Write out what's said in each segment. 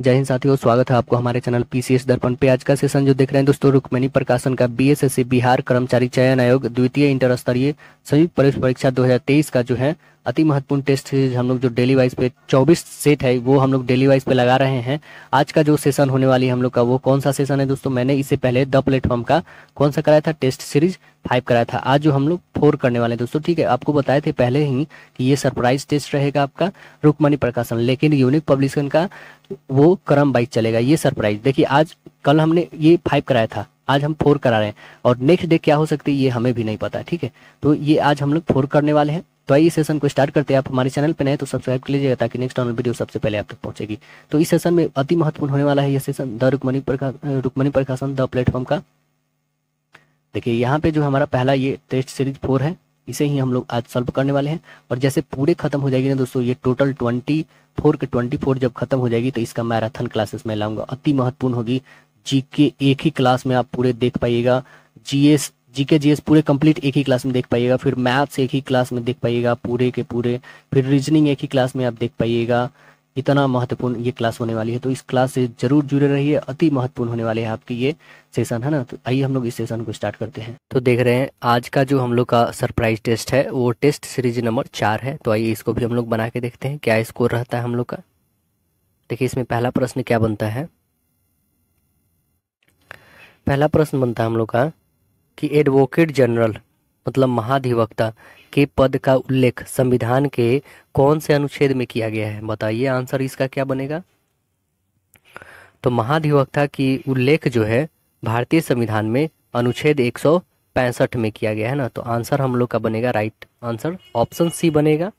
जय हिंद साथियों, स्वागत है आपको हमारे चैनल पीसीएस दर्पण पे। आज का सेशन जो देख रहे हैं दोस्तों, रुक्मिणी प्रकाशन का बीएसएससी बिहार कर्मचारी चयन आयोग द्वितीय इंटर स्तरीय संयुक्त प्रवेश परीक्षा 2023 का जो है अति महत्वपूर्ण टेस्ट सीरीज हम लोग जो डेली वाइज पे 24 सेट है वो हम लोग डेली वाइज पे लगा रहे हैं। आज का जो सेशन होने वाली है हम लोग का वो कौन सा सेशन है दोस्तों, मैंने इससे पहले द प्लेटफॉर्म का कौन सा कराया था, टेस्ट सीरीज 5 कराया था। आज जो हम लोग 4 करने वाले हैं दोस्तों, ठीक है। आपको बताए थे पहले ही कि ये सरप्राइज टेस्ट रहेगा आपका रुक्मिणी प्रकाशन, लेकिन यूनिक पब्लिकेशन का वो क्रम वाइज चलेगा। ये सरप्राइज देखिए, आज कल हमने ये 5 कराया था, आज हम 4 करा रहे हैं और नेक्स्ट डे क्या हो सकती है ये हमें भी नहीं पता, ठीक है। तो ये आज हम लोग 4 करने वाले हैं। तो आइए सेशन को स्टार्ट करते हैं। आप हमारे चैनल पे नए तो सब्सक्राइब कर लीजिएगा ताकि नेक्स्ट ऑन वीडियो सबसे पहले आप तक पहुंचेगी। तो इस सेशन में अति महत्वपूर्ण होने वाला है ये सेशन द रुक्मिणी प्रकाशन द प्लेटफॉर्म का। देखिए यहाँ पे जो हमारा पहला ये टेस्ट सीरीज 4 है, इसे ही हम लोग आज सॉल्व करने वाले हैं। और जैसे पूरे खत्म हो जाएगी ना दोस्तों, ये टोटल 24 के 24 जब खत्म हो जाएगी तो इसका मैराथन क्लासेस में लाऊंगा। अति महत्वपूर्ण होगी। जीके एक ही क्लास में आप पूरे देख पाइएगा, जीएस जीके जीएस पूरे कंप्लीट एक ही क्लास में देख पाइएगा, फिर मैथ्स एक ही क्लास में देख पाइएगा पूरे के पूरे, फिर रीजनिंग एक ही क्लास में आप देख पाइएगा। इतना महत्वपूर्ण ये क्लास होने वाली है, तो इस क्लास से जरूर जुड़े रहिए। अति महत्वपूर्ण होने वाले हैं आपकी ये सेशन, है ना। तो आइए हम लोग इस सेशन को स्टार्ट करते हैं। तो देख रहे हैं आज का जो हम लोग का सरप्राइज टेस्ट है वो टेस्ट सीरीज नंबर 4 है। तो आइए इसको भी हम लोग बना के देखते हैं क्या स्कोर रहता है हम लोग का। देखिए इसमें पहला प्रश्न क्या बनता है। पहला प्रश्न बनता है हम लोग का कि एडवोकेट जनरल मतलब महाधिवक्ता के पद का उल्लेख संविधान के कौन से अनुच्छेद में किया गया है। बताइए आंसर इसका क्या बनेगा। तो महाधिवक्ता की उल्लेख जो है भारतीय संविधान में अनुच्छेद 165 में किया गया है ना। तो आंसर हम लोग का बनेगा राइट आंसर ऑप्शन सी बनेगा।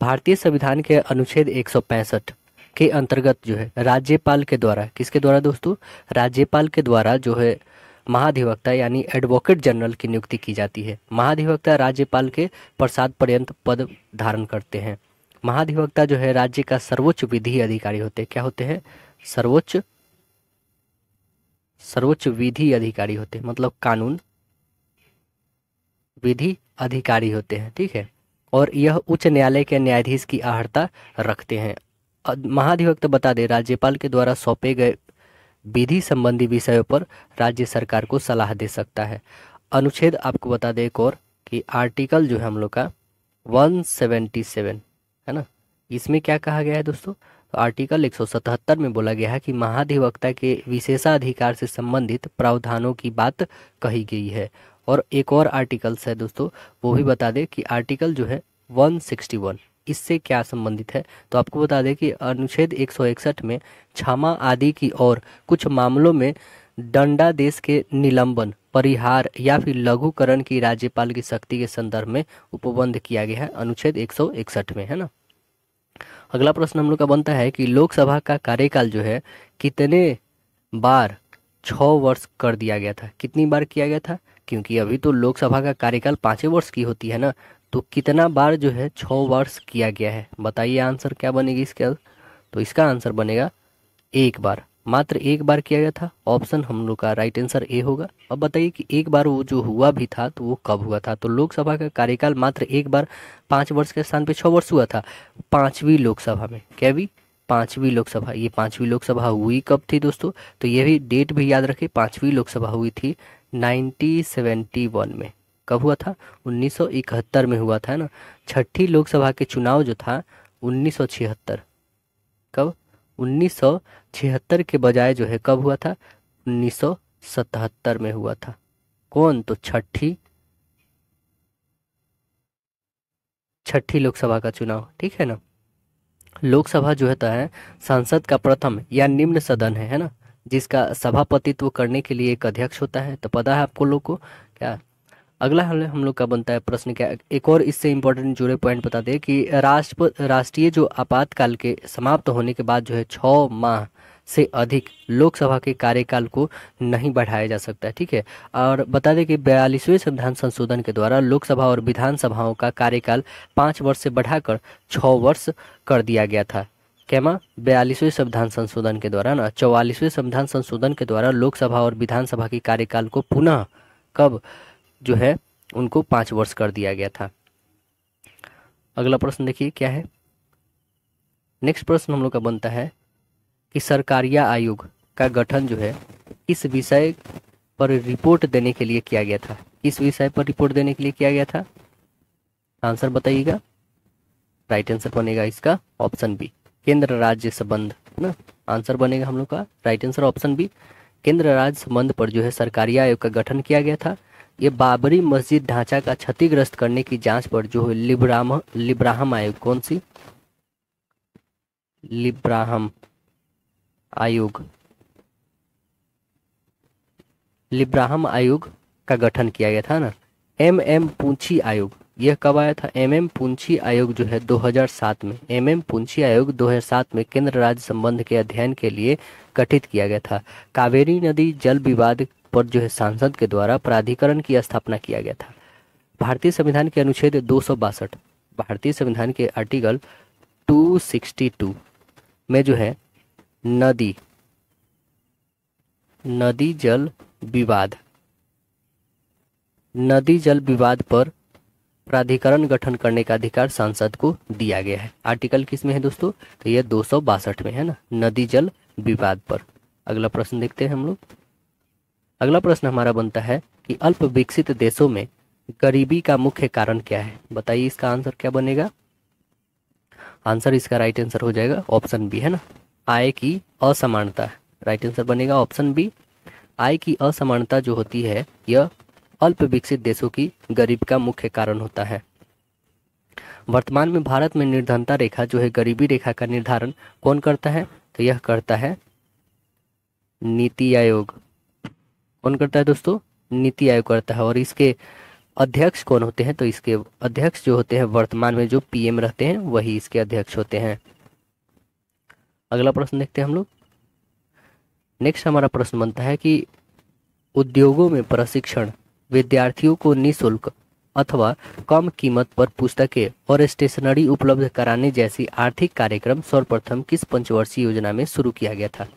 भारतीय संविधान के अनुच्छेद 165 के अंतर्गत जो है राज्यपाल के द्वारा, किसके द्वारा दोस्तों, राज्यपाल के द्वारा जो है महाधिवक्ता यानी एडवोकेट जनरल की नियुक्ति की जाती है। महाधिवक्ता राज्यपाल के प्रसाद पर्यंत पद धारण करते हैं। महाधिवक्ता जो है राज्य का सर्वोच्च विधि अधिकारी होते हैं। क्या होते हैं, सर्वोच्च विधि अधिकारी होते हैं, मतलब कानून विधि अधिकारी होते हैं, ठीक है। और यह उच्च न्यायालय के न्यायाधीश की अहर्ता रखते हैं। महाधिवक्ता बता दे राज्यपाल के द्वारा सौंपे गए विधि संबंधी विषयों पर राज्य सरकार को सलाह दे सकता है। अनुच्छेद आपको बता दे एक और कि आर्टिकल जो है हम लोग का 177 है ना, इसमें क्या कहा गया है दोस्तों। तो आर्टिकल 177 में बोला गया है कि महाधिवक्ता के विशेषाधिकार से संबंधित प्रावधानों की बात कही गई है। और एक और आर्टिकल्स है दोस्तों, वो भी बता दे कि आर्टिकल जो है 161 इससे क्या संबंधित है। तो आपको बता दें कि अनुच्छेद 161 में क्षमा आदि की और कुछ मामलों में दंडादेश के निलंबन, परिहार या फिर लघुकरण की राज्यपाल की शक्ति के संदर्भ में उपबंध किया गया है अनुच्छेद 161 में, है ना। अगला प्रश्न हम लोग का बनता है कि लोकसभा का कार्यकाल जो है कितने बार 6 वर्ष कर दिया गया था। कितनी बार किया गया था, क्योंकि अभी तो लोकसभा का कार्यकाल 5 वर्ष की होती है ना। तो कितना बार जो है 6 वर्ष किया गया है। बताइए आंसर क्या बनेगी इसका। तो इसका आंसर बनेगा 1 बार, मात्र 1 बार किया गया था। ऑप्शन हम लोग का राइट आंसर ए होगा। अब बताइए कि एक बार वो जो हुआ भी था तो वो कब हुआ था। तो लोकसभा का कार्यकाल मात्र 1 बार 5 वर्ष के स्थान पे 6 वर्ष हुआ था 5वीं लोकसभा में। क्या भी 5वीं लोकसभा, ये 5वीं लोकसभा हुई कब थी दोस्तों। तो ये भी डेट भी याद रखें, 5वीं लोकसभा हुई थी 1971 में। कब हुआ था, 1971 में हुआ था, है ना। 6ठी लोकसभा के चुनाव जो था 1976, कब 1976 के बजाय जो है कब हुआ था 1977 में हुआ था। कौन, तो छठी लोकसभा का चुनाव, ठीक है ना। लोकसभा जो होता है संसद का प्रथम या निम्न सदन है ना, जिसका सभापतित्व करने के लिए एक अध्यक्ष होता है। तो पता है आपको लोग को क्या। अगला हम लोग का बनता है प्रश्न क्या, एक और इससे इम्पोर्टेंट जुड़े पॉइंट बता दें कि राष्ट्रीय जो आपातकाल के समाप्त होने के बाद जो है 6 माह से अधिक लोकसभा के कार्यकाल को नहीं बढ़ाया जा सकता है, ठीक है। और बता दें कि 42वें संविधान संशोधन के द्वारा लोकसभा और विधानसभाओं का कार्यकाल 5 वर्ष से बढ़ाकर 6 वर्ष कर दिया गया था। कैमा 42वें संविधान संशोधन के द्वारा ना, 44वें संविधान संशोधन के द्वारा लोकसभा और विधानसभा के कार्यकाल को पुनः कब जो है उनको 5 वर्ष कर दिया गया था। अगला प्रश्न देखिए क्या है। नेक्स्ट प्रश्न हम लोग का बनता है कि सरकारिया आयोग का गठन जो है इस विषय पर रिपोर्ट देने के लिए किया गया था। इस विषय पर रिपोर्ट देने के लिए किया गया था, आंसर बताइएगा। राइट आंसर बनेगा इसका ऑप्शन बी, केंद्र राज्य संबंध, है ना। आंसर बनेगा हम लोग का राइट आंसर ऑप्शन बी, केंद्र राज्य संबंध पर जो है सरकारी आयोग का गठन किया गया था। ये बाबरी मस्जिद ढांचा का क्षतिग्रस्त करने की जांच पर जो है लिब्राहम आयोग, कौन सी, लिब्राहम आयोग, लिब्राहम आयोग का गठन किया गया था ना। एम पूंछी आयोग, यह कब आया था? एम पूंछी आयोग जो है 2007 में, एम पूंछी आयोग 2007 में केंद्र राज्य संबंध के अध्ययन के लिए गठित किया गया था। कावेरी नदी जल विवाद पर जो है सांसद के द्वारा प्राधिकरण की स्थापना किया गया था। भारतीय संविधान के अनुच्छेद 262, भारतीय संविधान के आर्टिकल 262 में जो है नदी जल विवाद पर प्राधिकरण गठन करने का अधिकार सांसद को दिया गया है। आर्टिकल किस में है दोस्तों? तो यह 262 में है ना, नदी जल विवाद पर। अगला प्रश्न देखते हैं हम लोग। अगला प्रश्न हमारा बनता है कि अल्प विकसित देशों में गरीबी का मुख्य कारण क्या है? बताइए इसका आंसर क्या बनेगा। आंसर इसका राइट आंसर हो जाएगा ऑप्शन बी, है ना, आय की असमानता। राइट आंसर बनेगा ऑप्शन बी, आय की असमानता जो होती है यह अल्प विकसित देशों की गरीबी का मुख्य कारण होता है। वर्तमान में भारत में निर्धनता रेखा जो है, गरीबी रेखा का निर्धारण कौन करता है? तो यह करता है नीति आयोग। कौन करता है दोस्तों? नीति आयोग करता है। और इसके अध्यक्ष कौन होते हैं? तो इसके अध्यक्ष जो होते हैं वर्तमान में जो पीएम रहते हैं वही इसके अध्यक्ष होते हैं। अगला प्रश्न देखते हैं हम लोग। नेक्स्ट हमारा प्रश्न बनता है कि उद्योगों में प्रशिक्षण विद्यार्थियों को निःशुल्क अथवा कम कीमत पर पुस्तकें और स्टेशनरी उपलब्ध कराने जैसी आर्थिक कार्यक्रम सर्वप्रथम किस पंचवर्षीय योजना में शुरू किया गया था?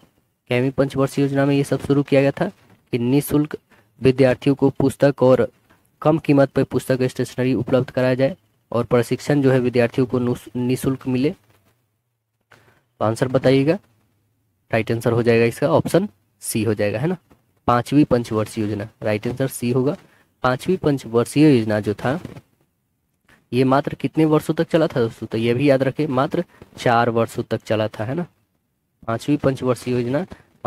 कैवी पंचवर्षीय योजना में ये सब शुरू किया गया था कि निःशुल्क विद्यार्थियों को पुस्तक और कम कीमत पर पुस्तक स्टेशनरी उपलब्ध कराया जाए और प्रशिक्षण जो है विद्यार्थियों को निःशुल्क मिले। तो आंसर बताइएगा। राइट आंसर हो जाएगा इसका ऑप्शन सी हो जाएगा, है ना, पांचवी पंचवर्षीय योजना। राइट आंसर सी होगा। पांचवी पंचवर्षीय योजना जो था ये मात्र कितने वर्षों तक चला था दोस्तों? तो ये भी याद रखें, मात्र 4 वर्षों तक चला था, है ना। पांचवी पंचवर्षीय योजना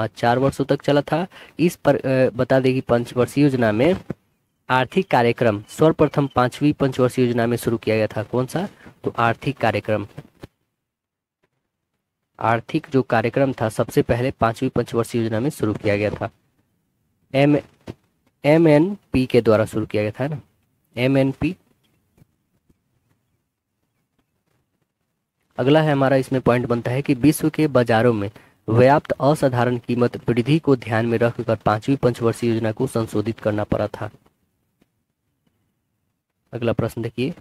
4 वर्षों तक चला था। इस पर बता दें कि पंचवर्षीय योजना में आर्थिक कार्यक्रम सर्वप्रथम पांचवी पंचवर्षीय योजना में शुरू किया गया था। कौन सा? तो आर्थिक कार्यक्रम, आर्थिक जो कार्यक्रम था सबसे पहले पांचवी पंचवर्षीय योजना में शुरू किया गया था। MNP के द्वारा शुरू किया गया था ना, MNP। अगला है हमारा, इसमें पॉइंट बनता है कि विश्व के बाजारों में व्याप्त असाधारण कीमत वृद्धि को ध्यान में रखकर पांचवी पंचवर्षीय योजना को संशोधित करना पड़ा था। अगला प्रश्न देखिए।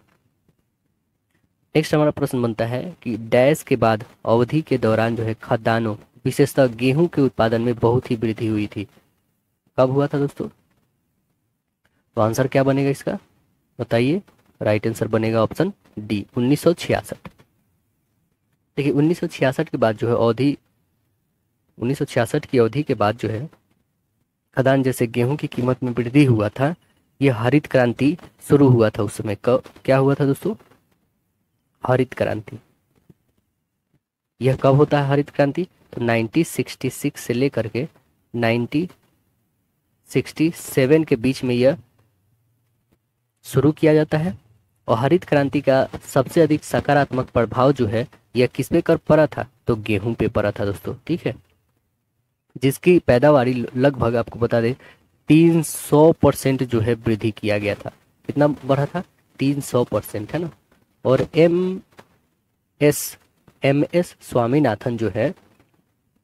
नेक्स्ट हमारा प्रश्न बनता है कि डैश के बाद अवधि के दौरान जो है खाद्यान्नों विशेषतः गेहूं के उत्पादन में बहुत ही वृद्धि हुई थी। कब हुआ था दोस्तों? तो आंसर क्या बनेगा इसका बताइए। राइट आंसर बनेगा ऑप्शन डी, 1966। देखिए 1966 के बाद जो है अवधि, 1966 की अवधि के बाद जो है खाद्यान्न जैसे गेहूं की कीमत में वृद्धि हुआ था। यह हरित क्रांति शुरू हुआ था उस समय। क्या हुआ था दोस्तों? हरित क्रांति। यह कब होता है हरित क्रांति? तो 1966 से लेकर के 1967 के बीच में यह शुरू किया जाता है। और हरित क्रांति का सबसे अधिक सकारात्मक प्रभाव जो है यह किस पे कर पड़ा था? तो गेहूं पे पड़ा था दोस्तों, ठीक है, जिसकी पैदावारी लगभग आपको बता दें 300% जो है वृद्धि किया गया था। कितना बढ़ा था? 300%, है ना। और एम एस स्वामीनाथन जो है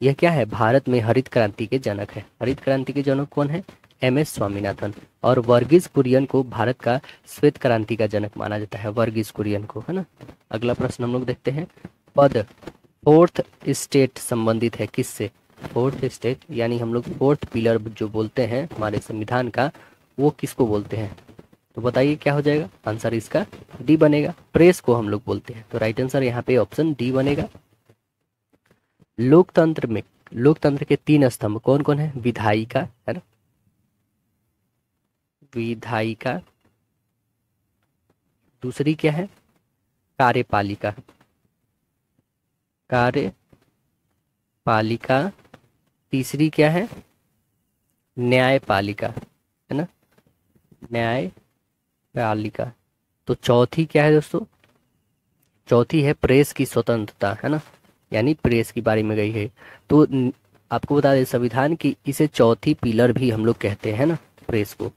यह क्या है? भारत में हरित क्रांति के जनक है। हरित क्रांति के जनक कौन है? MS स्वामीनाथन। और वर्गीज कुरियन को भारत का श्वेत क्रांति का जनक माना जाता है, वर्गीज कुरियन को, है ना। अगला प्रश्न हम लोग देखते हैं। पद फोर्थ स्टेट संबंधित है किससे? फोर्थ स्टेट यानी हम लोग फोर्थ पिलर जो बोलते हैं हमारे संविधान का, वो किसको बोलते हैं? तो बताइए क्या हो जाएगा? आंसर इसका डी बनेगा, प्रेस को हम लोग बोलते हैं। तो राइट आंसर यहाँ पे ऑप्शन डी बनेगा। लोकतंत्र में लोकतंत्र के 3 स्तंभ कौन कौन है? विधायिका है ना, विधायिका, दूसरी क्या है? कार्यपालिका, कार्यपालिका, तीसरी क्या है? न्यायपालिका है ना, न्यायपालिका। तो चौथी क्या है दोस्तों? चौथी है प्रेस की स्वतंत्रता है ना, यानी प्रेस के बारे में गई है। तो आपको बता दें संविधान की इसे चौथी पिलर भी हम लोग कहते हैं ना, प्रेस को।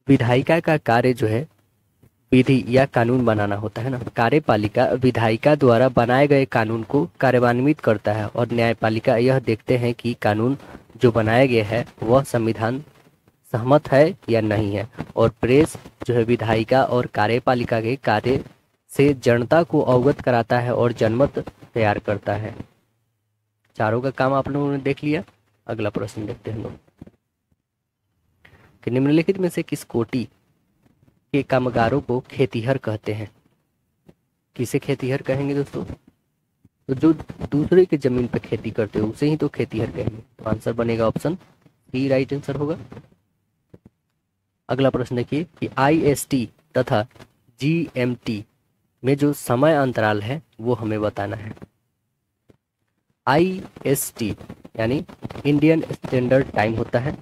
विधायिका का कार्य जो है विधि या कानून बनाना होता है ना, कार्यपालिका विधायिका द्वारा बनाए गए कानून को कार्यान्वित करता है, और न्यायपालिका यह देखते हैं कि कानून जो बनाया गया है वह संविधान सहमत है या नहीं है। और प्रेस जो है विधायिका और कार्यपालिका के कार्य से जनता को अवगत कराता है और जनमत तैयार करता है। चारों का काम आप लोगों ने देख लिया। अगला प्रश्न देखते हैं हम लोग कि निम्नलिखित में से किस कोटि के कामगारों को खेतिहर कहते हैं? किसे खेतिहर कहेंगे दोस्तों? तो जो दूसरे की जमीन पर खेती करते हो उसे ही तो खेतिहर कहेंगे। तो आंसर बनेगा ऑप्शन सी, राइट आंसर होगा। अगला प्रश्न देखिए कि IST तथा GMT में जो समय अंतराल है वो हमें बताना है। IST यानी इंडियन स्टैंडर्ड टाइम होता है,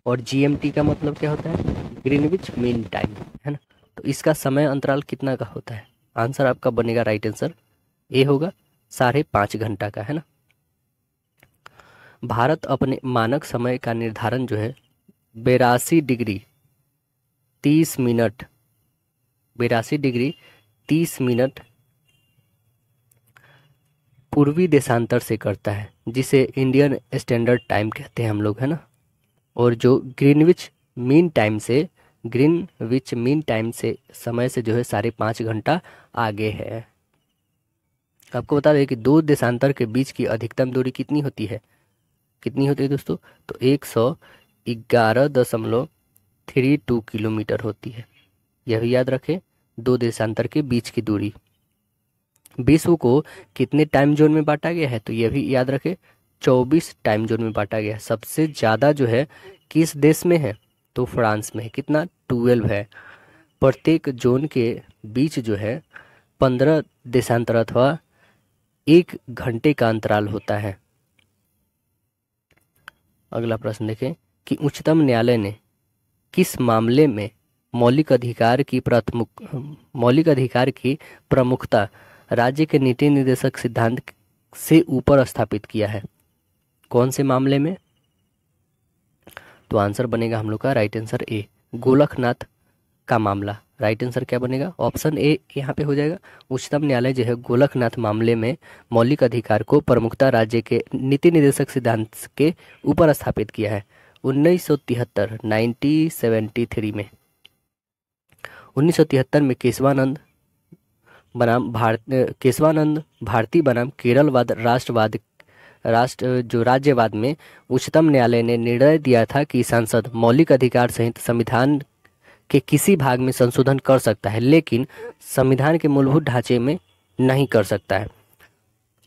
और GMT का मतलब क्या होता है? ग्रीनविच मीन टाइम है ना। तो इसका समय अंतराल कितना का होता है? आंसर आपका बनेगा राइट आंसर ए होगा, 5.5 घंटा का है ना। भारत अपने मानक समय का निर्धारण जो है 82 डिग्री 30 मिनट 82 डिग्री 30 मिनट पूर्वी देशांतर से करता है, जिसे इंडियन स्टैंडर्ड टाइम कहते हैं हम लोग है ना। और जो ग्रीनविच मीन टाइम से समय से जो है 5.5 घंटा आगे है। आपको बता दें कि दो देशांतर के बीच की अधिकतम दूरी कितनी होती है दोस्तों? तो 111.32 किलोमीटर होती है। यह भी याद रखें, दो देशांतर के बीच की दूरी। विश्व को कितने टाइम जोन में बांटा गया है? तो यह भी याद रखें, 24 टाइम जोन में बांटा गया है। सबसे ज़्यादा जो है किस देश में है? तो फ्रांस में है। कितना? 12 है। प्रत्येक जोन के बीच जो है 15 देशांतर अथवा 1 घंटे का अंतराल होता है। अगला प्रश्न देखें कि उच्चतम न्यायालय ने किस मामले में मौलिक अधिकार की प्रमुखता राज्य के नीति निर्देशक सिद्धांत से ऊपर स्थापित किया है? कौन से मामले में? तो आंसर बनेगा हम लोग का राइट आंसर ए, गोलकनाथ का मामला। राइट आंसर क्या बनेगा? ऑप्शन ए यहाँ पे हो जाएगा। उच्चतम न्यायालय जो है गोलकनाथ मामले में मौलिक अधिकार को प्रमुखता राज्य के नीति निर्देशक सिद्धांत के ऊपर स्थापित किया है 1973 में। 1973 में केशवानंद भारती बनाम केरलवाद राज्यवाद में उच्चतम न्यायालय ने निर्णय दिया था कि सांसद मौलिक अधिकार सहित संविधान के किसी भाग में संशोधन कर सकता है, लेकिन संविधान के मूलभूत ढांचे में नहीं कर सकता है।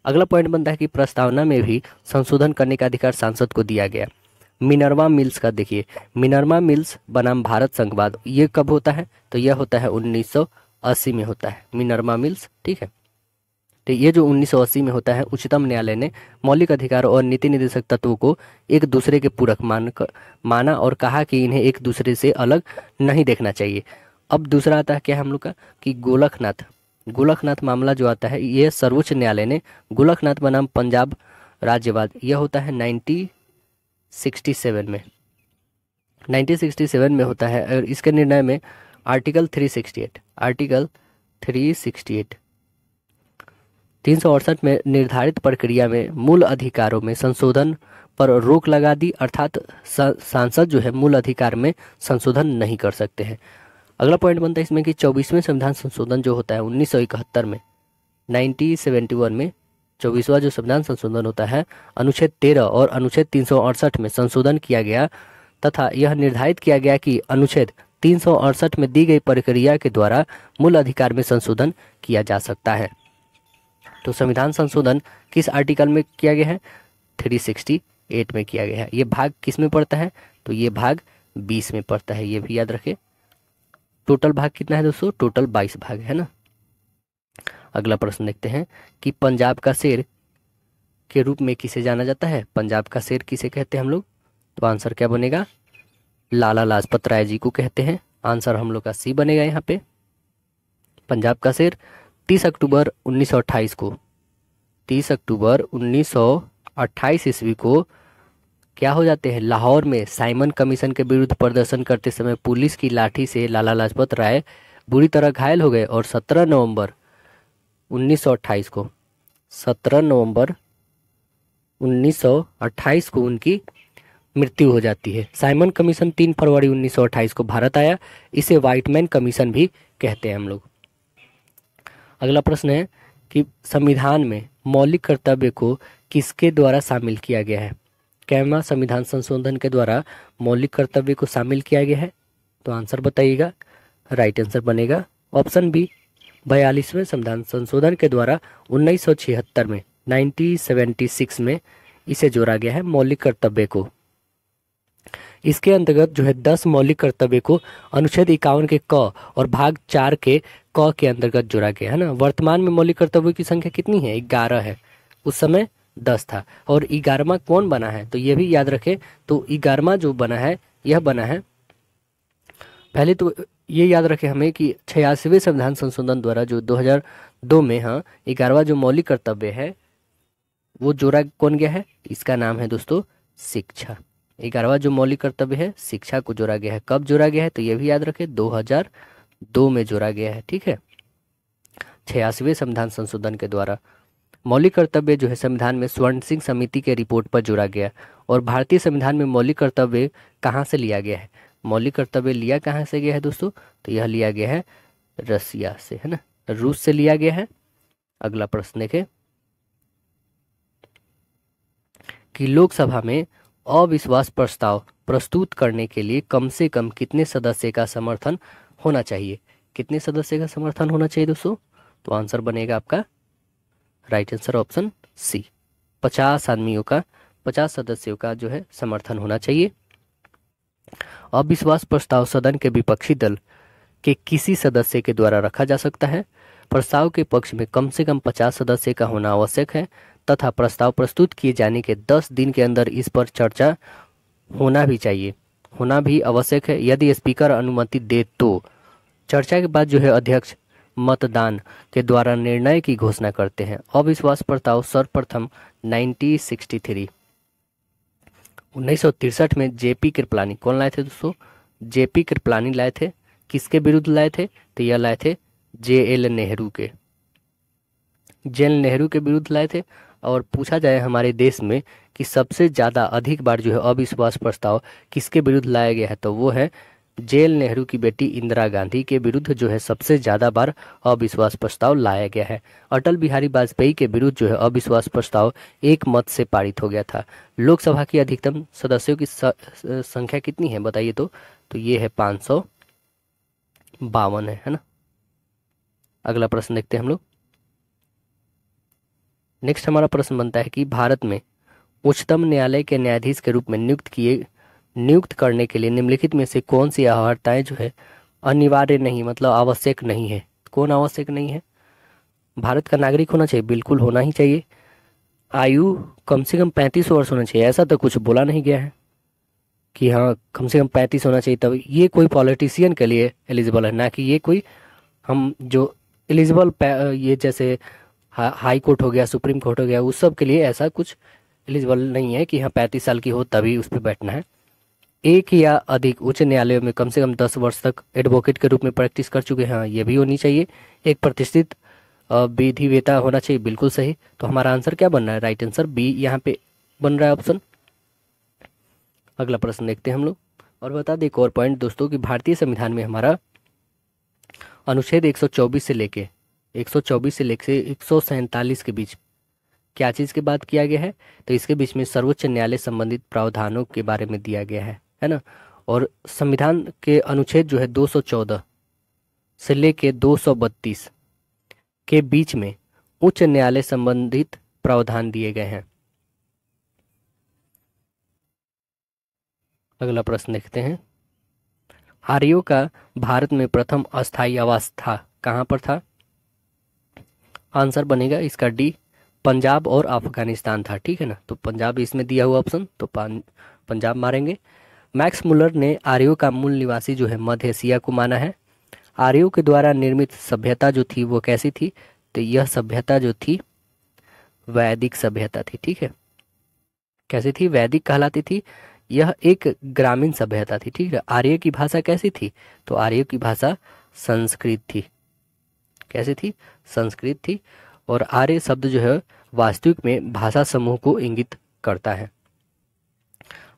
अगला पॉइंट बनता है कि प्रस्तावना में भी संशोधन करने का अधिकार सांसद को दिया गया। मिनर्वा मिल्स का देखिए, मिनर्वा मिल्स बनाम भारत संघवाद, ये कब होता है? तो यह होता है 1980 में होता है मिनर्वा मिल्स, ठीक है। तो ये जो 1980 में होता है, उच्चतम न्यायालय ने मौलिक अधिकार और नीति निर्देशक तत्वों को एक दूसरे के पूरक माना और कहा कि इन्हें एक दूसरे से अलग नहीं देखना चाहिए। अब दूसरा आता है क्या हम लोग का कि गोलकनाथ मामला जो आता है, ये सर्वोच्च न्यायालय ने गोलकनाथ बनाम पंजाब राज्यवाद, यह होता है 1967 में 1967 में होता है। और इसके निर्णय में आर्टिकल 368 में निर्धारित प्रक्रिया में मूल अधिकारों में संशोधन पर रोक लगा दी, अर्थात सांसद जो है मूल अधिकार में संशोधन नहीं कर सकते हैं। अगला पॉइंट बनता है इसमें कि 24वें संविधान संशोधन जो होता है 1971 में 1971 में 24वां जो संविधान संशोधन होता है, अनुच्छेद 13 और अनुच्छेद 368 में संशोधन किया गया तथा यह निर्धारित किया गया कि अनुच्छेद 368 में दी गई प्रक्रिया के द्वारा मूल अधिकार में संशोधन किया जा सकता है। तो संविधान संशोधन किस आर्टिकल में किया गया है? 368 में किया गया है। ये भाग किस में पड़ता है? तो ये भाग 20 में पड़ता है, ये भी याद रखें। टोटल भाग कितना है दोस्तों? टोटल 22 भाग है ना। अगला प्रश्न देखते हैं कि पंजाब का शेर के रूप में किसे जाना जाता है? पंजाब का शेर किसे कहते हैं हम लोग? तो आंसर क्या बनेगा? लाला लाजपत राय जी को कहते हैं। आंसर हम लोग का सी बनेगा यहाँ पे। पंजाब का शेर 30 अक्टूबर 1928 को 30 अक्टूबर 1928 ईस्वी को क्या हो जाते हैं? लाहौर में साइमन कमीशन के विरुद्ध प्रदर्शन करते समय पुलिस की लाठी से लाला लाजपत राय बुरी तरह घायल हो गए और 17 नवंबर 1928 को 17 नवंबर 1928 को उनकी मृत्यु हो जाती है। साइमन कमीशन 3 फरवरी 1928 को भारत आया। इसे व्हाइटमैन कमीशन भी कहते हैं हम लोग। अगला प्रश्न है कि संविधान में मौलिक कर्तव्य को किसके द्वारा शामिल किया गया है? कैवा संविधान संशोधन के द्वारा मौलिक कर्तव्य को शामिल किया गया है? तो आंसर बताइएगा। राइट आंसर बनेगा ऑप्शन बी। 42वें संविधान संशोधन के द्वारा 1976 में 1976 में इसे जोड़ा गया है मौलिक कर्तव्य को। इसके अंतर्गत जो है 10 मौलिक कर्तव्य को अनुच्छेद 51 के क और भाग 4 के क के अंतर्गत जोड़ा गया है ना। वर्तमान में मौलिक कर्तव्यों की संख्या कितनी है? 11 है। उस समय 10 था। और 11वां कौन बना है? तो ये भी याद रखें। तो 11वां जो बना है यह बना है, पहले तो ये याद रखें हमें कि 86वें संविधान संशोधन द्वारा जो 2002 में 11वां जो मौलिक कर्तव्य है वो जोड़ा कौन गया है? इसका नाम है दोस्तों शिक्षा। 11वां जो मौलिक कर्तव्य है शिक्षा को जोड़ा गया है। कब जोड़ा गया है? तो ये भी याद रखें 2002 में जोड़ा गया है। ठीक है, 86वें संविधान संशोधन के द्वारा। मौलिक कर्तव्य जो है संविधान में स्वर्ण सिंह समिति के रिपोर्ट पर जोड़ा गया। और भारतीय संविधान में मौलिक कर्तव्य कहाँ से लिया गया है? मौलिक कर्तव्य लिया कहाँ से गया है दोस्तों? तो यह लिया गया है रसिया से, है ना, रूस से लिया गया है। अगला प्रश्न देखें कि लोकसभा में अविश्वास प्रस्ताव प्रस्तुत करने के लिए कम से कम कितने सदस्य का समर्थन होना चाहिए? कितने सदस्य का समर्थन होना चाहिए दोस्तों? तो आंसर बनेगा आपका राइट आंसर ऑप्शन सी। 50 आदमियों का, 50 सदस्यों का जो है समर्थन होना चाहिए। अविश्वास प्रस्ताव सदन के विपक्षी दल के किसी सदस्य के द्वारा रखा जा सकता है। प्रस्ताव के पक्ष में कम से कम 50 सदस्य का होना आवश्यक है तथा प्रस्ताव प्रस्तुत किए जाने के 10 दिन के अंदर इस पर चर्चा होना भी आवश्यक है। यदि स्पीकर अनुमति दे तो चर्चा के बाद जो है अध्यक्ष मतदान के द्वारा निर्णय की घोषणा करते हैं। अविश्वास प्रस्ताव सर्वप्रथम 1963 में जेपी कृपलानी कौन लाए थे दोस्तों? जेपी कृपलानी लाए थे। किसके विरुद्ध लाए थे? तो यह लाए थे जेएल नेहरू के विरुद्ध लाए थे। और पूछा जाए हमारे देश में कि सबसे ज़्यादा अधिक बार जो है अविश्वास प्रस्ताव किसके विरुद्ध लाया गया है, तो वो है जेएल नेहरू की बेटी इंदिरा गांधी के विरुद्ध जो है सबसे ज़्यादा बार अविश्वास प्रस्ताव लाया गया है। अटल बिहारी वाजपेयी के विरुद्ध जो है अविश्वास प्रस्ताव एक मत से पारित हो गया था। लोकसभा की अधिकतम सदस्यों की संख्या कितनी है बताइए? तो ये है 552 है ना। अगला प्रश्न देखते हैं हम लोग। नेक्स्ट हमारा प्रश्न बनता है कि भारत में उच्चतम न्यायालय के न्यायाधीश के रूप में नियुक्त करने के लिए निम्नलिखित में से कौन सी अर्हताएं जो है अनिवार्य नहीं, मतलब आवश्यक नहीं है? कौन आवश्यक नहीं है? भारत का नागरिक होना चाहिए, बिल्कुल होना ही चाहिए। आयु कम से कम 35 वर्ष होना चाहिए, ऐसा तो कुछ बोला नहीं गया है कि हाँ कम से कम 35 होना चाहिए तब। ये कोई पॉलिटिशियन के लिए एलिजिबल है, ना कि ये कोई हम जो एलिजिबल ये जैसे हाई कोर्ट हो गया, सुप्रीम कोर्ट हो गया, उस सब के लिए ऐसा कुछ एलिजिबल नहीं है कि हाँ 35 साल की हो तभी उस पर बैठना है। एक या अधिक उच्च न्यायालयों में कम से कम 10 वर्ष तक एडवोकेट के रूप में प्रैक्टिस कर चुके हैं, ये भी होनी चाहिए। एक प्रतिष्ठित विधिवेता होना चाहिए, बिल्कुल सही। तो हमारा आंसर क्या बन रहा है? राइट आंसर बी यहाँ पे बन रहा है ऑप्शन। अगला प्रश्न देखते हैं हम लोग। और बता दें एक और पॉइंट दोस्तों कि भारतीय संविधान में हमारा अनुच्छेद 124 से लेके 147 के बीच क्या चीज़ की बात किया गया है? तो इसके बीच में सर्वोच्च न्यायालय संबंधित प्रावधानों के बारे में दिया गया है ना। और संविधान के अनुच्छेद जो है 214 से लेके 232 के बीच में उच्च न्यायालय संबंधित प्रावधान दिए गए हैं। अगला प्रश्न देखते हैं। आर्यों का भारत में प्रथम अस्थायी आवास था, कहाँ पर था? आंसर बनेगा इसका डी, पंजाब और अफगानिस्तान था। ठीक है ना, तो पंजाब इसमें दिया हुआ ऑप्शन, तो पंजाब मारेंगे। मैक्स मुलर ने आर्यों का मूल निवासी जो है मध्य एशिया को माना है। आर्यों के द्वारा निर्मित सभ्यता जो थी वो कैसी थी? तो यह सभ्यता जो थी वैदिक सभ्यता थी। ठीक है, कैसी थी? वैदिक कहलाती थी। यह एक ग्रामीण सभ्यता थी। ठीक है, आर्य की भाषा कैसी थी? तो आर्य की भाषा संस्कृत थी। कैसी थी? संस्कृत थी। और आर्य शब्द जो है वास्तविक में भाषा समूह को इंगित करता है।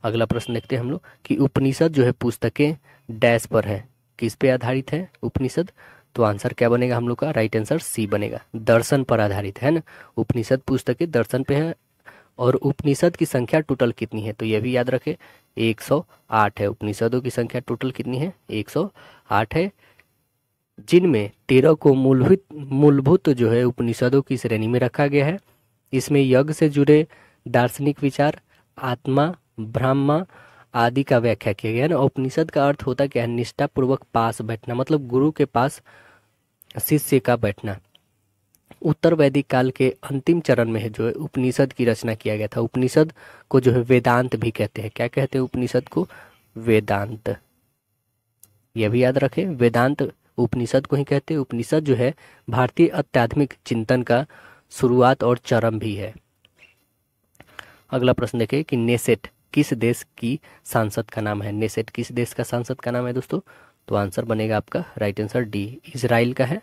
अगला प्रश्न देखते हैं हम लोग कि उपनिषद जो है पुस्तकें डैश पर है, किस पे आधारित है उपनिषद? तो आंसर क्या बनेगा हम लोग का? राइट आंसर सी बनेगा, दर्शन पर आधारित है ना। उपनिषद पुस्तकें दर्शन पे है। और उपनिषद की संख्या टोटल कितनी है? तो यह भी याद रखें 108 है। उपनिषदों की संख्या टोटल कितनी है? 108 है, जिनमें 13 को मूलभूत जो है उपनिषदों की श्रेणी में रखा गया है। इसमें यज्ञ से जुड़े दार्शनिक विचार, आत्मा, ब्रह्मा आदि का व्याख्या किया गया है ना। उपनिषद का अर्थ होता क्या है? निष्ठा पूर्वक पास बैठना, मतलब गुरु के पास शिष्य का बैठना। उत्तर वैदिक काल के अंतिम चरण में है जो है उपनिषद की रचना किया गया था। उपनिषद को जो है वेदांत भी कहते हैं। क्या कहते हैं उपनिषद को? वेदांत। यह भी याद रखें, वेदांत उपनिषद को ही कहते हैं। उपनिषद जो है भारतीय आध्यात्मिक चिंतन का शुरुआत और चरम भी है। अगला प्रश्न देखें कि नेसेट किस देश की सांसद का नाम है? नेसेट किस देश का सांसद का नाम है दोस्तों? तो आंसर बनेगा आपका राइट आंसर डी, इजराइल का है।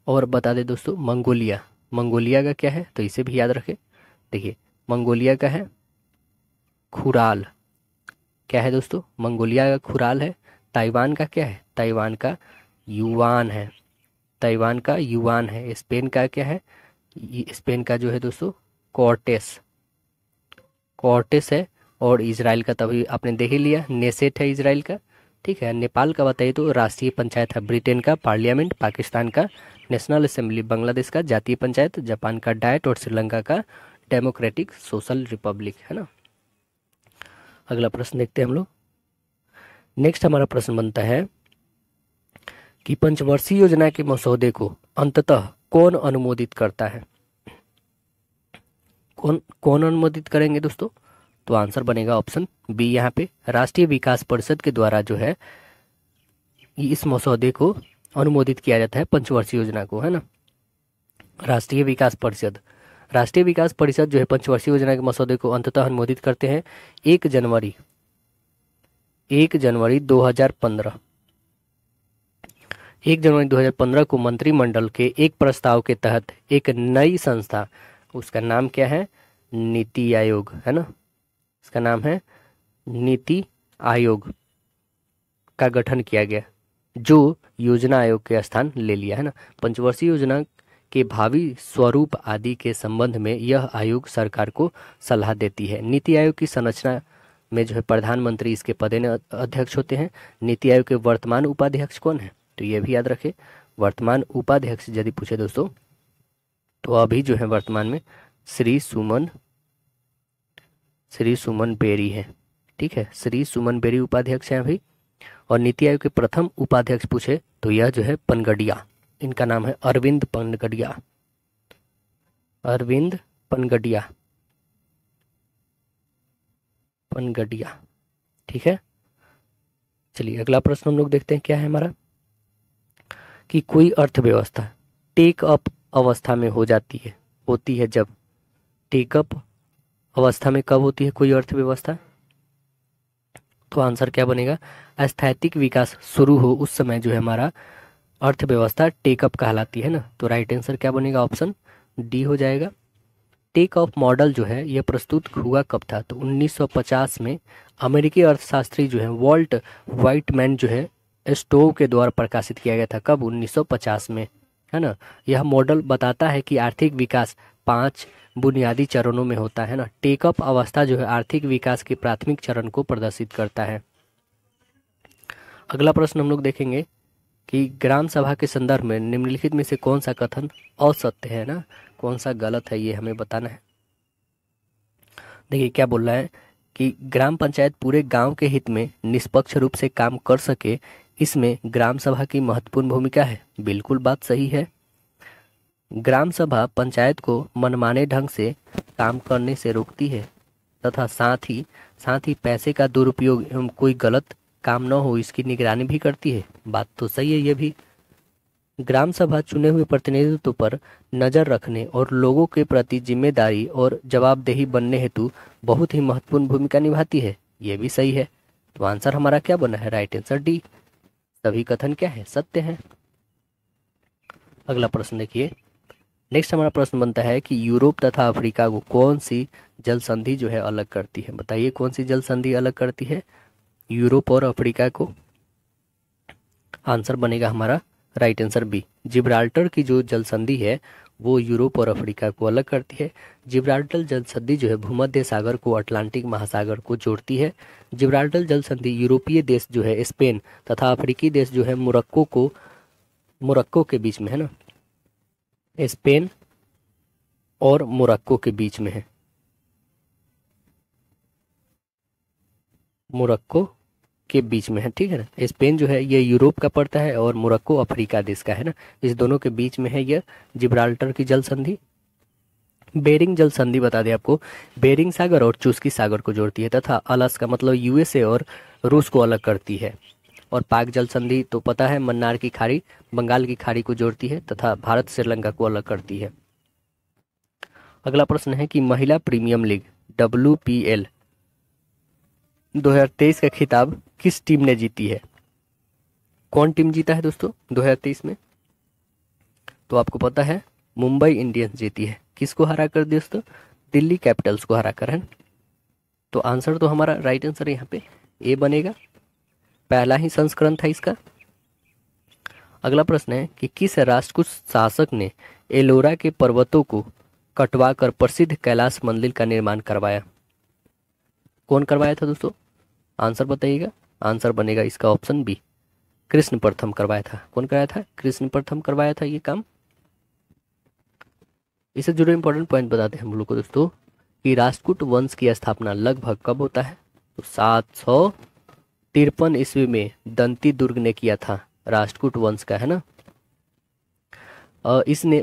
और बता दें दोस्तों मंगोलिया, मंगोलिया का क्या है? तो इसे भी याद रखें। देखिए मंगोलिया का है खुराल। क्या है दोस्तों? मंगोलिया का खुराल है। ताइवान का क्या है? ताइवान का युवान है। ताइवान का युवान है। स्पेन का क्या है? स्पेन का जो है दोस्तों कॉर्टेस, कॉर्टेस है। और इजराइल का तभी आपने देख ही लिया, नेसेट है इजराइल का। ठीक है, नेपाल का बताइए तो राष्ट्रीय पंचायत है। ब्रिटेन का पार्लियामेंट, पाकिस्तान का नेशनल असेंबली, बांग्लादेश का जातीय पंचायत, जापान का डाइट और श्रीलंका का डेमोक्रेटिक सोशल रिपब्लिक है ना। अगला प्रश्न देखते हैं हम लोग। नेक्स्ट हमारा प्रश्न बनता है कि पंचवर्षीय योजना के मसौदे को अंततः कौन अनुमोदित करता है? कौन अनुमोदित करेंगे दोस्तों? तो आंसर बनेगा ऑप्शन बी, यहाँ पे राष्ट्रीय विकास परिषद के द्वारा जो है इस मसौदे को अनुमोदित किया जाता है, पंचवर्षीय योजना को, है ना। राष्ट्रीय विकास परिषद, राष्ट्रीय विकास परिषद जो है पंचवर्षीय योजना के मसौदे को अंततः अनुमोदित करते हैं 1 जनवरी 2015। 1 जनवरी 2015 को मंत्रिमंडल के एक प्रस्ताव के तहत एक नई संस्था, उसका नाम क्या है? नीति आयोग, है ना। इसका नाम है नीति आयोग का गठन किया गया, जो योजना आयोग के स्थान ले लिया, है ना। पंचवर्षीय योजना के भावी स्वरूप आदि के संबंध में यह आयोग सरकार को सलाह देती है। नीति आयोग की संरचना में जो है प्रधानमंत्री इसके पदेन अध्यक्ष होते हैं। नीति आयोग के वर्तमान उपाध्यक्ष कौन है? तो ये भी याद रखें, वर्तमान उपाध्यक्ष यदि पूछे दोस्तों तो अभी जो है वर्तमान में श्री सुमन बेरी है। ठीक है, श्री सुमन बेरी उपाध्यक्ष हैं अभी। और नीति आयोग के प्रथम उपाध्यक्ष पूछे तो यह जो है पनगडिया, इनका नाम है अरविंद पनगडिया। अरविंद पनगडिया, पनगडिया। ठीक है, चलिए अगला प्रश्न हम लोग देखते हैं क्या है हमारा, कि कोई अर्थव्यवस्था टेक अप अवस्था में होती है जब, टेक अप अवस्था में कब होती है कोई अर्थव्यवस्था? तो आंसर क्या बनेगा? स्थैतिक विकास शुरू हो उस समय जो है हमारा अर्थव्यवस्था टेकअप कहलाती है ना। तो राइट आंसर क्या बनेगा? ऑप्शन डी हो जाएगा। टेक ऑफ मॉडल जो है यह प्रस्तुत हुआ कब था? तो 1950 में अमेरिकी अर्थशास्त्री जो है वॉल्ट व्हाइटमैन जो है स्टोव के द्वारा प्रकाशित किया गया था। कब? 1950 में, है ना। यह मॉडल बताता है कि आर्थिक विकास 5 बुनियादी चरणों में होता है ना। टेकअप अवस्था जो है आर्थिक विकास के प्राथमिक चरण को प्रदर्शित करता है। अगला प्रश्न हम लोग देखेंगे कि ग्राम सभा के संदर्भ में निम्नलिखित में से कौन सा कथन असत्य है ना, कौन सा गलत है, ये हमें बताना है। देखिए क्या बोल रहा है कि ग्राम पंचायत पूरे गांव के हित में निष्पक्ष रूप से काम कर सके, इसमें ग्राम सभा की महत्वपूर्ण भूमिका है। बिल्कुल बात सही है। ग्राम सभा पंचायत को मनमाने ढंग से काम करने से रोकती है तथा साथ ही पैसे का दुरुपयोग एवं कोई गलत काम न हो इसकी निगरानी भी करती है। बात तो सही है ये भी। ग्राम सभा चुने हुए प्रतिनिधित्व पर नजर रखने और लोगों के प्रति जिम्मेदारी और जवाबदेही बनने हेतु बहुत ही महत्वपूर्ण भूमिका निभाती है। ये भी सही है। तो आंसर हमारा क्या बना है? Right answer D. सभी कथन क्या है? सत्य है। अगला प्रश्न देखिए। नेक्स्ट हमारा प्रश्न बनता है कि यूरोप तथा अफ्रीका को कौन सी जल संधि जो है अलग करती है? बताइए कौन सी जल संधि अलग करती है यूरोप और अफ्रीका को? आंसर बनेगा हमारा राइट आंसर बी। जिब्राल्टर की जो जल संधि है वो यूरोप और अफ्रीका को अलग करती है। जिब्राल्टर जल संधि जो है भूमध्य सागर को अटलांटिक महासागर को जोड़ती है। जिब्राल्टर जल संधि यूरोपीय देश जो है स्पेन तथा अफ्रीकी देश जो है मोरक्को के बीच में है ना, स्पेन और मोरक्को के बीच में है। मोरक्को के बीच में है, ठीक है ना। स्पेन जो है ये यूरोप का पड़ता है और मोरक्को अफ्रीका देश का है ना। इस दोनों के बीच में है यह जिब्राल्टर की जल संधि। बेरिंग जल संधि बता दें आपको, बेरिंग सागर और चुस्की सागर को जोड़ती है तथा अलास्का मतलब यूएसए और रूस को अलग करती है। और पाक जल संधि तो पता है, मन्नार की खाड़ी बंगाल की खाड़ी को जोड़ती है तथा भारत श्रीलंका को अलग करती है। अगला प्रश्न है कि महिला प्रीमियम लीग WPL 2023 का खिताब किस टीम ने जीती है? कौन टीम जीता है दोस्तों 2023 में? तो आपको पता है मुंबई इंडियंस जीती है। किसको हरा कर दोस्तों? दिल्ली कैपिटल्स को हरा कर, है। तो आंसर तो हमारा राइट आंसर यहाँ पे ए बनेगा, पहला ही संस्करण था इसका। अगला प्रश्न है कि किस राष्ट्रकूट शासक ने एलोरा के पर्वतों को कटवा कर प्रसिद्ध कैलाश मंदिर का निर्माण करवाया? कौन करवाया था दोस्तों? आंसर बताइएगा। आंसर बनेगा इसका ऑप्शन बी, कृष्ण प्रथम करवाया था। कौन कराया था? कृष्ण प्रथम करवाया था ये काम। इससे जुड़े इंपॉर्टेंट पॉइंट बताते हैं हम लोग को दोस्तों कि राष्ट्रकूट वंश की स्थापना लगभग कब होता है? तो 753 ईस्वी में दंती दुर्ग ने किया था राष्ट्रकूट वंश का, है ना। इसने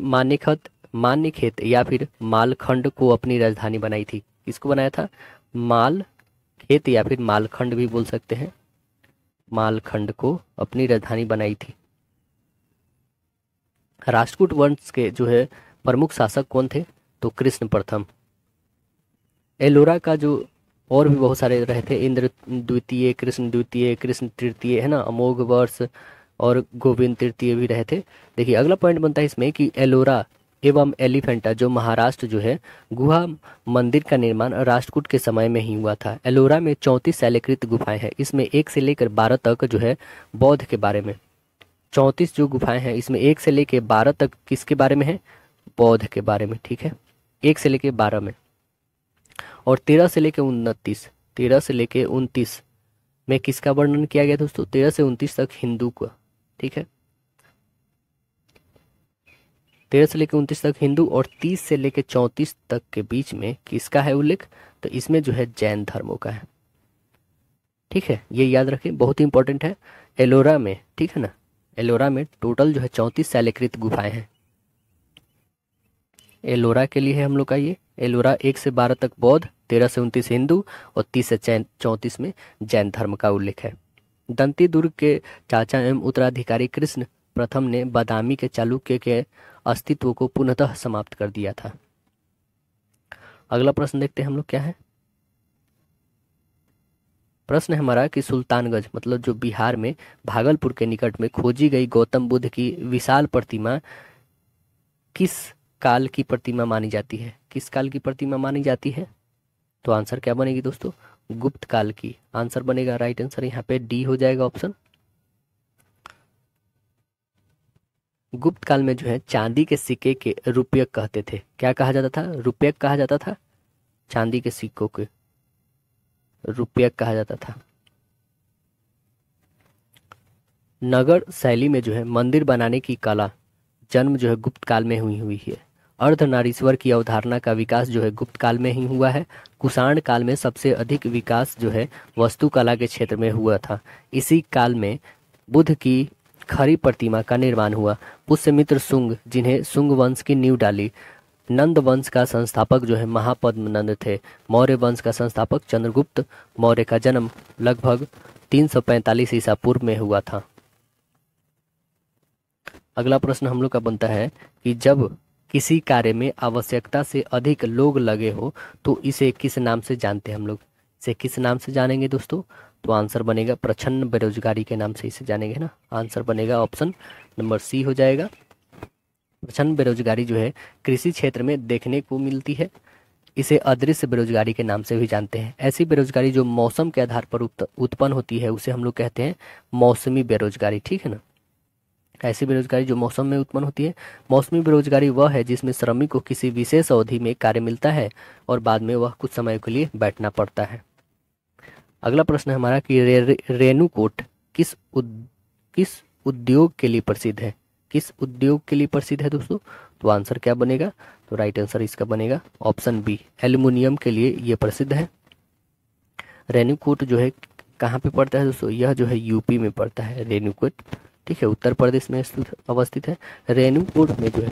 मान्यखेत या फिर मालखंड को अपनी राजधानी बनाई थी। किसको बनाया था? मालखेत या फिर मालखंड भी बोल सकते हैं, मालखंड को अपनी राजधानी बनाई थी। राष्ट्रकूट वंश के जो है प्रमुख शासक कौन थे? तो कृष्ण प्रथम। एलोरा का जो और भी बहुत सारे रहे थे, इंद्र द्वितीय, कृष्ण द्वितीय, कृष्ण तृतीय, है ना, अमोघ वर्ष और गोविंद तृतीय भी रहे थे। देखिए अगला पॉइंट बनता है इसमें कि एलोरा एवं एलिफेंटा जो महाराष्ट्र जो है गुहा मंदिर का निर्माण राष्ट्रकूट के समय में ही हुआ था। एलोरा में 34 शैलकृत गुफाएं हैं। इसमें 1 से लेकर 12 तक जो है बौद्ध के बारे में। 34 जो गुफाएं हैं इसमें 1 से लेकर 12 तक किसके बारे में है? बौद्ध के बारे में, ठीक है। 1 से लेकर 12 में। और 13 से लेकर 29 में किसका वर्णन किया गया दोस्तों? 13 से 29 तक हिंदू का, ठीक है। 13 से लेकर 29 तक हिंदू और 30 से लेकर 34 तक के बीच में किसका है उल्लेख? तो इसमें जो है जैन धर्मों का है, ठीक है। ये याद रखें, बहुत ही इंपॉर्टेंट है। एलोरा में, ठीक है ना, एलोरा में टोटल जो है 34 शैलकृत गुफाएं हैं। एलोरा के लिए है हम लोग का ये। एलोरा 1 से 12 तक बौद्ध, 13 से 29 हिंदू और 30 से 34 में जैन धर्म का उल्लेख है। दंती दुर्ग के चाचा एवं उत्तराधिकारी कृष्ण प्रथम ने बादामी के चालुक्य के अस्तित्व को पुनः समाप्त कर दिया था। अगला प्रश्न देखते हैं हम लोग क्या है। प्रश्न है हमारा कि सुल्तानगंज मतलब जो बिहार में भागलपुर के निकट में खोजी गई गौतम बुद्ध की विशाल प्रतिमा किस काल की प्रतिमा मानी जाती है? किस काल की प्रतिमा मानी जाती है? तो आंसर क्या बनेगी दोस्तों? गुप्त काल की। आंसर बनेगा राइट आंसर यहाँ पे डी हो जाएगा ऑप्शन। गुप्त काल में जो है चांदी के सिक्के के रुपयक कहते थे। क्या कहा जाता था? रुपयक कहा जाता था। चांदी के सिक्कों के रुपयक कहा जाता था। नगर शैली में जो है मंदिर बनाने की कला जन्म जो है गुप्त काल में हुई हुई है। अर्धनारीश्वर की अवधारणा का विकास जो है गुप्त काल में ही हुआ है। कुषाण काल में सबसे अधिक विकास जो है वास्तुकला के क्षेत्र में हुआ था। इसी काल में बुद्ध की खड़ी प्रतिमा का निर्माण हुआ। पुष्यमित्र शुंग, जिन्हें शुंग वंश की नींव डाली। नंद वंश का संस्थापक जो है महापद्मनंद थे। मौर्य वंश का संस्थापक चंद्रगुप्त मौर्य का जन्म लगभग 345 ईसा पूर्व में हुआ था। अगला प्रश्न हम लोग का बनता है कि जब किसी कार्य में आवश्यकता से अधिक लोग लगे हो तो इसे किस नाम से जानते हैं हम लोग? इसे किस नाम से जानेंगे दोस्तों? तो आंसर बनेगा प्रच्छन्न बेरोजगारी के नाम से इसे जानेंगे ना। आंसर बनेगा ऑप्शन नंबर सी हो जाएगा। प्रच्छन्न बेरोजगारी जो है कृषि क्षेत्र में देखने को मिलती है। इसे अदृश्य बेरोजगारी के नाम से भी जानते हैं। ऐसी बेरोजगारी जो मौसम के आधार पर उत्पन्न होती है उसे हम लोग कहते हैं मौसमी बेरोजगारी, ठीक है ना। ऐसी बेरोजगारी जो मौसम में उत्पन्न होती है। मौसमी बेरोजगारी वह है जिसमें श्रमिक को किसी विशेष अवधि में कार्य मिलता है और बाद में वह कुछ समय के लिए बैठना पड़ता है। अगला प्रश्न है हमारा कि रेणुकूट किस उद्योग के लिए प्रसिद्ध है? किस उद्योग के लिए प्रसिद्ध है दोस्तों? तो आंसर क्या बनेगा? तो राइट आंसर इसका बनेगा ऑप्शन बी, एल्युमिनियम के लिए यह प्रसिद्ध है। रेणुकूट जो है कहाँ पे पड़ता है दोस्तों? यह जो है यूपी में पड़ता है रेणुकूट, ठीक है, उत्तर प्रदेश में अवस्थित है। रेणुकूट में जो है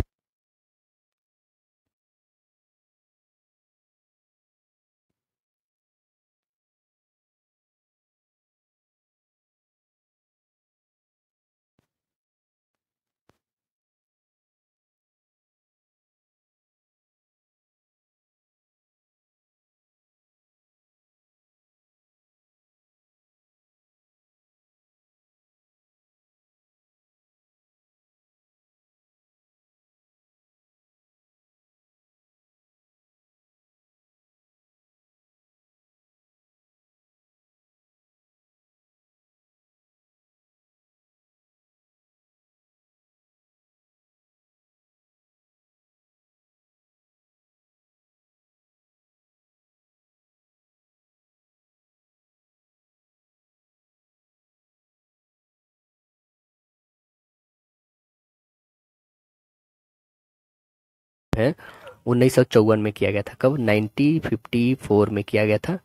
1954 में किया गया था। कब? 1954 में किया गया था।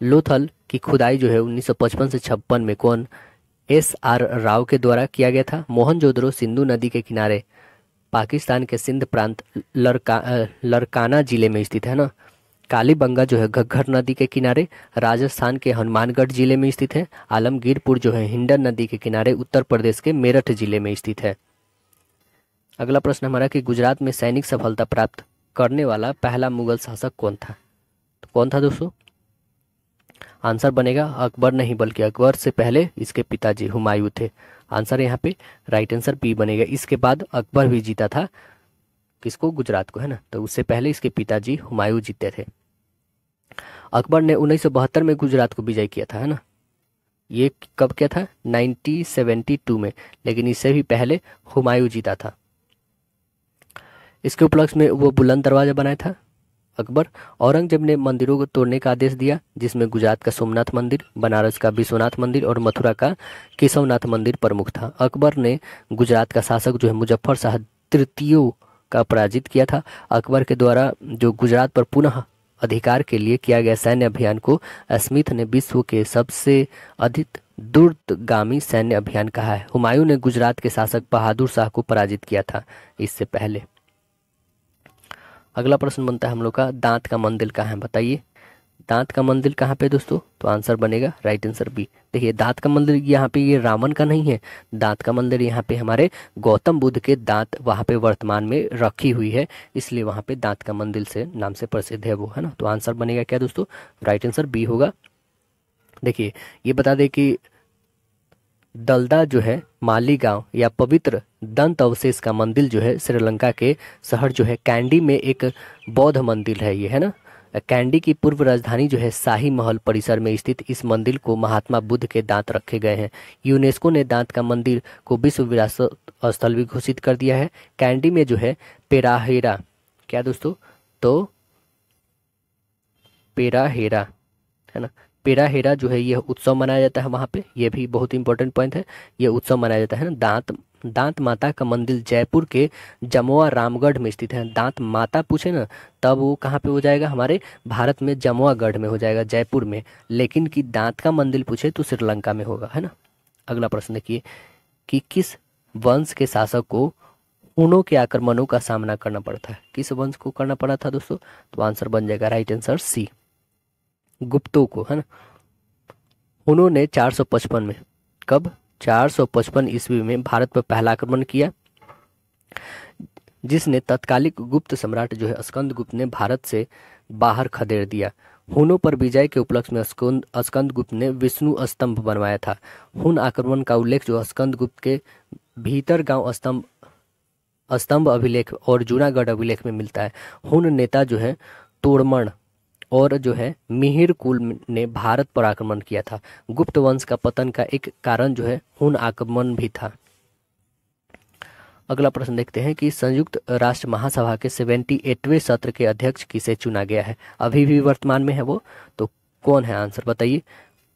लोथल की खुदाई जो है 1955 से 56 में कौन? एस.आर. राव के द्वारा किया गया था। मोहनजोदड़ो सिंधु नदी के किनारे पाकिस्तान के सिंध प्रांत लरकाना जिले में स्थित है ना। कालीबंगा जो है घग्गर नदी के किनारे राजस्थान के हनुमानगढ़ जिले में स्थित है। आलमगीरपुर जो है हिंडन नदी के किनारे उत्तर प्रदेश के मेरठ जिले में स्थित है। अगला प्रश्न हमारा कि गुजरात में सैनिक सफलता प्राप्त करने वाला पहला मुगल शासक कौन था? तो कौन था दोस्तों? आंसर बनेगा अकबर नहीं बल्कि अकबर से पहले इसके पिताजी हुमायूं थे। आंसर यहाँ पे राइट आंसर बी बनेगा। इसके बाद अकबर भी जीता था किसको? गुजरात को, है ना। तो उससे पहले इसके पिताजी हुमायूं जीते थे। अकबर ने 1972 में गुजरात को विजय किया था, है ना। ये कब किया था? 1972 में, लेकिन इससे भी पहले हुमायूं जीता था। इसके उपलक्ष्य में वो बुलंद दरवाजा बनाया था अकबर। औरंगजेब ने मंदिरों को तोड़ने का आदेश दिया, जिसमें गुजरात का सोमनाथ मंदिर, बनारस का विश्वनाथ मंदिर और मथुरा का केशवनाथ मंदिर प्रमुख था। अकबर ने गुजरात का शासक जो है मुजफ्फर शाह तृतीय का पराजित किया था। अकबर के द्वारा जो गुजरात पर पुनः अधिकार के लिए किया गया सैन्य अभियान को स्मिथ ने विश्व के सबसे अधिक दूरगामी सैन्य अभियान कहा है। हुमायूं ने गुजरात के शासक बहादुर शाह को पराजित किया था इससे पहले। अगला प्रश्न बनता है हम लोग का, दांत का मंदिर कहाँ है? बताइए दांत का मंदिर कहाँ पे दोस्तों? तो आंसर बनेगा राइट आंसर बी। देखिए दांत का मंदिर यहाँ पे ये रावण का नहीं है। दांत का मंदिर यहाँ पे हमारे गौतम बुद्ध के दांत वहाँ पे वर्तमान में रखी हुई है, इसलिए वहाँ पे दांत का मंदिर से नाम से प्रसिद्ध है वो, है ना। तो आंसर बनेगा क्या दोस्तों? राइट आंसर बी होगा। देखिए ये बता दें कि दलदा जो है मालीगांव या पवित्र दंत अवशेष का मंदिर जो है श्रीलंका के शहर जो है कैंडी में एक बौद्ध मंदिर है ये, है ना। कैंडी की पूर्व राजधानी जो है शाही महल परिसर में स्थित इस मंदिर को महात्मा बुद्ध के दांत रखे गए हैं। यूनेस्को ने दांत का मंदिर को विश्व विरासत स्थल भी घोषित कर दिया है। कैंडी में जो है पेराहेरा, क्या दोस्तों? तो पेराहेरा, है ना, पेराहेरा जो है यह उत्सव मनाया जाता है वहाँ पे, ये भी बहुत इंपॉर्टेंट पॉइंट है। ये उत्सव मनाया जाता है ना। दांत माता का मंदिर जयपुर के जमुआ रामगढ़ में स्थित है। दांत माता पूछे ना तब वो कहाँ पे हो जाएगा, हमारे भारत में जमुआगढ़ में हो जाएगा, जयपुर में। लेकिन कि दांत का मंदिर पूछे तो श्रीलंका में होगा, है ना। अगला प्रश्न देखिए कि किस वंश के शासक को हुनों के आक्रमणों का सामना करना पड़ता है। किस वंश को करना पड़ा था दोस्तों, तो आंसर बन जाएगा राइट आंसर सी, गुप्तों को, है ना। उन्होंने 455 में, कब, 455 ईस्वी में भारत पर पहला आक्रमण किया, जिसने तत्कालिक गुप्त सम्राट जो है स्कंदगुप्त ने भारत से बाहर खदेड़ दिया। हुनों पर विजय के उपलक्ष्य में स्कंदगुप्त ने विष्णु स्तंभ बनवाया था। हुन आक्रमण का उल्लेख जो स्कंदगुप्त के भीतर गांव स्तंभ अभिलेख और जूनागढ़ अभिलेख में मिलता है। हुन नेता जो है तोड़मण और जो है मिहिर कुल ने भारत पर आक्रमण किया था। गुप्त वंश का पतन का एक कारण जो है हुन आक्रमण भी था। अगला प्रश्न देखते हैं कि संयुक्त राष्ट्र महासभा के 78वें सत्र के अध्यक्ष किसे चुना गया है। अभी भी वर्तमान में है वो, तो कौन है, आंसर बताइए।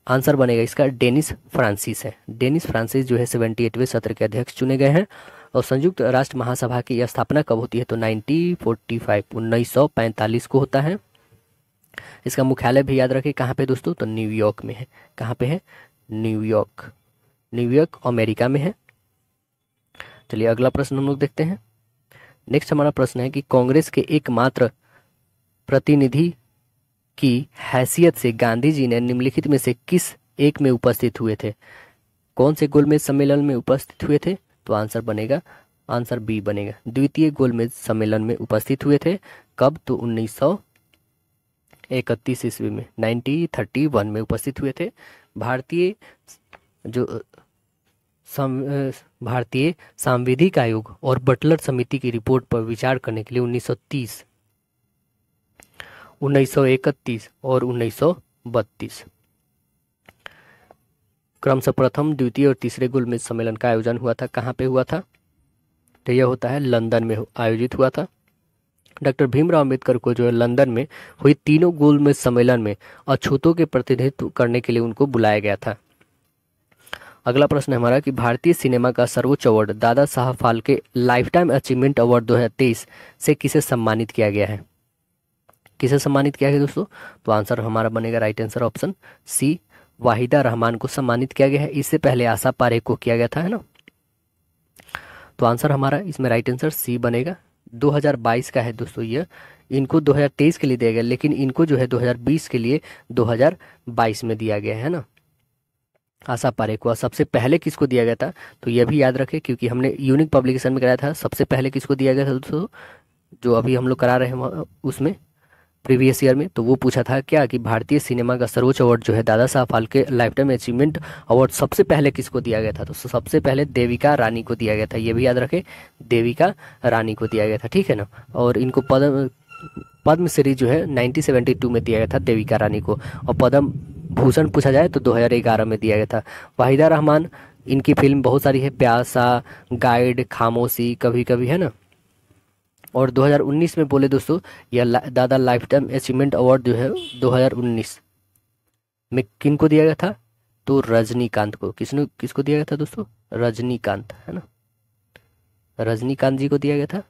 आंसर बनेगा इसका डेनिस फ्रांसिस है। डेनिस फ्रांसिस जो है 78वें सत्र के अध्यक्ष चुने गए हैं। और संयुक्त राष्ट्र महासभा की स्थापना कब होती है, तो 1945 को होता है। इसका मुख्यालय भी याद रखें कहाँ पे दोस्तों, तो न्यूयॉर्क में है। कहाँ पे है, न्यूयॉर्क अमेरिका में है। चलिए अगला प्रश्न हम लोग देखते हैं। नेक्स्ट हमारा प्रश्न है कि कांग्रेस के एकमात्र प्रतिनिधि की हैसियत से गांधी जी ने निम्नलिखित में से किस एक में उपस्थित हुए थे। कौन से गोलमेज सम्मेलन में उपस्थित हुए थे, तो आंसर बनेगा, आंसर बी बनेगा, द्वितीय गोलमेज सम्मेलन में उपस्थित हुए थे। कब, तो 1931 ईस्वी में, 1931 में उपस्थित हुए थे। भारतीय सांविधिक आयोग और बटलर समिति की रिपोर्ट पर विचार करने के लिए 1930, 1931 और 1932 क्रमशः प्रथम, द्वितीय और तीसरे गोलमेज सम्मेलन का आयोजन हुआ था। कहाँ पे हुआ था, तो यह होता है लंदन में आयोजित हुआ था। डॉक्टर भीमराव अंबेडकर को जो है लंदन में हुई तीनों गोलमेज सम्मेलन में अछूतों के प्रतिनिधित्व करने के लिए उनको बुलाया गया था। अगला प्रश्न है हमारा कि भारतीय सिनेमा का सर्वोच्च award Dada Saheb Phalke life time achievement award 2023 से किसे सम्मानित किया गया है। किसे सम्मानित किया गया दोस्तों, तो आंसर हमारा बनेगा right answer option C, Waheeda Rehman को सम्मानित किया गया है। इससे पहले आशा पारेख को किया गया था, है ना। तो आंसर हमारा इसमें राइट आंसर सी बनेगा। 2022 का है दोस्तों ये, इनको 2023 के लिए दिया गया, लेकिन इनको जो है 2020 के लिए 2022 में दिया गया है ना, आशा पारेख को। सबसे पहले किसको दिया गया था, तो यह भी याद रखें क्योंकि हमने यूनिक पब्लिकेशन में कराया था। सबसे पहले किसको दिया गया था दोस्तों, जो अभी हम लोग करा रहे हैं उसमें प्रीवियस ईयर में, तो वो पूछा था क्या कि भारतीय सिनेमा का सर्वोच्च अवार्ड जो है Dada Saheb Phalke life time achievement award सबसे पहले किसको दिया गया था, तो सबसे पहले देविका रानी को दिया गया था। ये भी याद रखें, देविका रानी को दिया गया था, ठीक है ना। और इनको पद्मश्री जो है 1972 में दिया गया था देविका रानी को। और पद्म भूषण पूछा जाए तो 2011 में दिया गया था। वाहिदा रहमान, इनकी फिल्म बहुत सारी है, प्यासा, गाइड, खामोशी, कभी कभी, है ना। और 2019 में बोले दोस्तों, यह दादा लाइफ टाइम अचीवमेंट अवार्ड जो है 2019 में किनको दिया गया था, तो रजनीकांत को। किसको दिया गया था दोस्तों, रजनीकांत, है ना, रजनीकांत जी को दिया गया था।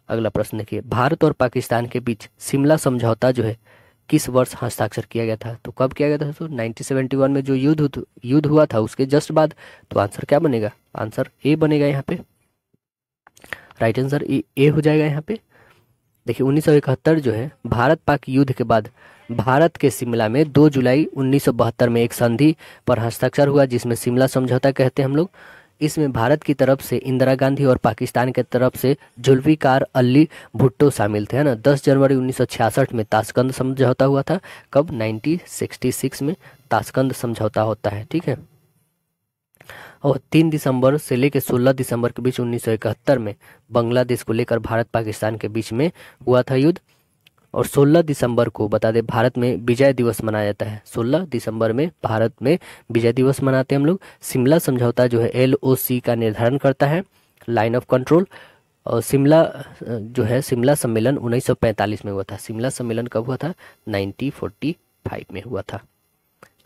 अगला प्रश्न देखिए, भारत और पाकिस्तान के बीच शिमला समझौता जो है किस वर्ष हस्ताक्षर किया गया था, तो कब किया गया था दोस्तों, 1971 में जो युद्ध हुआ था उसके जस्ट बाद। तो आंसर क्या बनेगा, आंसर ए बनेगा यहाँ पे, राइट आंसर ए हो जाएगा यहाँ पे। देखिए 1971 जो है भारत पाक युद्ध के बाद भारत के शिमला में 2 जुलाई 1972 में एक संधि पर हस्ताक्षर हुआ, जिसमें शिमला समझौता कहते हैं हम लोग। इसमें भारत की तरफ से इंदिरा गांधी और पाकिस्तान की तरफ से जुल्फिकार अली भुट्टो शामिल थे, है ना। 10 जनवरी 1966 में ताशकंद समझौता हुआ था। कब, 1966 में ताशकंद समझौता होता है, ठीक है। और 3 दिसंबर से लेकर 16 दिसंबर के बीच 1971 में बांग्लादेश को लेकर भारत पाकिस्तान के बीच में हुआ था युद्ध। और 16 दिसंबर को बता दें भारत में विजय दिवस मनाया जाता है। 16 दिसंबर में भारत में विजय दिवस मनाते हैं हम लोग। शिमला समझौता जो है LOC का निर्धारण करता है, लाइन ऑफ कंट्रोल। और शिमला जो है शिमला सम्मेलन 1945 में हुआ था। शिमला सम्मेलन कब हुआ था, 1945 में हुआ था।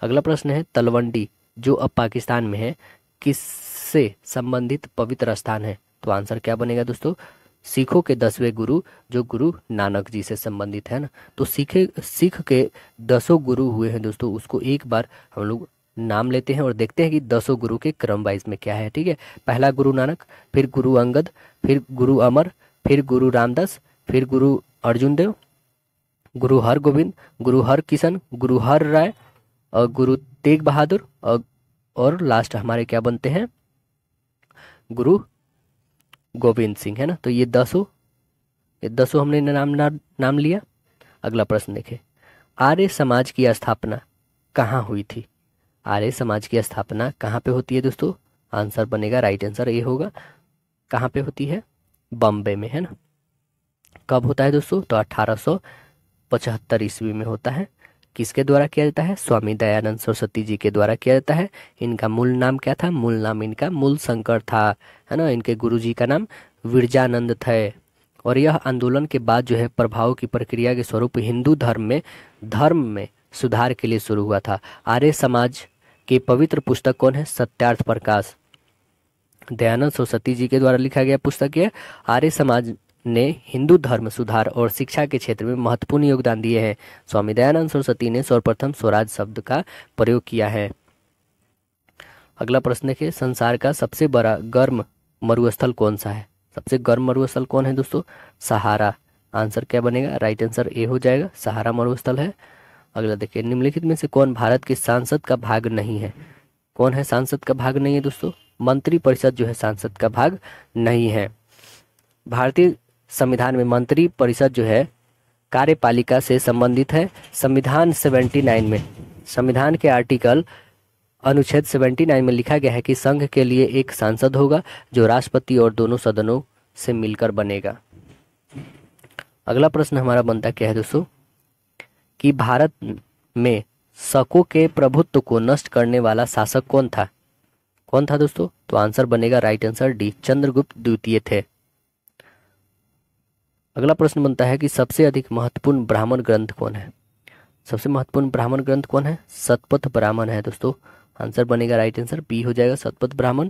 अगला प्रश्न है तलवंडी जो अब पाकिस्तान में है किससे संबंधित पवित्र स्थान है? तो आंसर क्या बनेगा दोस्तों? सिखों के 10वें गुरु जो गुरु नानक जी से संबंधित है ना। तो सिख के 10 गुरु हुए हैं दोस्तों, उसको एक बार हम लोग नाम लेते हैं और देखते हैं कि 10 गुरु के क्रम वाइज में क्या है। ठीक है, पहला गुरु नानक, फिर गुरु अंगद, फिर गुरु अमर, फिर गुरु रामदास, फिर गुरु अर्जुन देव, गुरु हरगोविंद, गुरु हर किशन, गुरु हर राय और गुरु तेग बहादुर और लास्ट हमारे क्या बनते हैं? गुरु गोविंद सिंह, है ना। तो ये 10 हमने नाम लिया। अगला प्रश्न देखें, आर्य समाज की स्थापना कहाँ हुई थी? आर्य समाज की स्थापना कहाँ पे होती है दोस्तों? आंसर बनेगा, राइट आंसर ये होगा। कहाँ पे होती है? बॉम्बे में, है ना। कब होता है दोस्तों? तो 1875 ईस्वी में होता है। किसके द्वारा किया जाता है? स्वामी दयानंद सरस्वती जी के द्वारा किया जाता है। इनका मूल नाम क्या था? मूल नाम इनका मूल शंकर था, है ना। इनके गुरुजी का नाम विरजानंद थे। और यह आंदोलन के बाद जो है प्रभाव की प्रक्रिया के स्वरूप हिंदू धर्म में सुधार के लिए शुरू हुआ था। आर्य समाज की पवित्र पुस्तक कौन है? सत्यार्थ प्रकाश, दयानंद सरस्वती जी के द्वारा लिखा गया पुस्तक है। आर्य समाज ने हिंदू धर्म सुधार और शिक्षा के क्षेत्र में महत्वपूर्ण योगदान दिए हैं। स्वामी दयानंद सरस्वती ने सर्वप्रथम स्वराज शब्द का प्रयोग किया है। अगला प्रश्न देखिए, संसार का सबसे बड़ा गर्म मरुस्थल कौन सा है? सबसे गर्म मरुस्थल कौन है दोस्तों? सहारा। आंसर क्या बनेगा? राइट आंसर ए हो जाएगा, सहारा मरुस्थल है। अगला देखिए, निम्नलिखित में से कौन भारत के सांसद का भाग नहीं है? कौन है सांसद का भाग नहीं है दोस्तों? मंत्री परिषद जो है सांसद का भाग नहीं है। भारतीय संविधान में मंत्री परिषद जो है कार्यपालिका से संबंधित है। संविधान 79 में, संविधान के आर्टिकल अनुच्छेद 79 में लिखा गया है कि संघ के लिए एक सांसद होगा जो राष्ट्रपति और दोनों सदनों से मिलकर बनेगा। अगला प्रश्न हमारा बनता क्या है दोस्तों, कि भारत में शकों के प्रभुत्व को नष्ट करने वाला शासक कौन था? कौन था दोस्तों? तो आंसर बनेगा, राइट आंसर डी, चंद्रगुप्त द्वितीय थे। अगला प्रश्न बनता है कि सबसे अधिक महत्वपूर्ण ब्राह्मण ग्रंथ कौन है? सबसे महत्वपूर्ण ब्राह्मण ग्रंथ कौन है? शतपथ ब्राह्मण है दोस्तों। आंसर बनेगा, राइट आंसर बी हो जाएगा, शतपथ ब्राह्मण।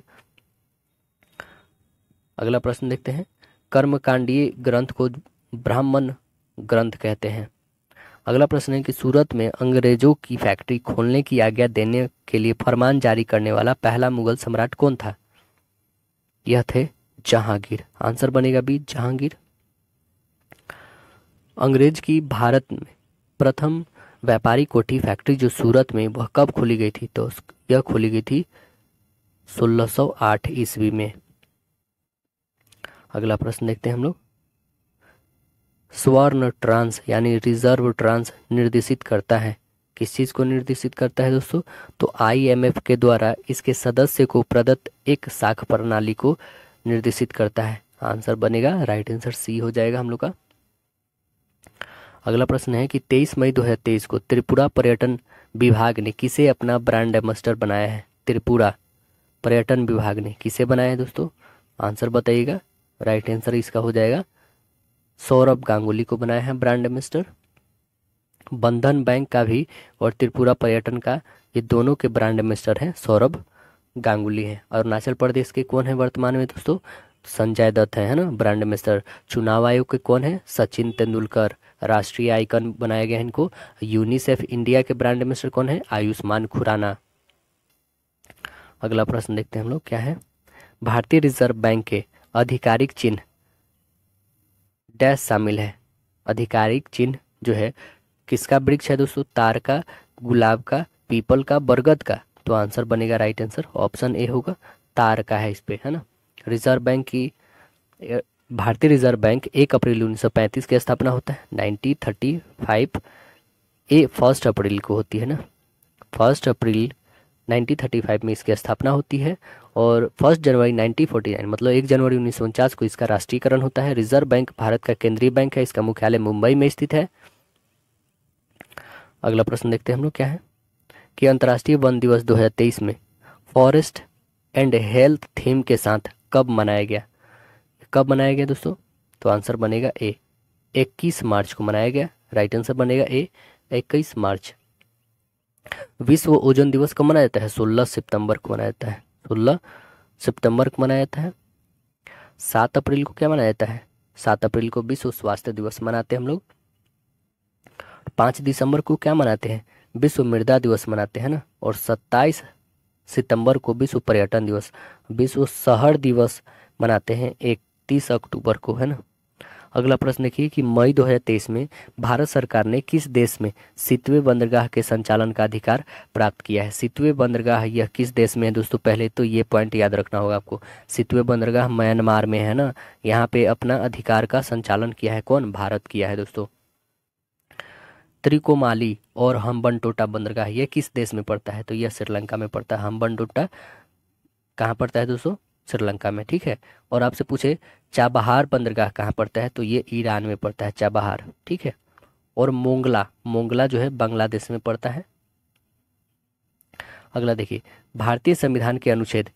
अगला प्रश्न देखते हैं, कर्मकांडीय ग्रंथ को ब्राह्मण ग्रंथ कहते हैं। अगला प्रश्न है कि सूरत में अंग्रेजों की फैक्ट्री खोलने की आज्ञा देने के लिए फरमान जारी करने वाला पहला मुगल सम्राट कौन था? यह थे जहांगीर। आंसर बनेगा बी, जहांगीर। अंग्रेज की भारत में प्रथम व्यापारी कोठी फैक्ट्री जो सूरत में, वह कब खोली गई थी? तो यह खोली गई थी 1608 ईस्वी में। अगला प्रश्न देखते हैं हम लोग, स्वर्ण ट्रांस यानी रिजर्व ट्रांस निर्देशित करता है, किस चीज को निर्देशित करता है दोस्तों? तो IMF के द्वारा इसके सदस्य को प्रदत्त एक साख प्रणाली को निर्देशित करता है। आंसर बनेगा, राइट आंसर सी हो जाएगा हम लोग का। अगला प्रश्न है कि 23 मई 2023 को त्रिपुरा पर्यटन विभाग ने किसे अपना ब्रांड एम्बेसडर बनाया है? त्रिपुरा पर्यटन विभाग ने किसे बनाया है दोस्तों? आंसर बताइएगा, राइट आंसर इसका हो जाएगा सौरभ गांगुली को बनाया है ब्रांड एम्बेसडर। बंधन बैंक का भी और त्रिपुरा पर्यटन का, ये दोनों के ब्रांड एम्बेसडर हैं सौरभ गांगुली हैं। अरुणाचल प्रदेश के कौन है वर्तमान में दोस्तों? संजय दत्त है ना ब्रांड एम्बेसडर। चुनाव आयोग के कौन है? सचिन तेंदुलकर, राष्ट्रीय आइकन बनाया गया है इनको। यूनिसेफ इंडिया के ब्रांड एम्बेसडर कौन है? आयुष्मान खुराना। अगला प्रश्न देखते हैं हम लोग क्या है, भारतीय रिजर्व बैंक के आधिकारिक चिन्ह डैश शामिल है। आधिकारिक चिन्ह जो है किसका वृक्ष है दोस्तों? तार का, गुलाब का, पीपल का, बरगद का। तो आंसर बनेगा, राइट आंसर ऑप्शन ए होगा, तार का है इस पे, है ना। रिजर्व बैंक की, भारतीय रिजर्व बैंक 1 अप्रैल 1935 की स्थापना होता है। 1935 ये 1 अप्रैल को होती है ना, 1 अप्रैल 1935 में इसकी स्थापना होती है। और 1 जनवरी 1949 मतलब 1 जनवरी 1949 को इसका राष्ट्रीयकरण होता है। रिजर्व बैंक भारत का केंद्रीय बैंक है, इसका मुख्यालय मुंबई में स्थित है। अगला प्रश्न देखते हैं हम लोग क्या है, कि अंतर्राष्ट्रीय वन दिवस 2023 में फॉरेस्ट एंड हेल्थ थीम के साथ कब मनाया गया? कब मनाया गया दोस्तों? तो आंसर बनेगा ए, 21 मार्च को मनाया गया। राइट आंसर बनेगा ए, 21 मार्च। विश्व ओजोन दिवस कब मनाया जाता है? 16 सितंबर को मनाया जाता है। 16 सितंबर को मनाया जाता है। 7 अप्रैल को क्या मनाया जाता है? 7 अप्रैल को विश्व स्वास्थ्य दिवस मनाते हैं हम लोग। 5 दिसंबर को क्या मनाते हैं? विश्व मृदा दिवस मनाते हैं ना। और 27 सितंबर को विश्व पर्यटन दिवस, विश्व शहर दिवस मनाते हैं 31 अक्टूबर को, है ना। अगला प्रश्न देखिए कि मई 2023 में भारत सरकार ने किस देश में सितवे बंदरगाह के संचालन का अधिकार प्राप्त किया है? सितवे बंदरगाह यह किस देश में है दोस्तों? पहले तो ये पॉइंट याद रखना होगा आपको। सितवे बंदरगाह म्यांमार में है ना। यहाँ पे अपना अधिकार का संचालन किया है कौन? भारत किया है दोस्तों। त्रिकोमाली और हम्बनटोटा बंदरगाह ये किस देश में पड़ता है? तो यह श्रीलंका में पड़ता है। हम्बनटोटा कहाँ पड़ता है दोस्तों? श्रीलंका में, ठीक है। और आपसे पूछे चाबहार बंदरगाह कहाँ पड़ता है? तो ये ईरान में पड़ता है चाबहार, ठीक है। और मोंगला, मोंगला जो है बांग्लादेश में पड़ता है। अगला देखिए, भारतीय संविधान के अनुच्छेद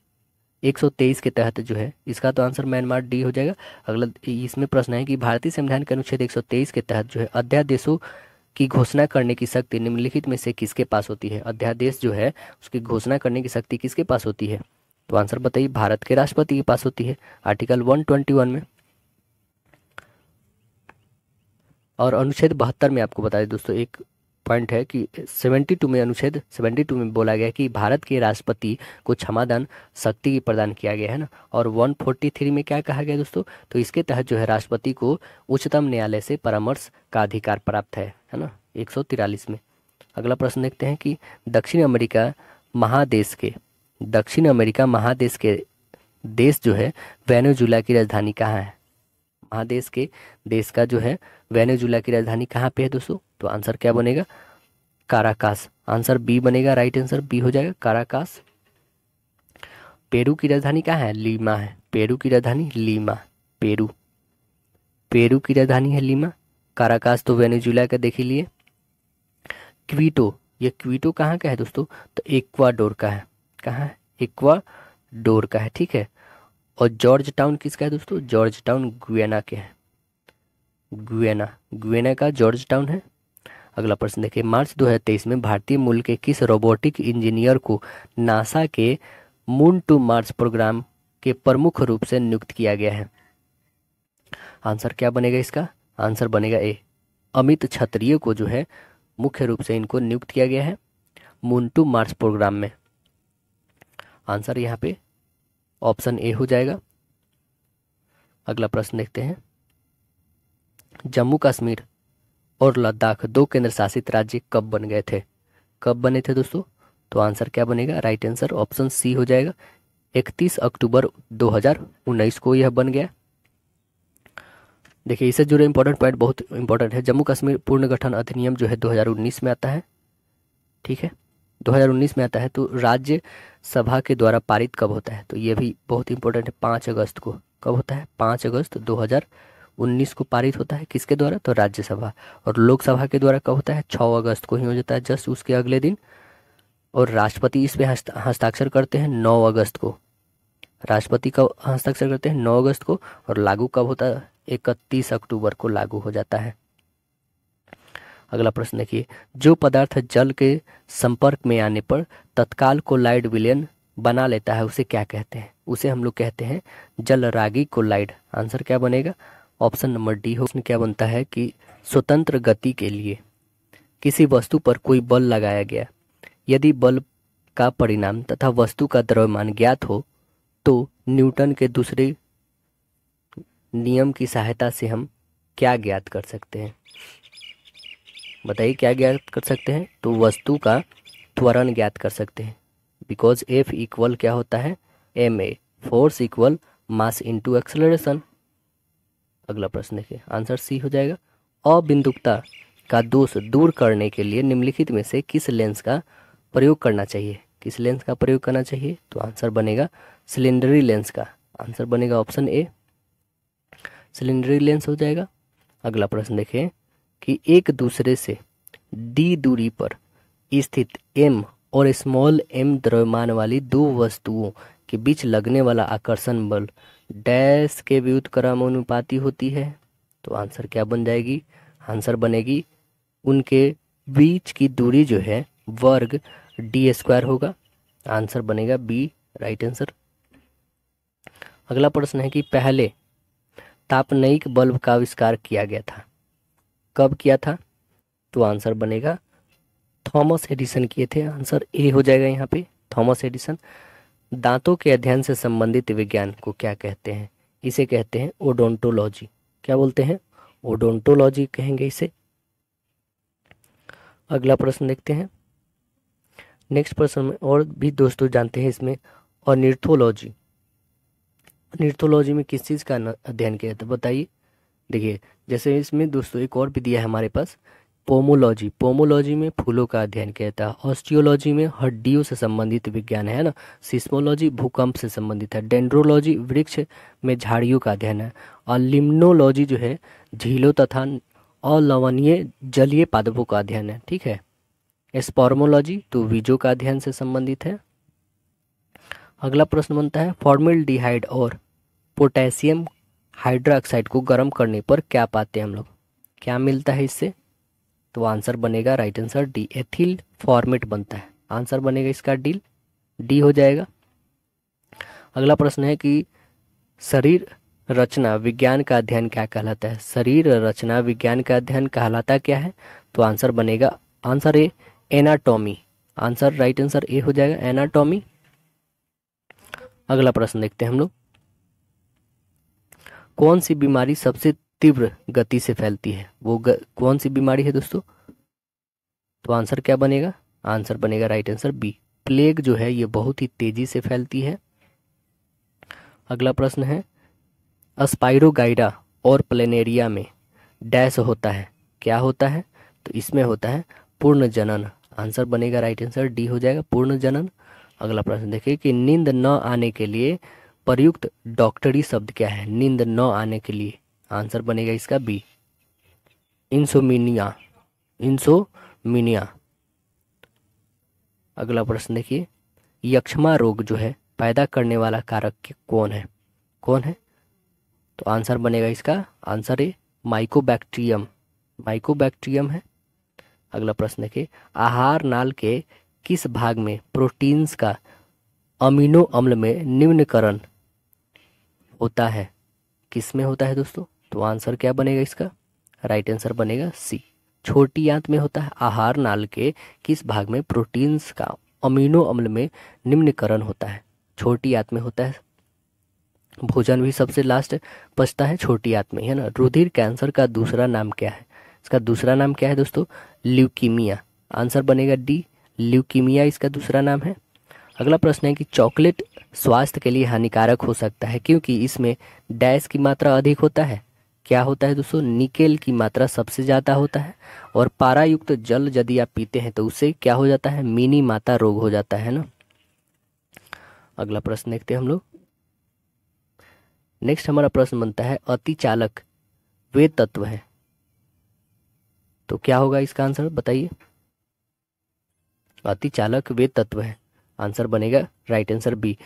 123 के तहत जो है, इसका तो आंसर म्यांमार डी हो जाएगा। अगला इसमें प्रश्न है कि भारतीय संविधान के अनुच्छेद 123 के तहत जो है अध्यादेशों की घोषणा करने की शक्ति निम्नलिखित में से किसके पास होती है? अध्यादेश जो है उसकी घोषणा करने की शक्ति किसके पास होती है? तो आंसर बताइए, भारत के राष्ट्रपति के पास होती है, आर्टिकल 121 में। और अनुच्छेद 72 में आपको बता दें दोस्तों, एक पॉइंट है कि 72 में, अनुच्छेद 72 में बोला गया कि भारत के राष्ट्रपति को क्षमादान शक्ति की प्रदान किया गया है ना। और 143 में क्या कहा गया दोस्तों? तो इसके तहत जो है राष्ट्रपति को उच्चतम न्यायालय से परामर्श का अधिकार प्राप्त है ना, 143 में। अगला प्रश्न देखते हैं कि दक्षिण अमेरिका महादेश के देश जो है वेनेजुला की राजधानी कहाँ है? महादेश के देश का जो है वेनेजुला की राजधानी कहाँ पे है दोस्तों? तो आंसर क्या बनेगा? काराकास। आंसर बी बनेगा, राइट आंसर बी हो जाएगा, काराकास। पेरू की राजधानी कहाँ है? लीमा है। पेरू की राजधानी लीमा, पेरू की राजधानी है लीमा। काराकास तो वेनेजुला का देख ही लिए। क्वीटो, ये क्वीटो कहाँ का है दोस्तों? तो इक्वाडोर का है। कहाँ है? इक्वाडोर का है, ठीक है। और जॉर्ज टाउन किसका है दोस्तों? जॉर्ज टाउन गुयाना के है। गुयाना का जॉर्ज टाउन है। अगला प्रश्न देखिए, मार्च 2023 में भारतीय मूल के किस रोबोटिक इंजीनियर को नासा के मून टू मार्स प्रोग्राम के प्रमुख रूप से नियुक्त किया गया है? आंसर क्या बनेगा इसका? आंसर बनेगा ए, अमित क्षत्रिय को जो है मुख्य रूप से इनको नियुक्त किया गया है मून टू मार्स प्रोग्राम में। आंसर यहाँ पे ऑप्शन ए हो जाएगा। अगला प्रश्न देखते हैं, जम्मू कश्मीर और लद्दाख 2 केंद्र शासित राज्य कब बन गए थे? कब बने थे दोस्तों? तो आंसर क्या बनेगा? राइट आंसर ऑप्शन सी हो जाएगा, 31 अक्टूबर 2019 को यह बन गया। देखिए इससे जुड़े इंपॉर्टेंट पॉइंट बहुत इंपॉर्टेंट है। जम्मू कश्मीर पुनर्गठन अधिनियम जो है 2019 में आता है, ठीक है, 2019 में आता है। तो राज्य सभा के द्वारा पारित कब होता है? तो ये भी बहुत इंपॉर्टेंट है, 5 अगस्त को। कब होता है? 5 अगस्त 2019 को पारित होता है। किसके द्वारा? तो राज्यसभा। और लोकसभा के द्वारा कब होता है? 6 अगस्त को ही हो जाता है, जस्ट उसके अगले दिन। और राष्ट्रपति इस पे हस्ताक्षर करते हैं 9 अगस्त को। राष्ट्रपति कब हस्ताक्षर करते हैं? 9 अगस्त को। और लागू कब होता है? 31 अक्टूबर को लागू हो जाता है। अगला प्रश्न देखिए, जो पदार्थ जल के संपर्क में आने पर तत्काल कोलाइड विलयन बना लेता है उसे क्या कहते हैं? उसे हम लोग कहते हैं जलरागी कोलाइड। आंसर क्या बनेगा? ऑप्शन नंबर डी हो। क्या बनता है कि स्वतंत्र गति के लिए किसी वस्तु पर कोई बल लगाया गया, यदि बल का परिणाम तथा वस्तु का द्रव्यमान ज्ञात हो तो न्यूटन के दूसरे नियम की सहायता से हम क्या ज्ञात कर सकते हैं? बताइए क्या ज्ञात कर सकते हैं? तो वस्तु का त्वरण ज्ञात कर सकते हैं, बिकॉज एफ इक्वल क्या होता है? M A, force equal mass into acceleration. अगला प्रश्न देखिए, आंसर सी हो जाएगा। अबिंदुकता का दोष दूर करने के लिए निम्नलिखित में से किस लेंस का प्रयोग करना चाहिए? किस लेंस का प्रयोग करना चाहिए? तो आंसर बनेगा सिलेंडरी लेंस का। आंसर बनेगा ऑप्शन ए, सिलेंडरी लेंस हो जाएगा। अगला प्रश्न देखें कि एक दूसरे से डी दूरी पर स्थित एम और स्मॉल एम द्रव्यमान वाली 2 वस्तुओं के बीच लगने वाला आकर्षण बल डैश के व्युत्क्रमानुपाती होती है। तो आंसर क्या बन जाएगी? आंसर बनेगी उनके बीच की दूरी जो है वर्ग डी स्क्वायर होगा। आंसर बनेगा बी, राइट आंसर। अगला प्रश्न है कि पहले तापनयिक बल्ब का आविष्कार किया गया था, कब किया था? तो आंसर बनेगा थॉमस एडिसन किए थे। आंसर ए हो जाएगा यहाँ पे, थॉमस एडिसन। दांतों के अध्ययन से संबंधित विज्ञान को क्या कहते हैं? इसे कहते हैं ओडोंटोलॉजी। क्या बोलते हैं? ओडोंटोलॉजी कहेंगे इसे। अगला प्रश्न देखते हैं। नेक्स्ट प्रश्न में और भी दोस्तों जानते हैं इसमें ऑर्निथोलॉजी। ऑर्निथोलॉजी में किस चीज़ का अध्ययन किया जाता है बताइए। देखिए जैसे इसमें दोस्तों एक और भी दिया है हमारे पास, पोमोलॉजी। पोमोलॉजी में फूलों का अध्ययन किया जाता है। ऑस्टियोलॉजी में हड्डियों से संबंधित विज्ञान है ना। सिस्मोलॉजी भूकंप से संबंधित है। डेंड्रोलॉजी वृक्ष में झाड़ियों का अध्ययन है। और लिम्नोलॉजी जो है झीलों तथा अलवणीय जलीय पादपों का अध्ययन है। ठीक है। स्पर्मोलॉजी तो बीजों का अध्ययन से संबंधित है। अगला प्रश्न बनता है फॉर्मल्डिहाइड और पोटेशियम हाइड्रोक्साइड को गर्म करने पर क्या पाते हैं हम लोग? क्या मिलता है इससे? तो आंसर बनेगा right answer D, ethyl format बनता है। आंसर बनेगा इसका डी हो जाएगा। अगला प्रश्न है कि शरीर रचना विज्ञान का अध्ययन क्या कहलाता है? शरीर रचना विज्ञान का अध्ययन कहलाता क्या है? तो आंसर बनेगा answer A, anatomy. Answer right answer A हो जाएगा, एनाटॉमी। अगला प्रश्न देखते हैं हम लोग, कौन सी बीमारी सबसे तीव्र गति से फैलती है? वो कौन सी बीमारी है दोस्तों? तो आंसर क्या बनेगा? आंसर बनेगा राइट आंसर बी, प्लेग जो है ये बहुत ही तेजी से फैलती है। अगला प्रश्न है स्पाइरोगाइडा और प्लेनेरिया में डैश होता है, क्या होता है? तो इसमें होता है पूर्ण जनन। आंसर बनेगा राइट आंसर डी हो जाएगा, पूर्ण जनन। अगला प्रश्न देखिए कि नींद न आने के लिए प्रयुक्त डॉक्टरी शब्द क्या है? नींद न आने के लिए आंसर बनेगा इसका बी, इंसोमिनिया। इंसोमिनिया। अगला प्रश्न देखिए यक्ष्मा रोग जो है पैदा करने वाला कारक कौन है? कौन है? तो आंसर बनेगा इसका आंसर ए, माइकोबैक्टीरियम। माइकोबैक्टीरियम है। अगला प्रश्न देखिए आहार नाल के किस भाग में प्रोटीन्स का अमीनो अम्ल में निम्नीकरण होता है? किस में होता है दोस्तों? तो आंसर क्या बनेगा इसका? राइट आंसर बनेगा सी, छोटी आंत में होता है। आहार नाल के किस भाग में प्रोटीन्स का अमीनो अम्ल में निम्नीकरण होता है? छोटी आंत में होता है। भोजन भी सबसे लास्ट पचता है छोटी आंत में, है ना। रुधिर कैंसर का दूसरा नाम क्या है? इसका दूसरा नाम क्या है दोस्तों? ल्यूकीमिया। आंसर बनेगा डी, ल्यूकीमिया इसका दूसरा नाम है। अगला प्रश्न है कि चॉकलेट स्वास्थ्य के लिए हानिकारक हो सकता है क्योंकि इसमें डैश की मात्रा अधिक होता है। क्या होता है दोस्तों? निकेल की मात्रा सबसे ज़्यादा होता है। और पारा युक्त जल यदि आप पीते हैं तो उससे क्या हो जाता है? मिनी माता रोग हो जाता है ना। अगला प्रश्न देखते हैं हम लोग। नेक्स्ट हमारा प्रश्न बनता है अतिचालक वे तत्व है, तो क्या होगा इसका आंसर बताइए। अतिचालक वे तत्व है, आंसर बनेगा राइट आंसर बी,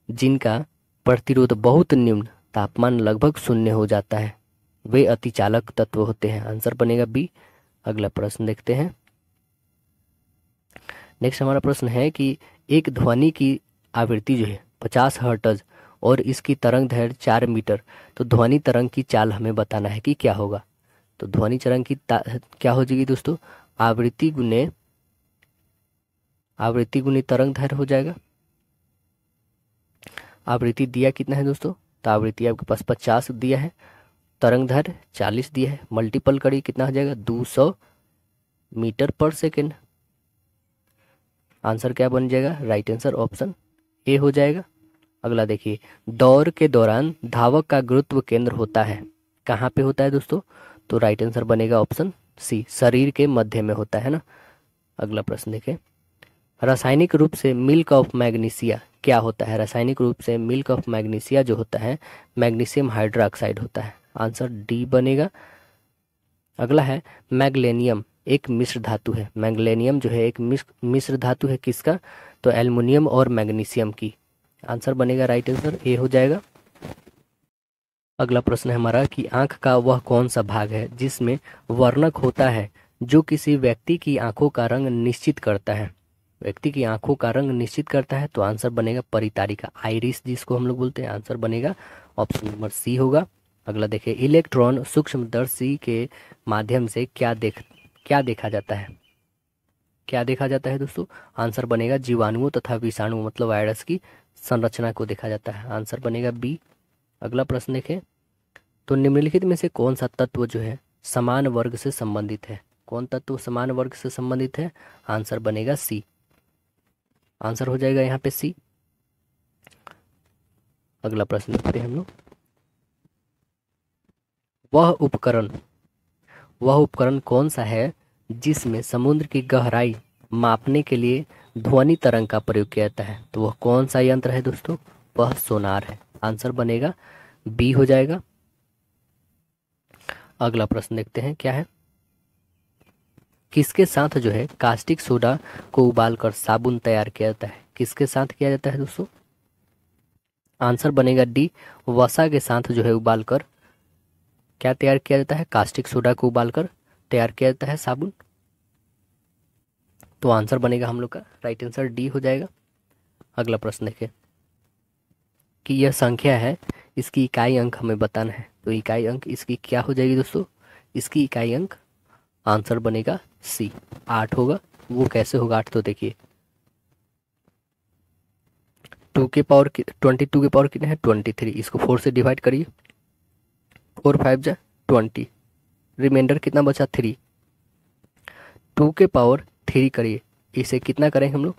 जिनका प्रतिरोध बहुत निम्न तापमान लगभग शून्य हो जाता है, वे अतिचालक तत्व होते हैं। आंसर बनेगा बी। अगला प्रश्न देखते हैं। नेक्स्ट हमारा प्रश्न है कि एक ध्वनि की आवृत्ति जो है 50 हर्ट्ज और इसकी तरंग दैर्घ्य 4 मीटर, तो ध्वनि तरंग की चाल हमें बताना है कि क्या होगा। तो ध्वनि तरंग की क्या हो जाएगी दोस्तों? आवृत्ति गुने तरंग दैर्घ्य हो जाएगा। आवृत्ति दिया कितना है दोस्तों? तो आवृत्ति आपके पास 50 दिया है, तरंग दैर्घ्य 40 दिया है, मल्टीपल करिए कितना हो जाएगा? 200 मीटर पर सेकेंड। आंसर क्या बन जाएगा? राइट आंसर ऑप्शन ए हो जाएगा। अगला देखिए दौड़ के दौरान धावक का गुरुत्व केंद्र होता है, कहाँ पे होता है दोस्तों? तो राइट आंसर बनेगा ऑप्शन सी, शरीर के मध्य में होता है ना। अगला प्रश्न देखें रासायनिक रूप से मिल्क ऑफ मैग्नीशिया क्या होता है? रासायनिक रूप से मिल्क ऑफ मैग्नीशिया जो होता है मैग्नीशियम हाइड्रोक्साइड होता है। आंसर डी बनेगा। अगला है मैग्लेनियम एक मिश्र धातु है। मैग्लेनियम जो है एक मिश्र धातु है, किसका? तो एल्युमिनियम और मैग्नीशियम की। आंसर बनेगा राइट आंसर ए हो जाएगा। अगला प्रश्न है हमारा कि आंख का वह कौन सा भाग है जिसमें वर्णक होता है जो किसी व्यक्ति की आंखों का रंग निश्चित करता है, व्यक्ति की आंखों का रंग निश्चित करता है, तो आंसर बनेगा परितारिका, आइरिस जिसको हम लोग बोलते हैं। आंसर बनेगा ऑप्शन नंबर सी होगा। अगला देखिए, इलेक्ट्रॉन सूक्ष्मदर्शी के माध्यम से क्या देखा जाता है, क्या देखा जाता है दोस्तों? आंसर बनेगा जीवाणुओं तथा विषाणु मतलब वायरस की संरचना को देखा जाता है। आंसर बनेगा बी। अगला प्रश्न देखें, तो निम्नलिखित में से कौन सा तत्व जो है समान वर्ग से संबंधित है? कौन तत्व समान वर्ग से संबंधित है? आंसर बनेगा सी। आंसर हो जाएगा यहाँ पे सी। अगला प्रश्न देखते हैं हम लोग, वह उपकरण कौन सा है जिसमें समुद्र की गहराई मापने के लिए ध्वनि तरंग का प्रयोग किया जाता है? तो वह कौन सा यंत्र है दोस्तों? वह सोनार है। आंसर बनेगा बी हो जाएगा। अगला प्रश्न देखते हैं क्या है, किसके साथ जो है कास्टिक सोडा को उबालकर साबुन तैयार किया जाता है? किसके साथ किया जाता है दोस्तों? आंसर बनेगा डी, वसा के साथ जो है उबालकर क्या तैयार किया जाता है? कास्टिक सोडा को उबालकर तैयार किया जाता है साबुन। तो आंसर बनेगा हम लोग का राइट आंसर डी हो जाएगा। अगला प्रश्न देखें कि यह संख्या है, इसकी इकाई अंक हमें बताना है। तो इकाई अंक इसकी क्या हो जाएगी दोस्तों? इसकी इकाई अंक आंसर बनेगा सी, 8 होगा। वो कैसे होगा 8? तो देखिए 22 के पावर कितने हैं? 23। इसको 4 से डिवाइड करिए, 4 5 जा 20, रिमाइंडर कितना बचा? 3। 2 के पावर 3 करिए, इसे कितना करेंगे हम लोग?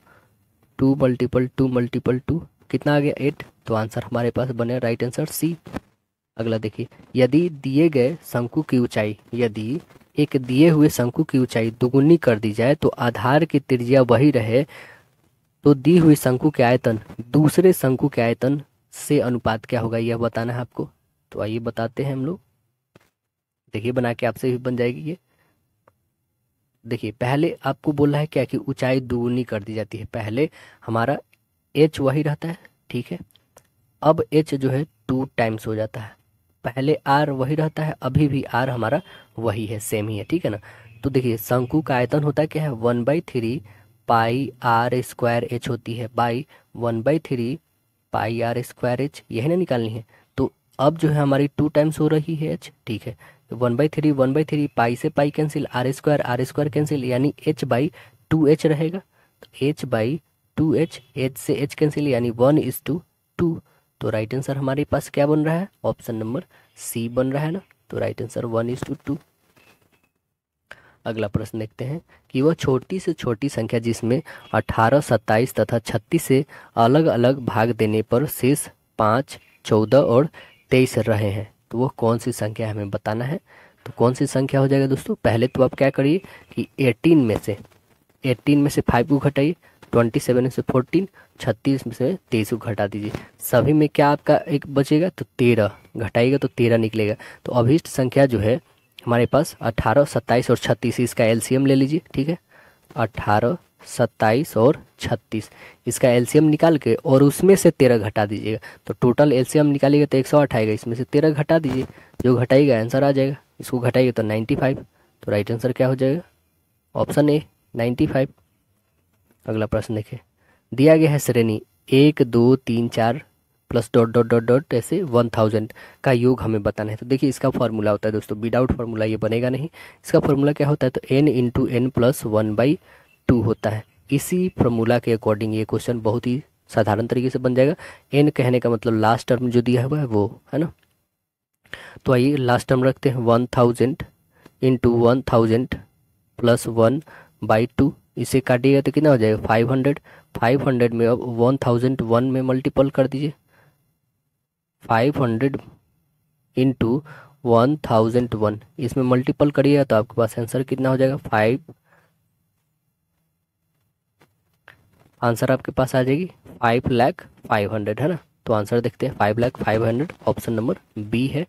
2 × 2 × 2 कितना आ गया? 8। तो आंसर हमारे पास बने राइट आंसर सी। अगला देखिए, यदि दिए गए शंकु की ऊंचाई, यदि एक दिए हुए शंकु की ऊंचाई दुगुनी कर दी जाए तो आधार की त्रिज्या वही रहे, तो दी हुई शंकु के आयतन दूसरे शंकु के आयतन से अनुपात क्या होगा, यह बताना है आपको। तो आइए बताते हैं हम लोग। देखिए बना के आपसे भी बन जाएगी ये। देखिए पहले आपको बोला है क्या कि ऊंचाई दुगुनी कर दी जाती है। पहले हमारा h वही रहता है, ठीक है। अब h जो है 2 टाइम्स हो जाता है। पहले r वही रहता है, अभी भी r हमारा वही है, सेम ही है, ठीक है ना। तो देखिए शंकु का आयतन होता है क्या है? 1/3 पाई r स्क्वायर h होती है, by 1/3 pi r square h, यही ना निकालनी है। तो अब जो है हमारी 2 टाइम्स हो रही है h, ठीक है। 1/3 पाई से pi cancel, R square cancel, यानी h/2h रहेगा। तो h/2h, h से h कैंसिल यानी 1:2। तो राइट आंसर हमारे पास क्या बन रहा है? ऑप्शन नंबर सी बन रहा है ना। तो राइट आंसर 1:2। अगला प्रश्न देखते हैं कि वह छोटी से छोटी संख्या जिसमें 18, 27 तथा 36 से अलग अलग भाग देने पर शेष 5, 14 और 23 रहे हैं, तो वो कौन सी संख्या है हमें बताना है। तो कौन सी संख्या हो जाएगा दोस्तों? पहले तो आप क्या करिए कि 18 में से 5 को घटाइए, 27 में से 14, 36 में से 23 को घटा दीजिए। सभी में क्या आपका एक बचेगा? तो 13 घटाइएगा तो 13 निकलेगा। तो अभीष्ट संख्या जो है हमारे पास 18, 27 और 36, इसका एलसीएम ले लीजिए, ठीक है। 18, 27 और 36 इसका एलसीएम निकाल के और उसमें से 13 घटा दीजिएगा। तो टोटल एलसीएम निकालिएगा तो 108 आएगा, इसमें से 13 घटा दीजिए, जो घटाइएगा आंसर आ जाएगा। इसको घटाइएगा तो 95। तो राइट आंसर क्या हो जाएगा? Option A 95। अगला प्रश्न देखिए, दिया गया है श्रेणी 1, 2, 3, 4 plus dot dot dot dot ऐसे 1000 का योग हमें बताना है। तो देखिए इसका फॉर्मूला होता है दोस्तों, विदाउट फार्मूला ये बनेगा नहीं। इसका फॉर्मूला क्या होता है? तो n × n + 1/2 होता है। इसी फॉर्मूला के अकॉर्डिंग ये क्वेश्चन बहुत ही साधारण तरीके से बन जाएगा। n कहने का मतलब लास्ट टर्म जो दिया हुआ है वो है ना। तो आइए लास्ट टर्म रखते हैं, 1000 × 1000 + 1/2। इसे काटिएगा तो कितना हो जाएगा? 500। 500 में अब 1001 में मल्टीपल कर दीजिए। 500 × 1001 इसमें मल्टीपल करिएगा तो आपके पास आंसर कितना हो जाएगा? 5। आंसर आपके पास आ जाएगी 5,05,000 है ना। तो आंसर देखते हैं 5,05,000, ऑप्शन नंबर बी है।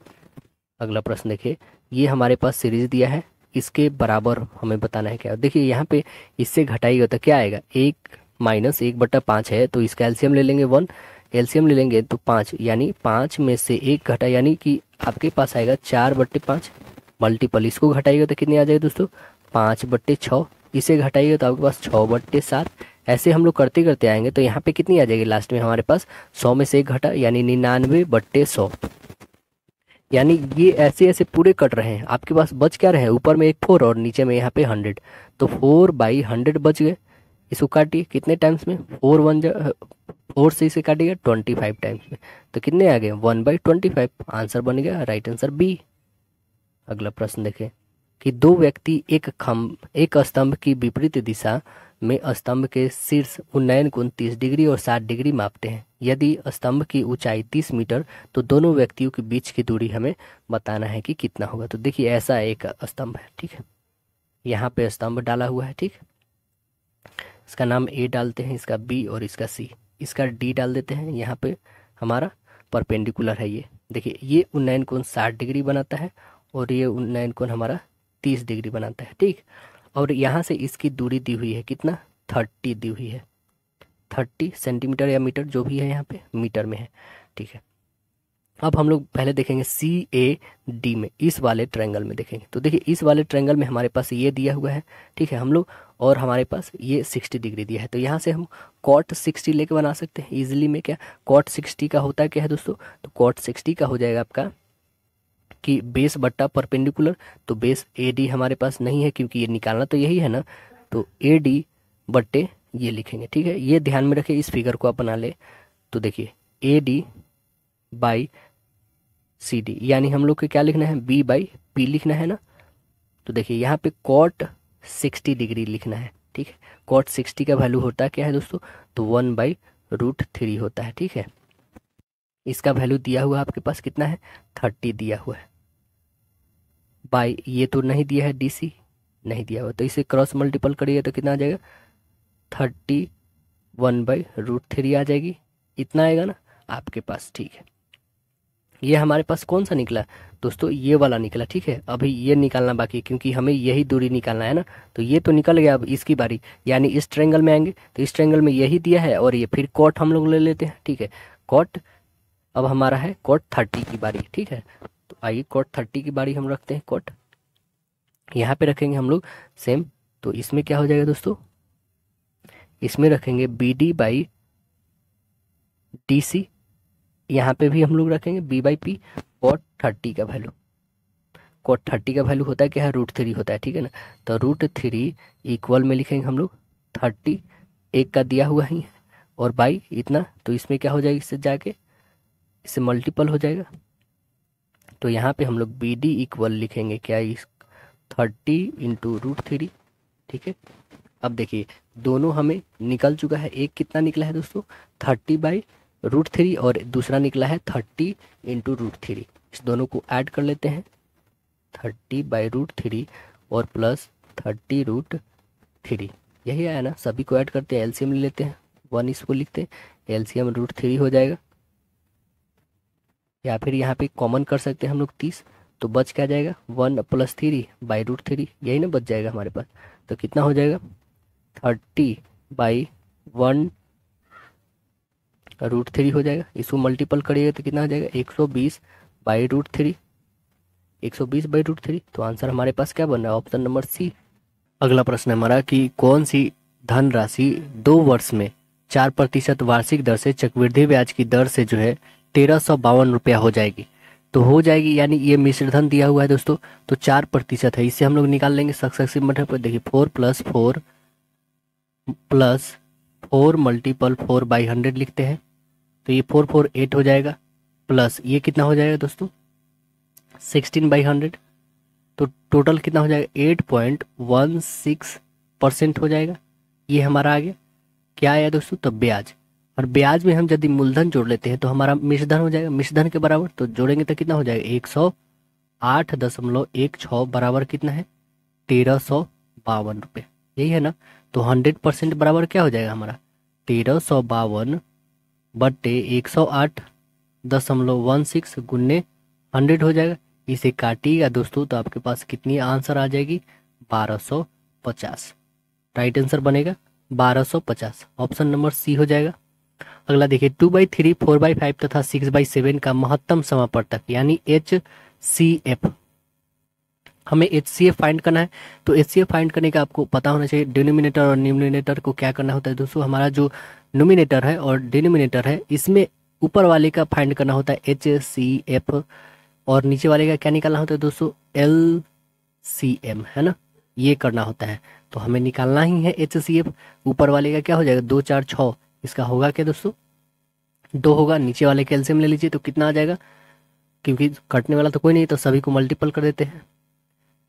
अगला प्रश्न देखिए, ये हमारे पास सीरीज दिया है, इसके बराबर हमें बताना है क्या। देखिए यहाँ पे इससे घटाइएगा तो क्या आएगा? 1 - 1/5 है, तो इसका एलसीएम ले लेंगे 1, एलसीएम ले लेंगे तो 5, यानी 5 में से 1 घटा, यानी कि आपके पास आएगा 4/5 मल्टीपल। इसको घटाइएगा तो कितनी आ जाएगी दोस्तों? 5/6, इसे घटाइए तो आपके पास 6/7। ऐसे हम लोग करते करते आएंगे तो यहाँ पे कितनी आ जाएगी लास्ट में हमारे पास, 100 में से 1 घटा यानी 99/100। यानी ये ऐसे ऐसे पूरे कट रहे हैं, आपके पास बच क्या रहे हैं, ऊपर में एक 4 और नीचे में यहाँ पे 100, तो 4/100 बच गए। इसको काटिए कितने टाइम्स में, 4 से इसे काटिएगा 25 टाइम्स में, तो कितने आ गए 1/25। आंसर बन गया राइट आंसर बी। अगला प्रश्न देखें कि दो व्यक्ति एक स्तंभ की विपरीत दिशा में स्तंभ के शीर्ष उन्नयन कोण 30 डिग्री और 60 डिग्री मापते हैं। यदि स्तंभ की ऊंचाई 30 मीटर तो दोनों व्यक्तियों के बीच की दूरी हमें बताना है कि कितना होगा। तो देखिए ऐसा एक स्तंभ है, ठीक है, यहाँ पे स्तंभ डाला हुआ है, ठीक, इसका नाम ए डालते हैं, इसका बी और इसका सी, इसका डी डाल देते हैं। यहाँ पे हमारा परपेंडिकुलर है ये, देखिए ये उन्नयन कोण 60 डिग्री बनाता है और ये उन्नयन कोण हमारा 30 डिग्री बनाता है, ठीक। और यहाँ से इसकी दूरी दी हुई है कितना, 30 दी हुई है, 30 सेंटीमीटर या मीटर जो भी है, यहाँ पे मीटर में है, ठीक है। अब हम लोग पहले देखेंगे CAD में, इस वाले ट्रायंगल में देखेंगे। तो देखिए इस वाले ट्रायंगल में हमारे पास ये दिया हुआ है, ठीक है हम लोग, और हमारे पास ये 60 डिग्री दिया है, तो यहाँ से हम cot 60 लेके बना सकते हैं इजीली में। क्या cot 60 का होता है क्या है दोस्तों, तो cot 60 का हो जाएगा आपका कि बेस बट्टा परपेंडिकुलर, तो बेस AD हमारे पास नहीं है क्योंकि ये निकालना तो यही है ना, तो AD बट्टे ये लिखेंगे, ठीक है। ये ध्यान में रखें, इस फिगर को आप बना ले। तो देखिए AD/CD यानी हम लोग को क्या लिखना है, B/P लिखना है ना। तो देखिए यहाँ पे cot 60 डिग्री लिखना है, ठीक है। cot 60 का वैल्यू होता है क्या है दोस्तों, तो 1/√3 होता है, ठीक है। इसका वैल्यू दिया हुआ आपके पास कितना है, 30 दिया हुआ है, बाई ये तो नहीं दिया है, DC नहीं दिया हुआ, तो इसे क्रॉस मल्टीपल करिए तो कितना आ जाएगा, 31/√3 आ जाएगी, इतना आएगा ना आपके पास, ठीक है। ये हमारे पास कौन सा निकला दोस्तों, ये वाला निकला, ठीक है। अभी ये निकालना बाकी है क्योंकि हमें यही दूरी निकालना है ना, तो ये तो निकल गया, अब इसकी बारी, यानी इस ट्रायंगल में आएंगे तो इस ट्रायंगल में यही दिया है और ये फिर cot हम लोग ले लेते हैं, ठीक है। cot अब हमारा है cot 30 की बारी, ठीक है। तो आइए cot 30 की बारी हम रखते हैं, cot यहाँ पे रखेंगे हम लोग सेम, तो इसमें क्या हो जाएगा दोस्तों, इसमें रखेंगे BD/DC, यहाँ पे भी हम लोग रखेंगे B/P। cot 30 का वैल्यू, cot 30 का वैल्यू होता है क्या है, √3 होता है, ठीक है ना। तो √3 इक्वल में लिखेंगे हम लोग 30, एक का दिया हुआ ही है और बाई इतना, तो इसमें क्या हो जाएगा, इससे जाके इससे मल्टीपल हो जाएगा। तो यहाँ पे हम लोग BD इक्वल लिखेंगे क्या, इस 30 इंटू √3, ठीक है। अब देखिए दोनों हमें निकल चुका है, एक कितना निकला है दोस्तों 30/√3 और दूसरा निकला है 30 इंटू √3। इस दोनों को ऐड कर लेते हैं, 30/√3 और प्लस 30√3, यही आया ना। सभी को ऐड करते हैं, एलसीएम ले लेते हैं, 1 इसको लिखते हैं, एलसीएम √3 हो जाएगा, या फिर यहाँ पे कॉमन कर सकते हैं हम लोग 30, तो बच क्या जाएगा 1 + 3/√3, यही ना बच जाएगा हमारे पास। तो कितना हो जाएगा 30/1√3 हो जाएगा, इसको मल्टीपल करिएगा तो कितना हो जाएगा 120/√3, 120/√3। तो आंसर हमारे पास क्या बन रहा है, ऑप्शन नंबर सी। अगला प्रश्न है हमारा कि कौन सी धनराशि 2 वर्ष में 4% वार्षिक दर से चक्रवृद्धि ब्याज की दर से जो है 1352 रुपया हो जाएगी। तो हो जाएगी यानी ये मिश्र धन दिया हुआ है दोस्तों, तो 4% है, इससे हम लोग निकाल लेंगे सक्सेसिव मेथड पर। देखिए 4 + 4 + 4 × 4/100 लिखते हैं, तो ये 448 हो जाएगा, प्लस ये कितना हो जाएगा दोस्तों 16/100, तो टोटल कितना हो जाएगा 8.16% हो जाएगा। ये हमारा आ गया, क्या आया दोस्तों, तब ब्याज, और ब्याज में हम यदि मूलधन जोड़ लेते हैं तो हमारा मिश्रधन हो जाएगा, मिश्रधन के बराबर, तो जोड़ेंगे तो कितना हो जाएगा 108.16 बराबर कितना है 1352 रुपये, यही है ना। तो 100% बराबर क्या हो जाएगा हमारा 1352/108.16 गुने 100 हो जाएगा। इसे काटिएगा दोस्तों तो आपके पास कितनी आंसर आ जाएगी 1250, राइट आंसर बनेगा 1250, ऑप्शन नंबर सी हो जाएगा। अगला देखिए 2/3, 4/5 तथा 6/7 का महत्तम समापवर्तक यानी HCF हमें HCF फाइंड करना है। तो HCF फाइंड करने का आपको पता होना चाहिए, डिनोमिनेटर और न्यूमरेटर को क्या करना होता है दोस्तों। हमारा जो नोमिनेटर है और डिनोमिनेटर है, इसमें ऊपर वाले का फाइंड करना होता है HCF, और नीचे वाले का क्या निकालना होता है दोस्तों, LCM, है ना, ये करना होता है। तो हमें निकालना ही है HCF। ऊपर वाले का क्या हो जाएगा, 2 4 6, इसका होगा क्या दोस्तों, 2 होगा। नीचे वाले का एलसीएम ले लीजिए तो कितना आ जाएगा, क्योंकि कटने वाला तो कोई नहीं, तो सभी को मल्टीपल कर देते हैं।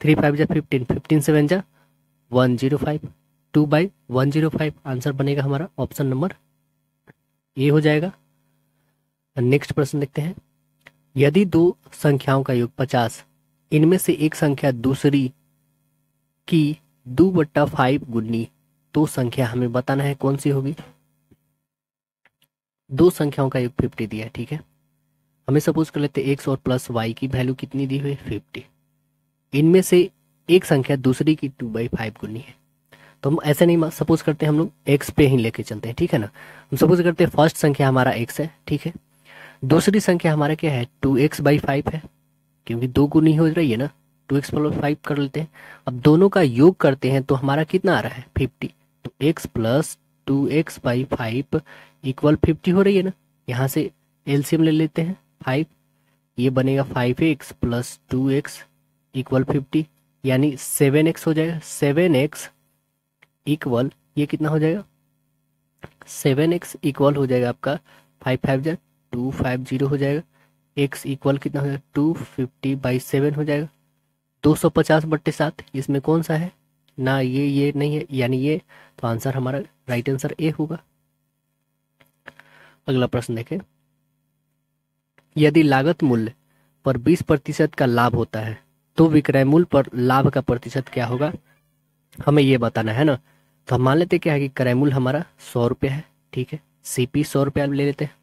3 5 जा 15, 15 7 जा 105, 2/105 आंसर बनेगा हमारा ऑप्शन नंबर ए हो जाएगा। नेक्स्ट प्रश्न देखते हैं। यदि दो संख्याओं का योग 50, इनमें से एक संख्या दूसरी की 2/5 गुनी, तो संख्या हमें बताना है कौन सी होगी। दो संख्याओं का योग 50 दिया है, ठीक है। हमें सपोज कर लेते हैं x और प्लस y की वैल्यू कितनी दी हुई है, 50। इनमें से एक संख्या दूसरी की 2/5 गुनी है। तो हम ऐसे नहीं सपोज करते, हम लोग x पे ही लेके चलते हैं, ठीक है ना। हम सपोज करते हैं फर्स्ट संख्या हमारा x है, ठीक है। दूसरी संख्या हमारा क्या है, 2x/5 है, क्योंकि 2 गुनी हो रही है ना, 2x + 5 कर लेते हैं। अब दोनों का योग करते हैं तो हमारा कितना आ रहा है, 50। तो x + 2x/5 = 50 हो रही है ना। यहाँ से एलसीएम ले लेते हैं 5, ये बनेगा 5x + 2x = 50, यानी 7x हो जाएगा। 7x इक्वल, ये कितना हो जाएगा, 7x इक्वल हो जाएगा आपका 5 5 जा 250 हो जाएगा। x इक्वल कितना हो जाएगा, 250/7 हो जाएगा। 250/7, इसमें कौन सा है ना, ये नहीं है, यानी ये, तो आंसर हमारा राइट आंसर ए होगा। अगला प्रश्न देखें। यदि लागत मूल्य पर 20% का लाभ होता है तो विक्रय मूल्य पर लाभ का प्रतिशत क्या होगा, हमें ये बताना है ना। तो हम मान लेते क्या है कि क्रय मूल्य हमारा 100 रुपया है, ठीक है। CP 100 रुपया ले लेते हैं।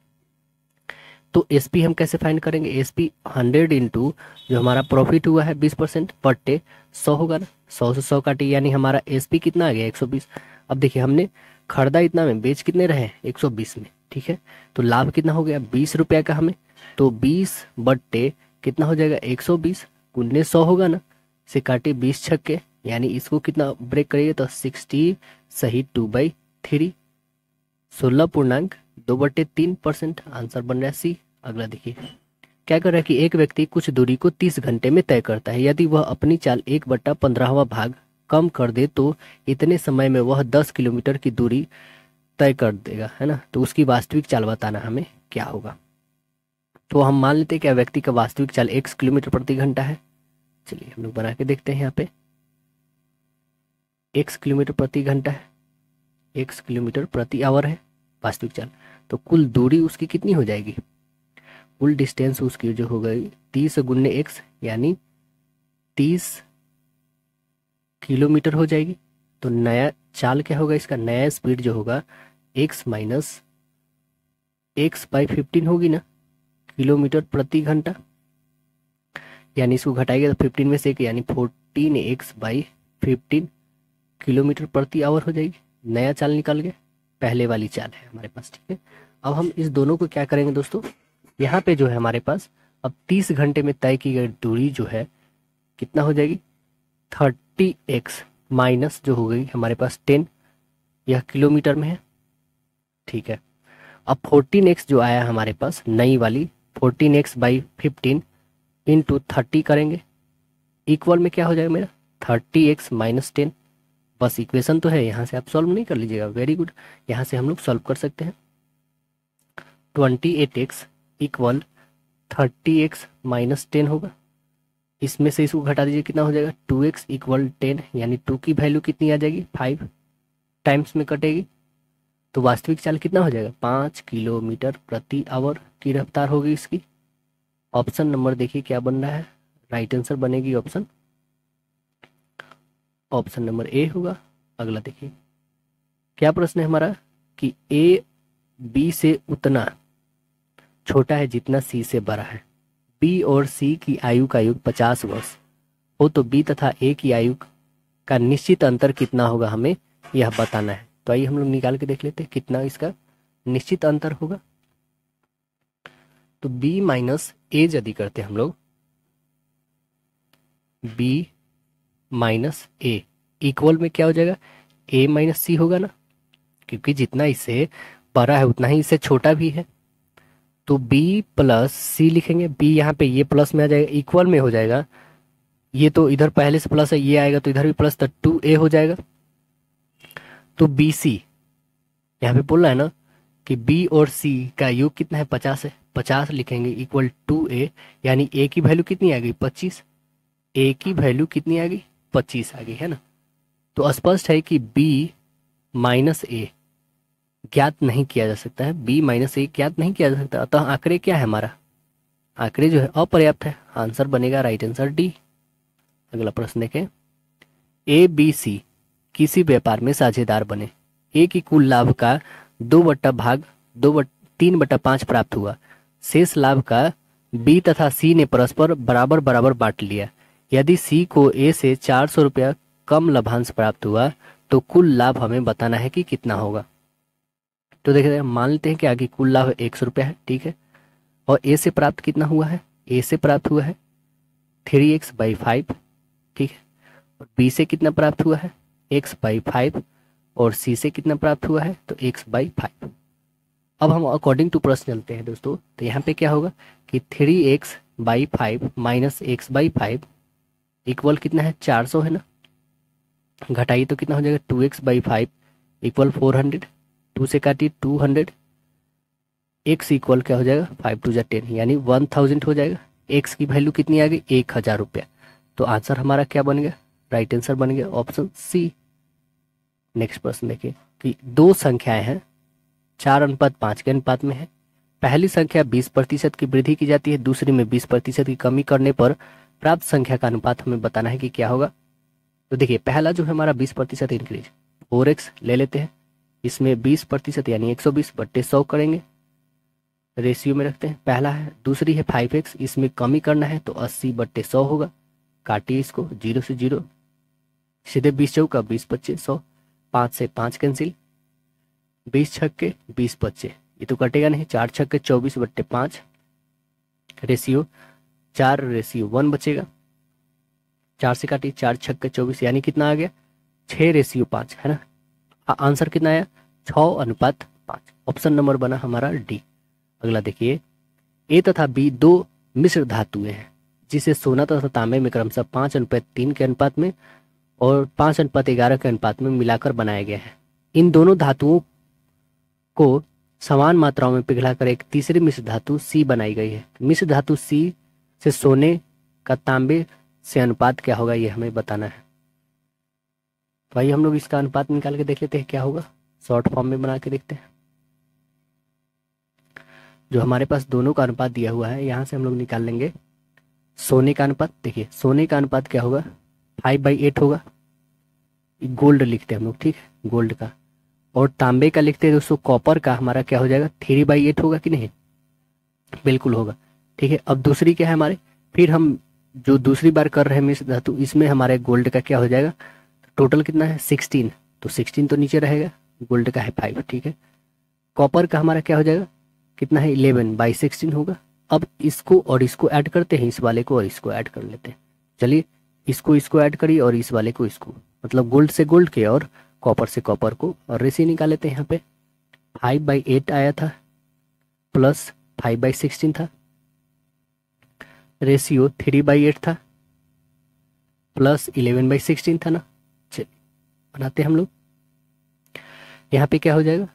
तो SP हम कैसे फाइंड करेंगे, SP 100 इंटू जो हमारा प्रॉफिट हुआ है 20% बट्टे 100 होगा ना। 100 से 100 काटे, यानी हमारा SP कितना आ गया, 120। अब देखिए हमने खरीदा इतना में, बेच कितने रहे, 120 में, ठीक है। तो लाभ कितना हो गया, 20 रुपया का हमें। तो 20 बट्टे कितना हो जाएगा, 120 गुने 100 होगा ना। से काटे 20 छक्के, यानी इसको कितना ब्रेक करिए तो 60 सही 2/3, 16.2/3% आंसर बन रहा है सी। अगला देखिए क्या कर रहा है कि एक व्यक्ति कुछ दूरी को 30 घंटे में तय करता है। यदि वह अपनी चाल 1/15वां भाग कम कर दे तो इतने समय में वह 10 किलोमीटर की दूरी तय कर देगा, है ना। तो उसकी वास्तविक चाल बताना हमें क्या होगा। तो हम मान लेते हैं क्या व्यक्ति का वास्तविक चाल 1 किलोमीटर प्रति घंटा है। चलिए हम लोग बना के देखते हैं। यहाँ पे 1 किलोमीटर प्रति घंटा है, 1 किलोमीटर प्रति आवर है वास्तविक चाल। तो कुल दूरी उसकी कितनी हो जाएगी, कुल डिस्टेंस उसकी जो हो गई 30 गुने x, यानी 30 किलोमीटर हो जाएगी। तो नया चाल क्या होगा, इसका नया स्पीड जो होगा x - x/15 होगी ना, किलोमीटर प्रति घंटा। यानी इसको घटाएगा तो 15 में से एक, यानी 14x/15 किलोमीटर प्रति आवर हो जाएगी। नया चाल निकल गया, पहले वाली चाल है हमारे पास, ठीक है। अब हम इस दोनों को क्या करेंगे दोस्तों, यहाँ पे जो है हमारे पास अब 30 घंटे में तय की गई दूरी जो है कितना हो जाएगी, 30x माइनस जो हो गई हमारे पास 10, यह किलोमीटर में है, ठीक है। अब 14x जो आया हमारे पास नई वाली 14x/15 इंटू 30 करेंगे, इक्वल में क्या हो जाएगा मेरा 30x - 10। बस इक्वेशन तो है, यहाँ से आप सॉल्व नहीं कर लीजिएगा, वेरी गुड। यहाँ से हम लोग सॉल्व कर सकते हैं। 28x इक्वल 30x - 10 होगा। इसमें से इसको घटा दीजिए, कितना हो जाएगा 2x इक्वल 10, यानी 2 की वैल्यू कितनी आ जाएगी 5 टाइम्स में कटेगी। तो वास्तविक चाल कितना हो जाएगा 5 किलोमीटर प्रति आवर की रफ्तार होगी इसकी। ऑप्शन नंबर देखिए क्या बन रहा है, राइट आंसर बनेगी ऑप्शन नंबर ए होगा। अगला देखिए क्या प्रश्न है हमारा कि ए बी से उतना छोटा है जितना सी से बड़ा है। बी और सी की आयु का योग 50 वर्ष हो तो बी तथा ए की आयु का निश्चित अंतर कितना होगा, हमें यह बताना है। तो आइए हम लोग निकाल के देख लेते हैं कितना इसका निश्चित अंतर होगा। तो बी माइनस ए यदि करते हैं हम लोग, बी माइनस ए इक्वल में क्या हो जाएगा, ए माइनस सी होगा ना, क्योंकि जितना इससे बड़ा है उतना ही इससे छोटा भी है। तो बी प्लस सी लिखेंगे, बी यहाँ पे ये प्लस में आ जाएगा, इक्वल में हो जाएगा, ये तो इधर पहले से प्लस है, ये आएगा तो इधर भी प्लस, तो 2a हो जाएगा। तो बी सी यहाँ पे बोल रहा है ना कि बी और सी का योग कितना है, 50 है, 50 लिखेंगे इक्वल 2a, यानी a की वैल्यू कितनी आ गई, 25, a की वैल्यू कितनी आ गई, 25 आ गई है ना। तो स्पष्ट है कि b माइनस ए ज्ञात नहीं किया जा सकता है, b माइनस ए ज्ञात नहीं किया जा सकता, अतः आंकड़े क्या है हमारा, आंकड़े जो है अपर्याप्त है, आंसर बनेगा राइट आंसर डी। अगला प्रश्न देखें, ए बी सी किसी व्यापार में साझेदार बने, ए की कुल लाभ का 3/5 प्राप्त हुआ, शेष लाभ का बी तथा सी ने परस्पर बराबर बराबर बांट लिया। यदि सी को ए से 400 रुपया कम लाभांश प्राप्त हुआ तो कुल लाभ हमें बताना है कि कितना होगा। तो देखिए मान लेते हैं कि आगे कुल लाभ 100 रुपया है, ठीक है, और ए से प्राप्त कितना हुआ है, ए से प्राप्त हुआ है 3x/5, ठीक है, और बी से कितना प्राप्त हुआ है x/5, और सी से कितना प्राप्त हुआ है तो x/5। अब हम अकॉर्डिंग टू प्रश्न चलते हैं दोस्तों, तो यहाँ पे क्या होगा कि 3x/5 माइनस x/5 इक्वल कितना है, 400 है ना, घटाइए तो कितना हो जाएगा 2x/5 इक्वल 400, 2 से काटिए 200, x इक्वल क्या हो जाएगा 5 2 10, यानी 1000 हो जाएगा। x की वैल्यू कितनी आ गई, 1000 रुपया। तो आंसर हमारा क्या बन गया, राइट आंसर बन गया ऑप्शन सी। नेक्स्ट प्रश्न देखिए कि दो संख्याएं हैं 4:5 के अनुपात में है, पहली संख्या 20% की वृद्धि की जाती है, दूसरी में 20% की कमी करने पर प्राप्त संख्या का अनुपात हमें बताना है कि क्या होगा। तो देखिए पहला जो है हमारा 20% इंक्रीज, 4x ले लेते हैं, इसमें 20% यानी 120/100 करेंगे, रेशियो में रखते हैं, पहला है। दूसरी है 5x, इसमें कमी करना है तो 80/100 होगा, काटिए इसको 0 से 0, सीधे 20 चौका 20/25, 5 से 5 कैंसिल, 20 छक्के 20/25, ये तो कटेगा नहीं, 4 छक्के 24/5, रेशियो 4:1 बचेगा, 4 से काटिए 4 छक्के 24, यानी कितना आ गया 6:5 है ना। आंसर कितना आया 6:5, ऑप्शन नंबर बना हमारा डी। अगला देखिए, ए तथा बी दो मिश्र धातुएं हैं जिसे सोना तथा तांबे में क्रमशः 5:3 के अनुपात में और 5:11 के अनुपात में मिलाकर बनाया गया है। इन दोनों धातुओं को समान मात्राओं में पिघलाकर एक तीसरी मिश्र धातु सी बनाई गई है। मिश्र धातु सी से सोने का तांबे से अनुपात क्या होगा, ये हमें बताना है। तो आइए हम लोग इसका अनुपात निकाल के देख लेते हैं क्या होगा, शॉर्ट फॉर्म में बना के देखते हैं। जो हमारे पास दोनों का अनुपात दिया हुआ है, यहाँ से हम लोग निकाल लेंगे सोने का अनुपात। देखिए सोने का अनुपात क्या होगा 5/8 होगा, गोल्ड लिखते हैं हम लोग, ठीक है, गोल्ड का। और तांबे का लिखते हैं दोस्तों, कॉपर का हमारा क्या हो जाएगा 3/8 होगा कि नहीं, बिल्कुल होगा, ठीक है। अब दूसरी क्या है हमारे, फिर हम जो दूसरी बार कर रहे हैं मिश्र धातु, इसमें हमारे गोल्ड का क्या हो जाएगा, टोटल कितना है 16, तो 16 तो नीचे रहेगा, गोल्ड का है 5, ठीक है। कॉपर का हमारा क्या हो जाएगा, कितना है 11/16 होगा। अब इसको और इसको ऐड करते हैं, इस वाले को और इसको ऐड कर लेते हैं। चलिए इसको ऐड करिए और इस वाले को इसको, मतलब गोल्ड से गोल्ड के और कॉपर से कॉपर को, और रेशियो निकाल लेते हैं। यहाँ पे 5/8 आया था प्लस 5/16 था, रेशियो 3/8 था प्लस 11/16 था ना। चलिए बनाते हैं हम लोग, यहाँ पे क्या हो जाएगा,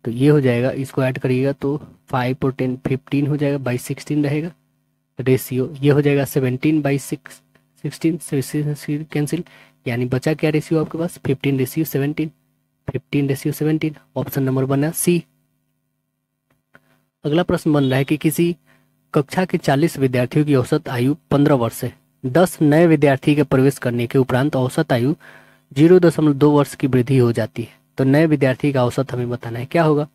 तो ये हो जाएगा, इसको ऐड करिएगा तो 5 और 10 15 हो जाएगा, 16 रहेगा। रेशियो ये हो जाएगा 17/16 कैंसिल, यानी बचा क्या रेशियो आपके पास 15:17, 15:17, ऑप्शन नंबर बना सी। अगला प्रश्न बन रहा है कि किसी कक्षा के 40 विद्यार्थियों की औसत आयु 15 वर्ष है, 10 नए विद्यार्थी के प्रवेश करने के उपरांत औसत आयु 0.2 वर्ष की वृद्धि हो जाती है। तो नए विद्यार्थी का औसत हमें बताना है, क्या होगा।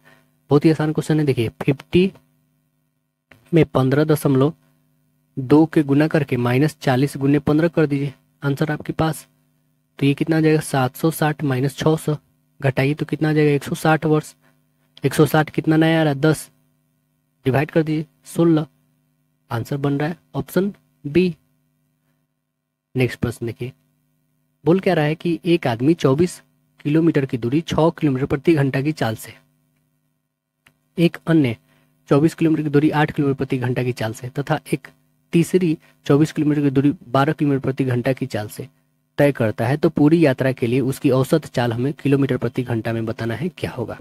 बहुत ही आसान क्वेश्चन है, देखिए 50 में 15.2 के गुना करके माइनस 40 गुने 15 कर दीजिए, आंसर आपके पास। तो ये कितना आ जाएगा 760 माइनस 600, घटाइए तो कितना आ जाएगा 160 वर्ष। 160 कितना नया आ रहा है 10, डिवाइड कर दीजिए 16, आंसर बन रहा है ऑप्शन बी। नेक्स्ट प्रश्न देखिए, बोल क्या रहा है कि एक आदमी 24 किलोमीटर की दूरी 6 किलोमीटर प्रति घंटा की चाल से, एक अन्य 24 किलोमीटर की दूरी 8 किलोमीटर प्रति घंटा की चाल से तथा एक तीसरी 24 किलोमीटर की दूरी 12 किलोमीटर प्रति घंटा की चाल से तय करता है, तो पूरी यात्रा के लिए उसकी औसत चाल हमें किलोमीटर प्रति घंटा में बताना है, क्या होगा।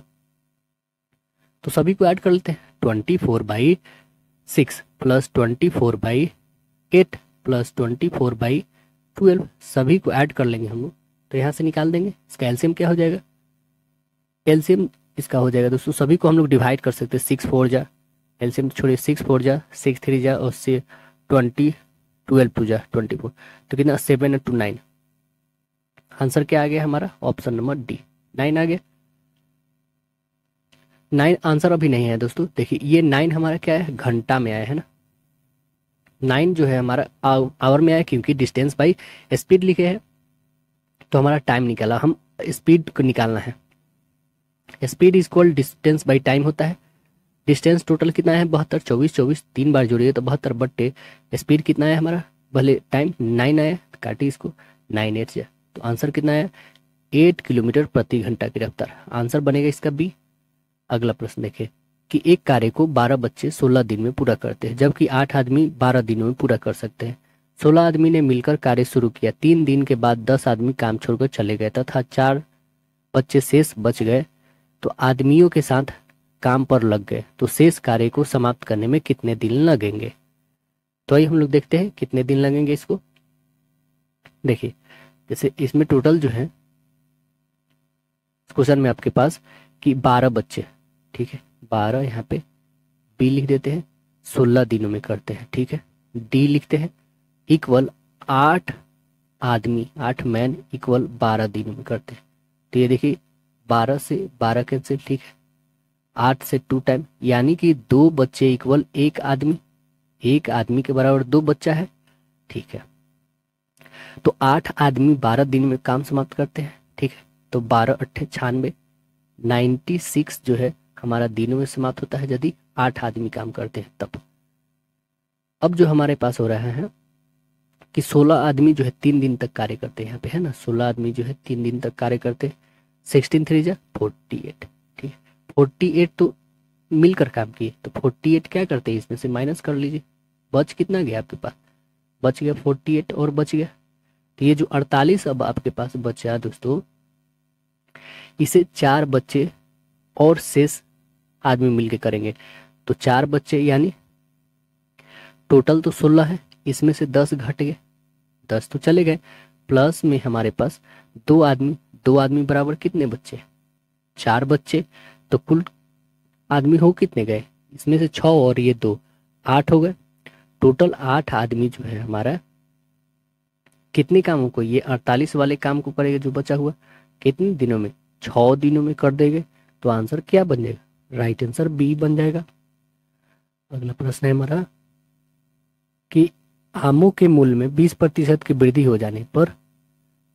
तो सभी को ऐड कर लेते हैं। 24/6 प्लस 24/8 प्लस 24/12 सभी को ऐड कर लेंगे हम लोग, तो यहाँ से निकाल देंगे। इसका एलसीएम क्या हो जाएगा, एलसीएम इसका हो जाएगा दोस्तों, सभी को हम लोग डिवाइड कर सकते हैं। 6 4 जा, एलसीएम छोड़िए, 6 4 जा, 6 3 जा और से 20 12 2 जा 24, तो कितना 7 और 2 9। आंसर क्या आ गया हमारा, ऑप्शन नंबर डी 9 आ गया। 9 आंसर अभी नहीं है दोस्तों, देखिए ये 9 हमारा क्या है, घंटा में आया है ना। 9 जो है हमारा आवर में आया, क्योंकि डिस्टेंस बाई स्पीड लिखे हैं, तो हमारा टाइम निकाला, हम स्पीड को निकालना है। Speed is equal distance by time होता है। डिस्टेंस टोटल कितना है 72, 24 24 3 बार जोड़िए तो 72 बट्टे स्पीड कितना है हमारा, भले टाइम 9 आया, काटिए इसको, 9 8 जा, तो आंसर कितना आया 8 किलोमीटर प्रति घंटा की रफ्तार। आंसर बनेगा इसका बी। अगला प्रश्न देखें कि एक कार्य को 12 बच्चे 16 दिन में पूरा करते हैं, जबकि 8 आदमी 12 दिनों में पूरा कर सकते हैं। 16 आदमी ने मिलकर कार्य शुरू किया। 3 दिन के बाद 10 आदमी काम छोड़कर चले गए तथा 4 बच्चे शेष बच गए, तो आदमियों के साथ काम पर लग गए, तो शेष कार्य को समाप्त करने में कितने दिन लगेंगे। तो आइए हम लोग देखते हैं कितने दिन लगेंगे इसको। देखिए जैसे इसमें टोटल जो है क्वेश्चन में आपके पास कि 12 बच्चे, ठीक है, 12 यहाँ पे बी लिख देते हैं, 16 दिनों में करते हैं, ठीक है, डी लिखते हैं इक्वल 8 आदमी 8 मैन इक्वल 12 दिनों में करते हैं। तो ये देखिए 12 से 12 कैंसिल, ठीक है, 8 से 2 टाइम, यानी कि 2 बच्चे इक्वल 1 आदमी, 1 आदमी के बराबर 2 बच्चा है, ठीक है। तो 8 आदमी 12 दिन में काम समाप्त करते हैं, ठीक है, तो 12 8 96, 96 जो है हमारा दिनों में समाप्त होता है यदि 8 आदमी काम करते हैं तब। अब जो हमारे पास हो रहा है कि 16 आदमी जो है 3 दिन तक कार्य करते हैं, यहाँ पे है ना 16 आदमी जो है 3 दिन तक कार्य करते हैं। 16 3 जा 48, ठीक है, 48 तो मिलकर काम किए, तो 48 क्या करते हैं, इसमें से माइनस कर लीजिए, बच कितना गया आपके पास, बच गया 48 और बच गया, तो ये जो 48 अब आपके पास बचा दोस्तों, इसे 4 बच्चे और शेष आदमी मिलके करेंगे, तो 4 बच्चे यानी टोटल तो 16 है, इसमें से 10 घट गए, 10 तो चले गए, प्लस में हमारे पास 2 आदमी बराबर कितने बच्चे, 4 बच्चे, तो कुल आदमी हो कितने गए, इसमें से 6 और ये 2 8 हो गए, टोटल 8 आदमी जो है हमारा कितने कामों को, ये 48 वाले काम को करेगा जो बचा हुआ, कितने दिनों में, 6 दिनों में कर देंगे, तो आंसर क्या बन जाएगा, राइट आंसर बी बन जाएगा। अगला प्रश्न है हमारा कि आमों के मूल्य में 20% की वृद्धि हो जाने पर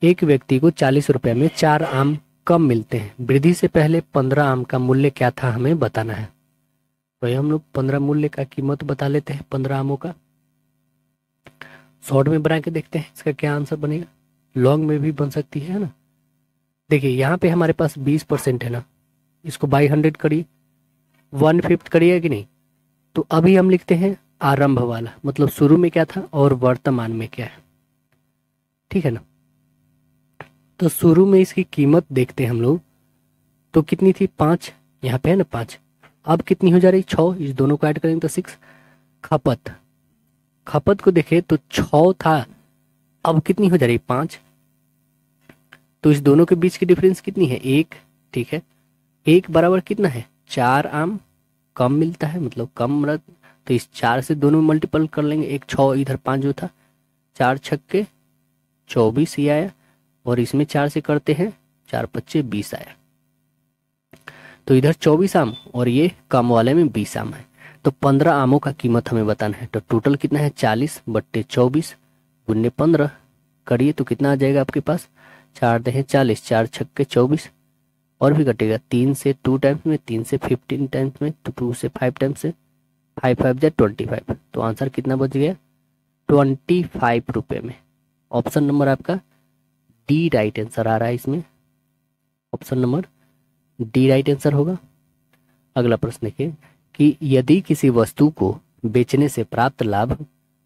एक व्यक्ति को 40 रुपए में 4 आम कम मिलते हैं। वृद्धि से पहले 15 आम का मूल्य क्या था, हमें बताना है। तो हम लोग 15 मूल्य का कीमत बता लेते हैं 15 आमों का। शॉर्ट में बना के देखते हैं इसका क्या आंसर बनेगा, लॉन्ग में भी बन सकती है ना। देखिए यहाँ पे हमारे पास 20% है ना, इसको बाई 100 करिए, 1/5 करिए कि नहीं, तो अभी हम लिखते हैं आरंभ वाला, मतलब शुरू में क्या था और वर्तमान में क्या है, ठीक है ना। तो शुरू में इसकी कीमत देखते हैं हम लोग, तो कितनी थी 5, यहाँ पे है ना 5, अब कितनी हो जा रही 6, इस दोनों को ऐड करेंगे तो 6। खपत को देखें तो 6 था, अब कितनी हो जा रही 5, तो इस दोनों के बीच की डिफरेंस कितनी है 1, ठीक है, 1 बराबर कितना है 4 आम कम मिलता है, मतलब कम रख, तो इस 4 से दोनों में मल्टीपल कर लेंगे, एक 6 इधर 5 जो था, 4 छक्के 24 ही आया, और इसमें 4 से करते हैं 4 पच्चे 20 आया, तो इधर 24 आम और ये कम वाले में 20 आम है, तो 15 आमों का कीमत हमें बताना है। तो टोटल कितना है 40/24 गुने 15 करिए तो कितना आ जाएगा आपके पास, 4 दहे 40, 4 छक्के 24, और भी कटेगा 3 से 2 टाइम्स में, 3 से 15 टाइम्स में, तो 2 से 5 टाइम्स से, 5 5 जा 25, तो आंसर कितना बच गया 25 रुपये में। ऑप्शन नंबर आपका डी राइट आंसर आ रहा है इसमें, option number D right answer होगा। अगला प्रश्न देखिए कि यदि किसी वस्तु को बेचने से प्राप्त लाभ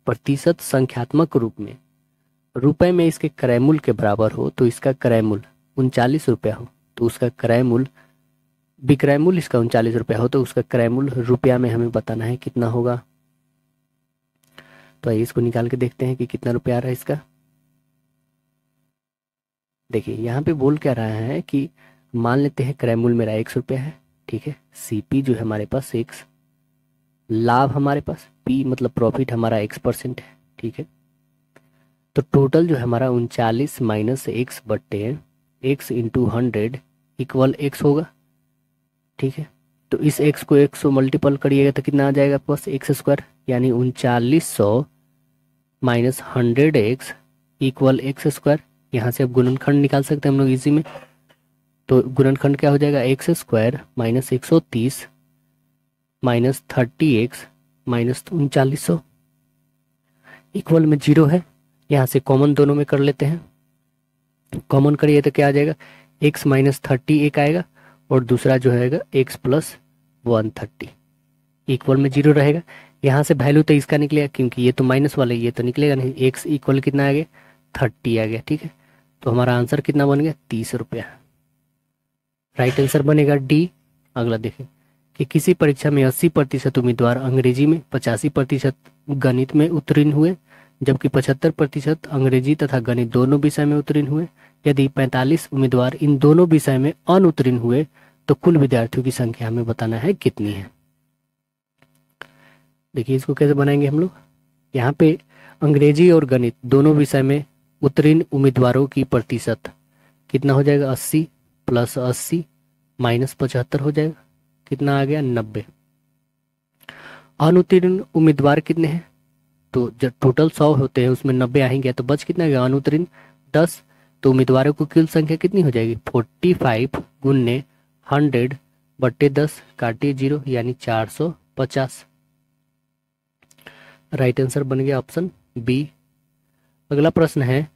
प्रतिशत संख्यात्मक रूप में रुपए में इसके क्रय मूल्य के बराबर हो तो इसका क्रय मूल्य 39 रुपया हो, तो उसका क्रय मूल्य, विक्रय मूल्य इसका 39 रुपया हो तो उसका क्रय मूल्य रुपया में हमें बताना है कितना होगा। तो आइए इसको निकाल के देखते हैं कि कितना रुपया आ रहा है इसका। देखिए यहाँ पे बोल क्या रहा है कि मान लेते हैं क्रय मूल्य मेरा 100 रुपया है, ठीक है। सीपी जो है हमारे पास x, लाभ हमारे पास p मतलब प्रॉफिट हमारा x% है, ठीक है। तो टोटल जो है हमारा 39 माइनस x बट्टे x इंटू 100 इक्वल x होगा, ठीक है। तो इस x को 100 मल्टीपल करिएगा तो कितना आ जाएगा आपके पास x स्क्वायर, यानी 3900 minus 100x equal x square. यहाँ से आप गुणनखंड निकाल सकते हैं हम लोग इजी में। तो गुणनखंड क्या हो जाएगा, x square minus 130 minus 30x minus 3900 equal में 0 है। यहाँ से कॉमन दोनों में कर लेते हैं, कॉमन करिए तो क्या आ जाएगा, x माइनस 30 एक आएगा और दूसरा जो है x प्लस 130 इक्वल में 0 रहेगा। यहाँ से वैल्यू तो इसका निकलेगा क्योंकि ये तो माइनस वाला है, ये तो निकलेगा नहीं। x इक्वल कितना आ गया, 30 आ गया, ठीक है। तो हमारा आंसर कितना बन गया, 30 रुपया। राइट आंसर बनेगा डी। अगला देखें कि किसी परीक्षा में 80% उम्मीदवार अंग्रेजी में, 85% गणित में उत्तीर्ण हुए, जबकि 75% अंग्रेजी तथा गणित दोनों विषय में उत्तीर्ण हुए। यदि 45 उम्मीदवार इन दोनों विषय में अनुत्तीर्ण हुए तो कुल विद्यार्थियों की संख्या हमें बताना है कितनी है। देखिए इसको कैसे बनाएंगे हम लोग। यहाँ पे अंग्रेजी और गणित दोनों विषय में उत्तीर्ण उम्मीदवारों की प्रतिशत कितना हो जाएगा, 80 प्लस 80 माइनस 75 हो जाएगा, कितना आ गया, 90। अनुत्तीर्ण उम्मीदवार कितने हैं, तो जब टोटल 100 होते हैं उसमें 90 आएंगे तो बच कितना गया, अनुत्तीर्ण 10। तो उम्मीदवारों की कुल संख्या कितनी हो जाएगी, 45 गुन्ने 100 बट्टे 10 काटिए 0 यानी 450। राइट आंसर बन गया ऑप्शन बी। अगला प्रश्न है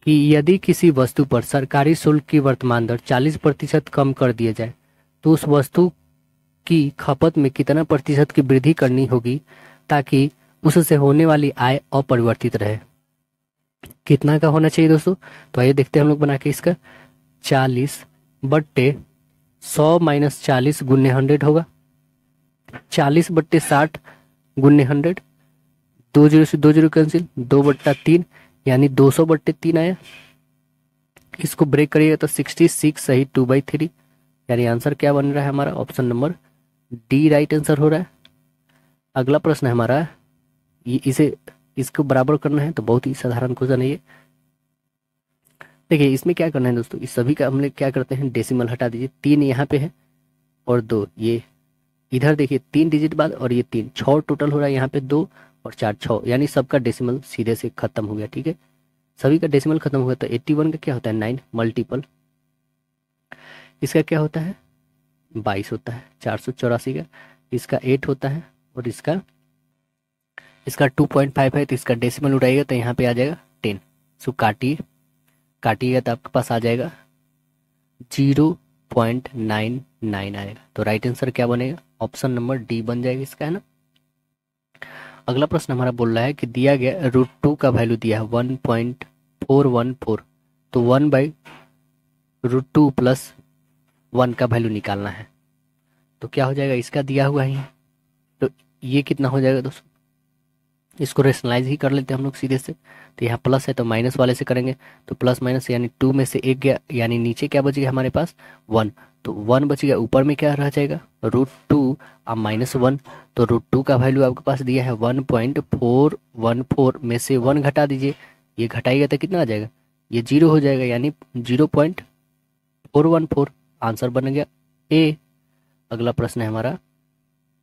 कि यदि किसी वस्तु पर सरकारी शुल्क की वर्तमान दर 40% कम कर दिया जाए तो उस वस्तु की खपत में कितना प्रतिशत की वृद्धि करनी होगी ताकि उससे होने वाली आय अपरिवर्तित रहे। कितना का होना चाहिए दोस्तों, तो आइए देखते हैं हम लोग बना के इसका। 40 बट्टे 100 माइनस 40 गुन्ने 100 होगा, 40 बट्टे 60 गुन्ने 100, 2 0 से 2 0 कैंसिल, 2/3 यानी 200 बट्टे 3 आया। इसको ब्रेक करिएगा तो 66 सही 2/3, यानी आंसर क्या बन रहा है हमारा, option number D right answer हो रहा है। अगला प्रश्न है हमारा, ये इसको बराबर करना है तो बहुत ही साधारण क्वेश्चन है ये। देखिए इसमें क्या करना है दोस्तों, इस सभी का हम लोग क्या करते हैं, डेसिमल हटा दीजिए। 3 यहाँ पे है और 2 ये इधर, देखिए 3 डिजिट बाद और ये 3, 6 टोटल हो रहा है। यहाँ पे 2 और 4 6, यानी सबका डेसिमल सीधे से खत्म हो गया, ठीक है। सभी का डेसिमल खत्म हो गया। तो 81 का क्या होता है, 9 मल्टीपल इसका क्या होता है, 22 होता है। 484 का इसका 8 होता है और इसका 2.5 है। तो इसका डेसिमल उठाइएगा तो यहाँ पे आ जाएगा 10। सो काटिएगा तो आपके पास आ जाएगा 0.99 आएगा। तो राइट आंसर क्या बनेगा, ऑप्शन नंबर डी बन जाएगा इसका, है ना। अगला प्रश्न हमारा बोल रहा है कि दिया गया √2 का वैल्यू दिया है 1.414, तो 1/√2 प्लस 1 का वैल्यू निकालना है। तो क्या हो जाएगा, इसका दिया हुआ ही है तो ये कितना हो जाएगा दोस्तों, इसको रेशनलाइज ही कर लेते हैं हम लोग सीधे से। तो यहाँ प्लस है तो माइनस वाले से करेंगे, तो प्लस माइनस यानी 2 में से 1 गया, यानी नीचे क्या बच गया हमारे पास 1, तो 1 बच गया। ऊपर में क्या रह जाएगा, √2 और -1। तो √2 का वैल्यू आपके पास दिया है 1.414 में से 1 घटा दीजिए, ये घटाइएगा तो कितना आ जाएगा, ये 0 हो जाएगा, यानी 0.414। आंसर बन गया ए। अगला प्रश्न है हमारा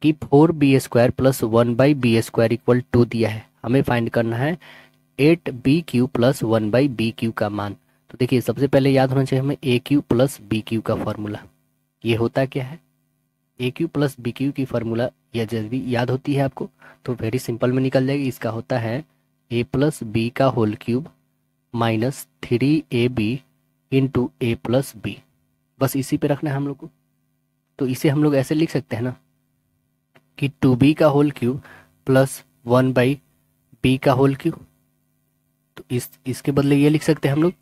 कि 4b² प्लस 1/b² इक्वल 2 दिया है, हमें फाइंड करना है 8bq प्लस 1/bq का मान। तो देखिए सबसे पहले याद होना चाहिए हमें AQ प्लस BQ का फॉर्मूला। ये होता क्या है, AQ प्लस BQ की फॉर्मूला यह जल्दी याद होती है आपको तो वेरी सिंपल में निकल जाएगी। इसका होता है A प्लस बी का whole cube minus 3ab into A plus B. बस इसी पे रखना है हम लोग को। तो इसे हम लोग ऐसे लिख सकते हैं ना कि 2b का होल क्यूब प्लस 1/b का होल क्यूब। तो इसके बदले ये लिख सकते हैं हम लोग।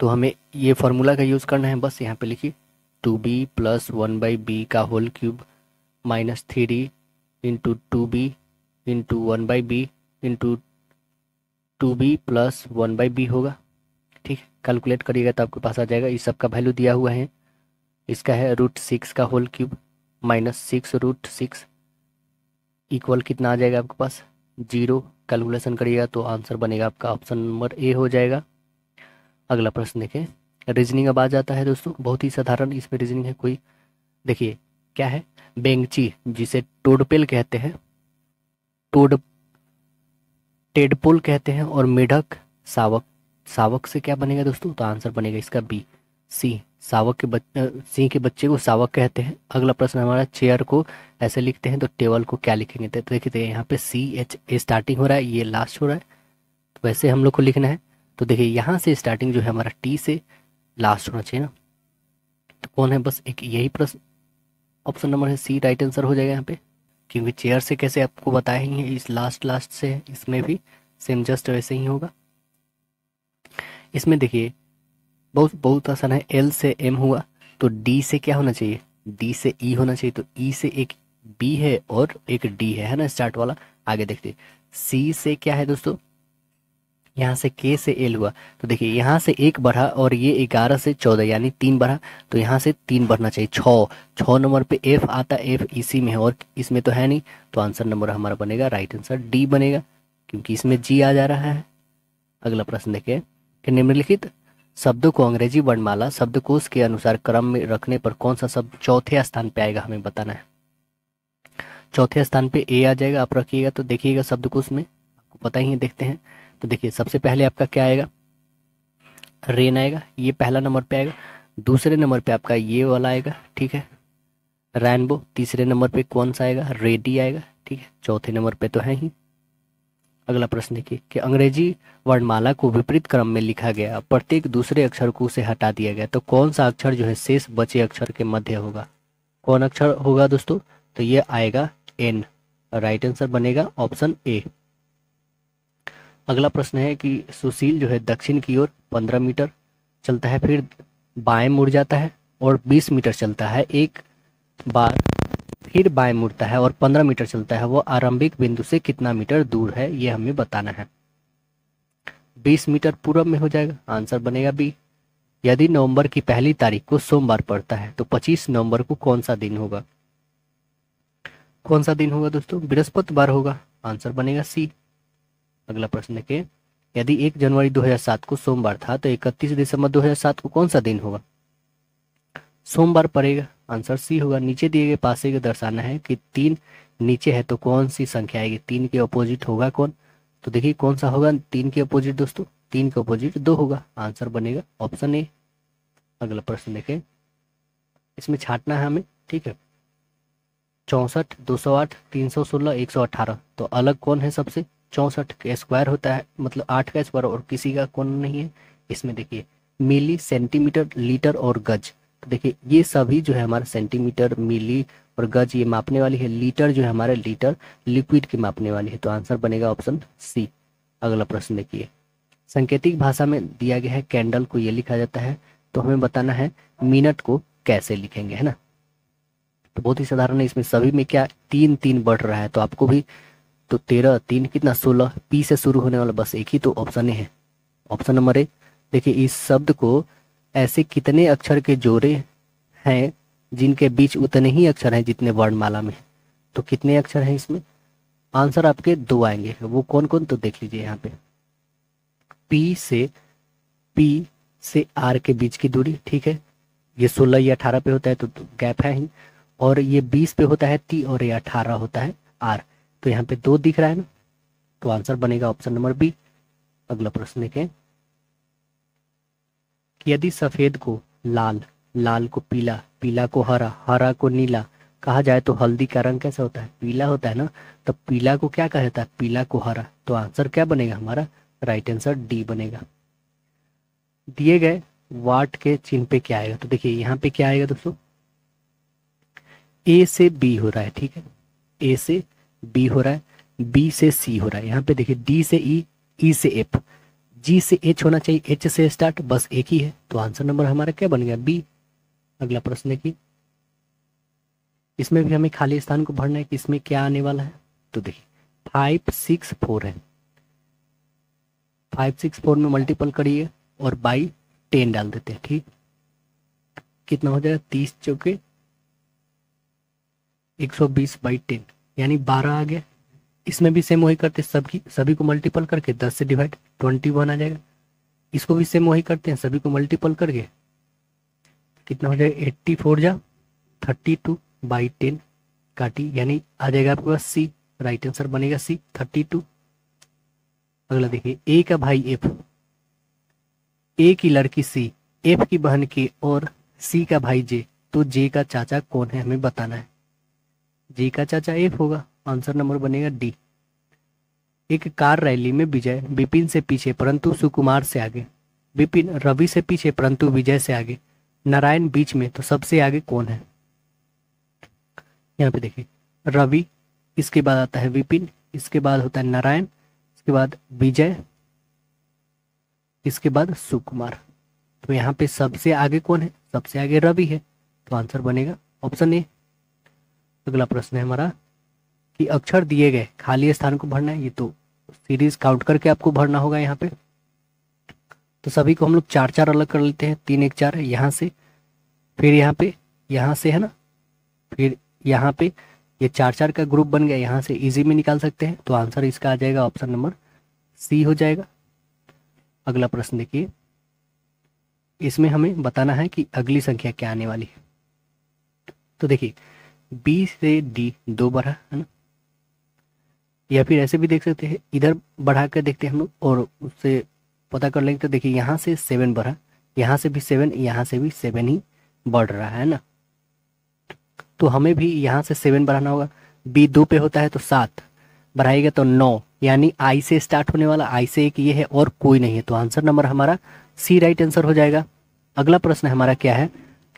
तो हमें ये फॉर्मूला का यूज़ करना है। बस यहाँ पे लिखिए 2b प्लस 1/b का whole cube minus 3 into 2b into 1/b into 2b plus 1/b होगा। ठीक है, कैलकुलेट करिएगा तो आपके पास आ जाएगा। इस सब का वैल्यू दिया हुआ है। इसका है √6 का होल क्यूब माइनस 6 √6 इक्वल कितना आ जाएगा आपके पास 0। कैलकुलेशन करिएगा तो आंसर बनेगा आपका ऑप्शन नंबर ए हो जाएगा। अगला प्रश्न देखें। रीजनिंग अब आ जाता है दोस्तों, बहुत ही साधारण इसमें रीजनिंग है। कोई देखिए क्या है, बेंगची जिसे टोडपेल कहते हैं, टोड टेडपोल कहते हैं, और मेढक सावक। सावक से क्या बनेगा दोस्तों, तो आंसर बनेगा इसका बी सी। सावक के सिंह के बच्चे को सावक कहते हैं। अगला प्रश्न हमारा, चेयर को ऐसे लिखते हैं तो टेबल को क्या लिखेंगे। तो देखिए यहाँ पे CH स्टार्टिंग हो रहा है, ये लास्ट हो रहा है, तो वैसे हम लोग को लिखना है। तो देखिए यहाँ से स्टार्टिंग जो है हमारा T से लास्ट होना चाहिए ना। तो कौन है, बस एक यही प्रश्न ऑप्शन नंबर है सी राइट आंसर हो जाएगा यहाँ पे। क्योंकि चेयर से कैसे आपको बताया ही है, इस लास्ट से है, इसमें भी सेम जस्ट वैसे ही होगा। इसमें देखिए बहुत बहुत आसान है। L से M हुआ तो D से क्या होना चाहिए, D से E होना चाहिए। तो E से एक B है और एक D है ना स्टार्ट वाला। आगे देखते C से क्या है दोस्तों, यहाँ से K से L हुआ तो देखिए यहाँ से 1 बढ़ा और ये 11 से 14 यानी 3 बढ़ा, तो यहाँ से 3 बढ़ना चाहिए 6 नंबर पे F आता है। F इसी में है और इसमें तो है नहीं, तो आंसर नंबर हमारा बनेगा राइट आंसर D बनेगा, क्योंकि इसमें G आ जा रहा है। अगला प्रश्न देखिए कि निम्नलिखित शब्दों को अंग्रेजी वर्णमाला शब्दकोश के अनुसार क्रम में रखने पर कौन सा शब्द चौथे स्थान पे आएगा, हमें बताना है। चौथे स्थान पे ए आ जाएगा, आप रखिएगा तो देखिएगा शब्दकोश में, आपको पता ही है। देखते हैं तो देखिए सबसे पहले आपका क्या आएगा, रेन आएगा, ये पहला नंबर पे आएगा। दूसरे नंबर पे आपका ये वाला आएगा, ठीक है, रेनबो। तीसरे नंबर पे कौन सा आएगा, रेडी आएगा, ठीक है। चौथे नंबर पे तो है ही। अगला प्रश्न देखिए कि अंग्रेजी वर्णमाला को विपरीत क्रम में लिखा गया, प्रत्येक दूसरे अक्षर को उसे हटा दिया गया, तो कौन सा अक्षर जो है शेष बचे अक्षर के मध्य होगा। कौन अक्षर होगा दोस्तों, तो ये आएगा एन। राइट आंसर बनेगा ऑप्शन ए। अगला प्रश्न है कि सुशील जो है दक्षिण की ओर 15 मीटर चलता है, फिर बाएं मुड़ जाता है और 20 मीटर चलता है, एक बार फिर बाएं मुड़ता है और 15 मीटर चलता है। वो आरंभिक बिंदु से कितना मीटर दूर है, ये हमें बताना है। 20 मीटर पूर्व में हो जाएगा, आंसर बनेगा बी। यदि नवंबर की पहली तारीख को सोमवार पड़ता है तो 25 नवंबर को कौन सा दिन होगा। कौन सा दिन होगा दोस्तों, बृहस्पतिवार होगा, आंसर बनेगा सी। अगला प्रश्न देखिए, यदि 1 जनवरी 2007 को सोमवार था तो 31 दिसंबर 2007 को कौन सा दिन होगा। सोमवार पड़ेगा, आंसर सी होगा। नीचे दिए गए पासे को दर्शाना है कि 3 नीचे है तो कौन सी संख्या आएगी, 3 के अपोजिट होगा कौन। तो देखिए कौन सा होगा 3 के अपोजिट दोस्तों, 3 के अपोजिट 2 होगा, आंसर बनेगा ऑप्शन ए। अगला प्रश्न देखें, इसमें छांटना है हमें, ठीक है। 64, 208, 316, 118, तो अलग कौन है सबसे, 64 का स्क्वायर होता है, मतलब 8 का स्क्वायर, और किसी का कौन नहीं है। इसमें देखिए मिली, सेंटीमीटर, लीटर और गज, तो देखिए ये सभी जो है हमारा सेंटीमीटर, मिली और गज ये मापने वाली है। लीटर जो है हमारा लीटर लिक्विड की मापने वाली है, तो आंसर बनेगा ऑप्शन सी। अगला प्रश्न देखिए, सांकेतिक भाषा में दिया गया है कैंडल को ये लिखा जाता है, तो हमें बताना है मिनट को कैसे लिखेंगे, है ना। तो बहुत ही साधारण है, इसमें सभी में क्या 3 बढ़ रहा है, तो आपको भी तो 13 3 कितना 16, पी से शुरू होने वाला बस एक ही तो ऑप्शन है, ऑप्शन नंबर ए। देखिए इस शब्द को ऐसे कितने अक्षर के जोड़े हैं जिनके बीच उतने ही अक्षर हैं जितने वर्णमाला में, तो कितने अक्षर हैं इसमें, आंसर आपके 2 आएंगे। वो कौन कौन, तो देख लीजिए यहाँ पे पी से आर के बीच की दूरी, ठीक है, ये 16 या 18 पे होता है तो गैप है ही, और ये 20 पे होता है टी और ये 18 होता है आर, तो यहाँ पे 2 दिख रहा है ना, तो आंसर बनेगा ऑप्शन नंबर बी। अगला प्रश्न देखें, यदि सफेद को लाल, लाल को पीला, पीला को हरा, हरा को नीला कहा जाए तो हल्दी का रंग कैसा होता है, पीला होता है ना, तो पीला को क्या कहा जाता है, पीला को हरा, तो आंसर क्या बनेगा हमारा, राइट आंसर डी बनेगा। दिए गए वाट के चिन्ह पे क्या आएगा, तो देखिए यहाँ पे क्या आएगा दोस्तों, ए से बी हो रहा है, ठीक है, ए से बी हो रहा है, बी से सी हो रहा है, यहाँ पे देखिए डी से ई, ई से एफ, जी से एच होना चाहिए, एच से स्टार्ट, बस एक ही है, तो आंसर नंबर हमारा क्या बन गया, बी। अगला प्रश्न देखिए, इसमें भी हमें खाली स्थान को भरना है कि इसमें क्या आने वाला है, तो देखिए 564 है, 564 में मल्टीपल करिए और बाई 10 डाल देते हैं, ठीक, कितना हो जाएगा, 30 चौके 120 बाई 10 यानी 12 आ गया। इसमें भी सेम वही करते, सभी को मल्टीपल करके 10 से डिवाइड 21 आ जाएगा। इसको भी सेम वही करते हैं, सभी को मल्टीपल करके कितना हो जाएगा, 84 जा 32 बाई 10 काटी, यानी आ जाएगा आपके पास सी, राइट आंसर बनेगा सी 32। अगला देखिए, ए का भाई एफ, ए की लड़की सी, एफ की बहन के और सी का भाई जे, तो जे का चाचा कौन है हमें बताना है। जे का चाचा एफ होगा, आंसर नंबर बनेगा डी। एक कार रैली में विजय विपिन से पीछे परंतु सुकुमार से आगे, विपिन रवि से पीछे परंतु विजय से आगे, नारायण बीच में, तो सबसे आगे कौन है। यहाँ पे देखिए रवि, इसके बाद आता है विपिन, इसके बाद होता है नारायण, इसके बाद विजय, इसके बाद सुकुमार, तो यहाँ पे सबसे आगे कौन है, सबसे आगे रवि है, तो आंसर बनेगा ऑप्शन ए। अगला प्रश्न है हमारा कि अक्षर दिए गए खाली स्थान को भरना है, ये तो सीरीज काउंट करके आपको भरना होगा यहाँ पे, तो सभी को हम लोग 4 4 अलग कर लेते हैं, 3 1 4 यहाँ से, फिर यहाँ से है ना, फिर यहाँ पे ये 4 4 का ग्रुप बन गया, यहाँ से इजी में निकाल सकते हैं, तो आंसर इसका आ जाएगा ऑप्शन नंबर सी हो जाएगा। अगला प्रश्न देखिए, इसमें हमें बताना है कि अगली संख्या क्या आने वाली है, तो देखिए बी से डी 2 बढ़ा है ना, या फिर ऐसे भी देख सकते हैं, इधर बढ़ा कर देखते हैं हम लोग और उससे पता कर लेंगे, तो देखिए यहाँ से 7 बढ़ा, यहाँ से भी 7, यहाँ से भी 7 ही बढ़ रहा है ना, तो हमें भी यहाँ से 7 बढ़ाना होगा। बी 2 पे होता है तो 7 बढ़ाएगा तो 9, यानी आई से स्टार्ट होने वाला, आई से एक ये है और कोई नहीं है, तो आंसर नंबर हमारा सी राइट आंसर हो जाएगा। अगला प्रश्न हमारा क्या है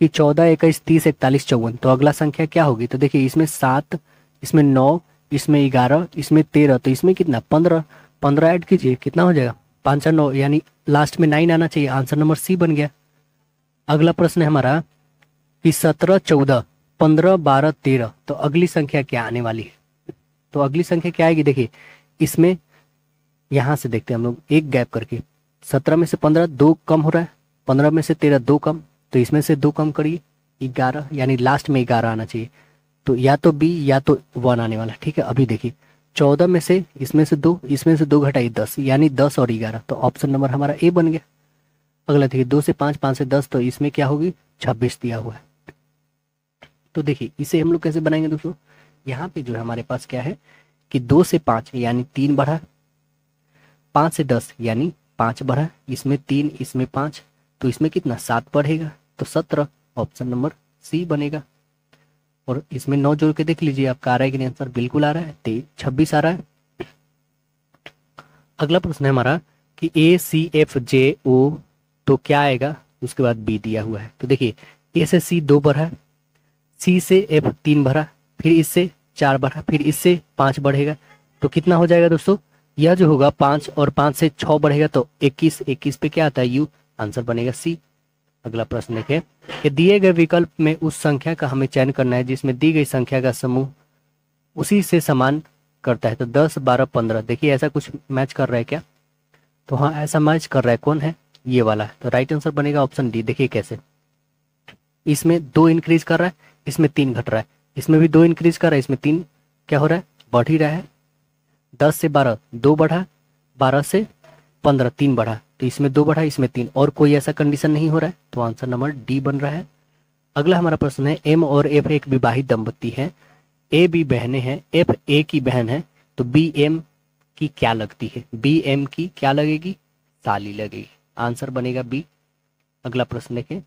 कि 14 21 30 41 54, तो अगला संख्या क्या होगी, तो देखिए इसमें 7, इसमें 9, इसमें 11, इसमें 13, तो इसमें कितना 15, 15 ऐड कीजिए कितना हो जाएगा 5 और 9, यानी लास्ट में 9 आना चाहिए, आंसर नंबर सी बन गया। अगला प्रश्न है हमारा कि 17 14 15 12 13, तो अगली संख्या क्या आने वाली है, तो अगली संख्या क्या आएगी, देखिए इसमें यहाँ से देखते हैं हम लोग एक गैप करके, 17 में से 15 2 कम हो रहा है, 15 में से 13 2 कम, तो इसमें से 2 कम करिए 11, यानी लास्ट में 11 आना चाहिए, तो या तो बी या तो 1 आने वाला, ठीक है। अभी देखिए 14 में से इसमें से 2, इसमें से 2 घटाइए 10, यानी 10 और 11, तो ऑप्शन नंबर हमारा ए बन गया। अगला देखिए 2 से 5, 5 से 10, तो इसमें क्या होगी 26 दिया हुआ है, तो देखिए इसे हम लोग कैसे बनाएंगे दोस्तों, यहाँ पे जो है हमारे पास क्या है कि 2 से 5 यानी 3 बढ़ा, 5 से 10 यानी 5 बढ़ा, इसमें 3 इसमें 5, तो इसमें कितना 7 बढ़ेगा, तो 17, ऑप्शन नंबर सी बनेगा। और इसमें 9 जोड़ के देख लीजिए आपका आ रहा है कि नहीं, आंसर बिल्कुल आ रहा है, 26 आ रहा है। अगला प्रश्न है हमारा कि ए सी एफ जे ओ, तो क्या आएगा, उसके बाद बी दिया हुआ है, तो देखिए ए से सी 2 बढ़ा, सी से एफ 3 बढ़ा, फिर इससे 4 बढ़ा, फिर इससे 5 बढ़ेगा, तो कितना हो जाएगा दोस्तों, यह जो होगा 5 और 5 से 6 बढ़ेगा तो 21, 21 पे क्या आता है यू, आंसर बनेगा सी। अगला प्रश्न देखें कि दिए गए विकल्प में उस संख्या का हमें चयन करना है जिसमें दी गई संख्या का समूह उसी से समान करता है, तो 10 12 15, देखिए ऐसा कुछ मैच कर रहा है क्या, तो हाँ ऐसा मैच कर रहा है, कौन है ये वाला है, तो राइट आंसर बनेगा ऑप्शन डी। देखिए कैसे, इसमें 2 इंक्रीज कर रहा है, इसमें 3 घट रहा है, इसमें भी 2 इंक्रीज कर रहा है, इसमें 3 क्या हो रहा है बढ़ ही रहा है, 10 से 12 2 बढ़ा, 12 से 15 3 बढ़ा, तो इसमें 2 बढ़ा इसमें 3, और कोई ऐसा कंडीशन नहीं हो रहा है, तो आंसर नंबर डी बन रहा है। अगला हमारा प्रश्न है एम और एफ एक विवाहित दंपति है, ए बी बहनें हैं, एफ ए की बहन है, तो बी एम की क्या लगती है, बी एम की क्या लगेगी, साली लगेगी, आंसर बनेगा बी। अगला प्रश्न देखें,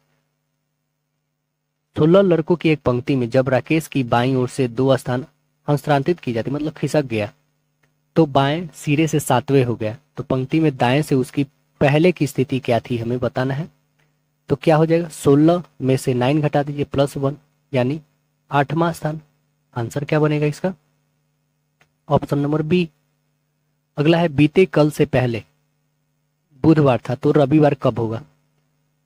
16 लड़कों की एक पंक्ति में जब राकेश की बाईं ओर से 2 स्थान हस्तांतरित की जाती, मतलब खिसक गया, तो बाएं सिरे से 7वें हो गया, तो पंक्ति में दाएं से उसकी पहले की स्थिति क्या थी हमें बताना है। तो क्या हो जाएगा, 16 में से 9 घटा दीजिए +1 यानी 8वां स्थान। आंसर क्या बनेगा इसका, ऑप्शन नंबर बी। अगला है बीते कल से पहले बुधवार था तो रविवार कब होगा।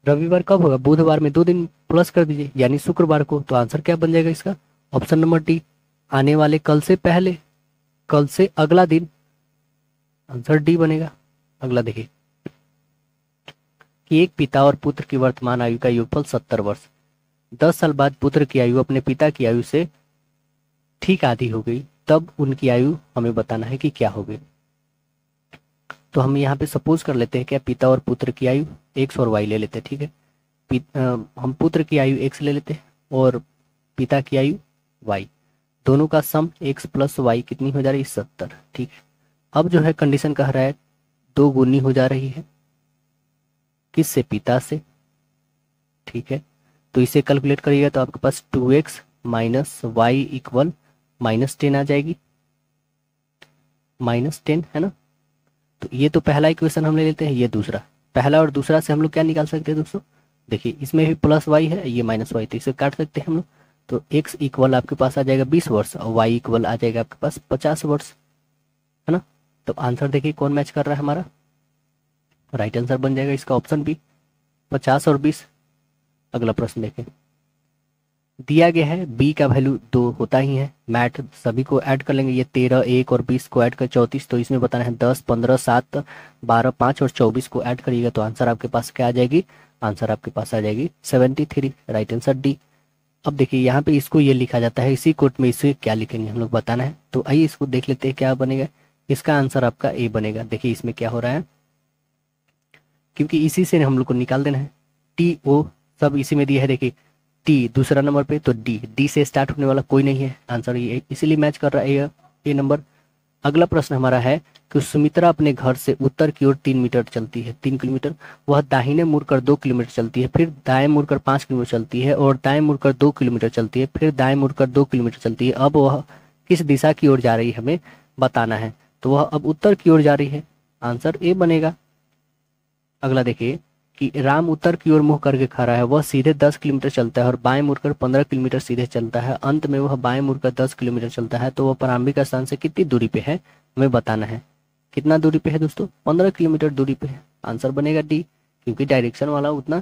रविवार कब होगा, बुधवार में 2 दिन प्लस कर दीजिए यानी शुक्रवार को। तो आंसर क्या बन जाएगा इसका, ऑप्शन नंबर डी, आने वाले कल से पहले, कल से अगला दिन। आंसर डी बनेगा। अगला देखिए कि एक पिता और पुत्र की वर्तमान आयु का योगफल 70 वर्ष। 10 साल बाद पुत्र की आयु अपने पिता की आयु से ठीक आधी हो गई, तब उनकी आयु हमें बताना है कि क्या हो गई। तो हम यहाँ पे सपोज कर लेते हैं क्या, पिता और पुत्र की आयु x और y ले लेते हैं, ठीक है। हम पुत्र की आयु x ले लेते हैं और पिता की आयु y, दोनों का सम x + y कितनी हो जा रही है, 70, ठीक है। अब जो है कंडीशन कह रहा है 2 गुनी हो जा रही है, किससे, पिता से, ठीक है। तो इसे कैलकुलेट करिएगा तो आपके पास 2x - y = -10 आ जाएगी, -10 है ना। तो ये तो पहला इक्वेशन हम ले लेते हैं, ये दूसरा। पहला और दूसरा से हम लोग क्या निकाल सकते हैं दोस्तों, देखिए इसमें भी +y है, ये -y, तो इसे काट सकते हैं हम लोग। तो x = आपके पास आ जाएगा 20 वर्ष और y = आ जाएगा आपके पास 50 वर्ष, है ना। तो आंसर देखिए कौन मैच कर रहा है हमारा, राइट आंसर बन जाएगा इसका ऑप्शन बी, 50 और 20। अगला प्रश्न देखें, दिया गया है b का वैल्यू 2 होता ही है, मैथ सभी को ऐड कर लेंगे, ये 13, 1 और 20 को ऐड कर 34, तो इसमें बताना है 10, 15, 7, 12, 5 और 24 को ऐड करिएगा तो आंसर आपके पास क्या आ जाएगी, आंसर आपके पास आ जाएगी 73, राइट आंसर डी। अब देखिए यहाँ पे इसको ये लिखा जाता है, इसी कोट में इसे क्या लिखेंगे हम लोग बताना है। तो आइए इसको देख लेते हैं क्या बनेगा, इसका आंसर आपका ए बनेगा। देखिए इसमें क्या हो रहा है, क्योंकि इसी से हम लोग को निकाल देना है, टी ओ सब इसी में दिया है। देखिए टी दूसरा नंबर पे, तो डी से स्टार्ट होने वाला कोई नहीं है, आंसर ये इसीलिए मैच कर रहा है ये नंबर। अगला प्रश्न हमारा है कि सुमित्रा अपने घर से उत्तर की ओर 3 मीटर चलती है, 3 किलोमीटर, वह दाहिने मुड़कर 2 किलोमीटर चलती है, फिर दाएं मुड़कर 5 किलोमीटर चलती है और दाएं मुड़कर 2 किलोमीटर चलती है, फिर दाएं मुड़कर 2 किलोमीटर चलती है। अब वह किस दिशा की ओर जा रही है हमें बताना है। तो वह अब उत्तर की ओर जा रही है, आंसर ए बनेगा। अगला देखिए कि राम उत्तर की ओर मुंह करके खड़ा है, वह सीधे 10 किलोमीटर चलता है और बाएं मुड़कर 15 किलोमीटर सीधे चलता है, अंत में वह बाएं मुड़कर 10 किलोमीटर चलता है। तो वह प्रारंभिक स्थान से कितनी दूरी पे है हमें बताना है। कितना दूरी पे है दोस्तों, 15 किलोमीटर दूरी पे है, आंसर बनेगा डी, क्योंकि डायरेक्शन वाला उतना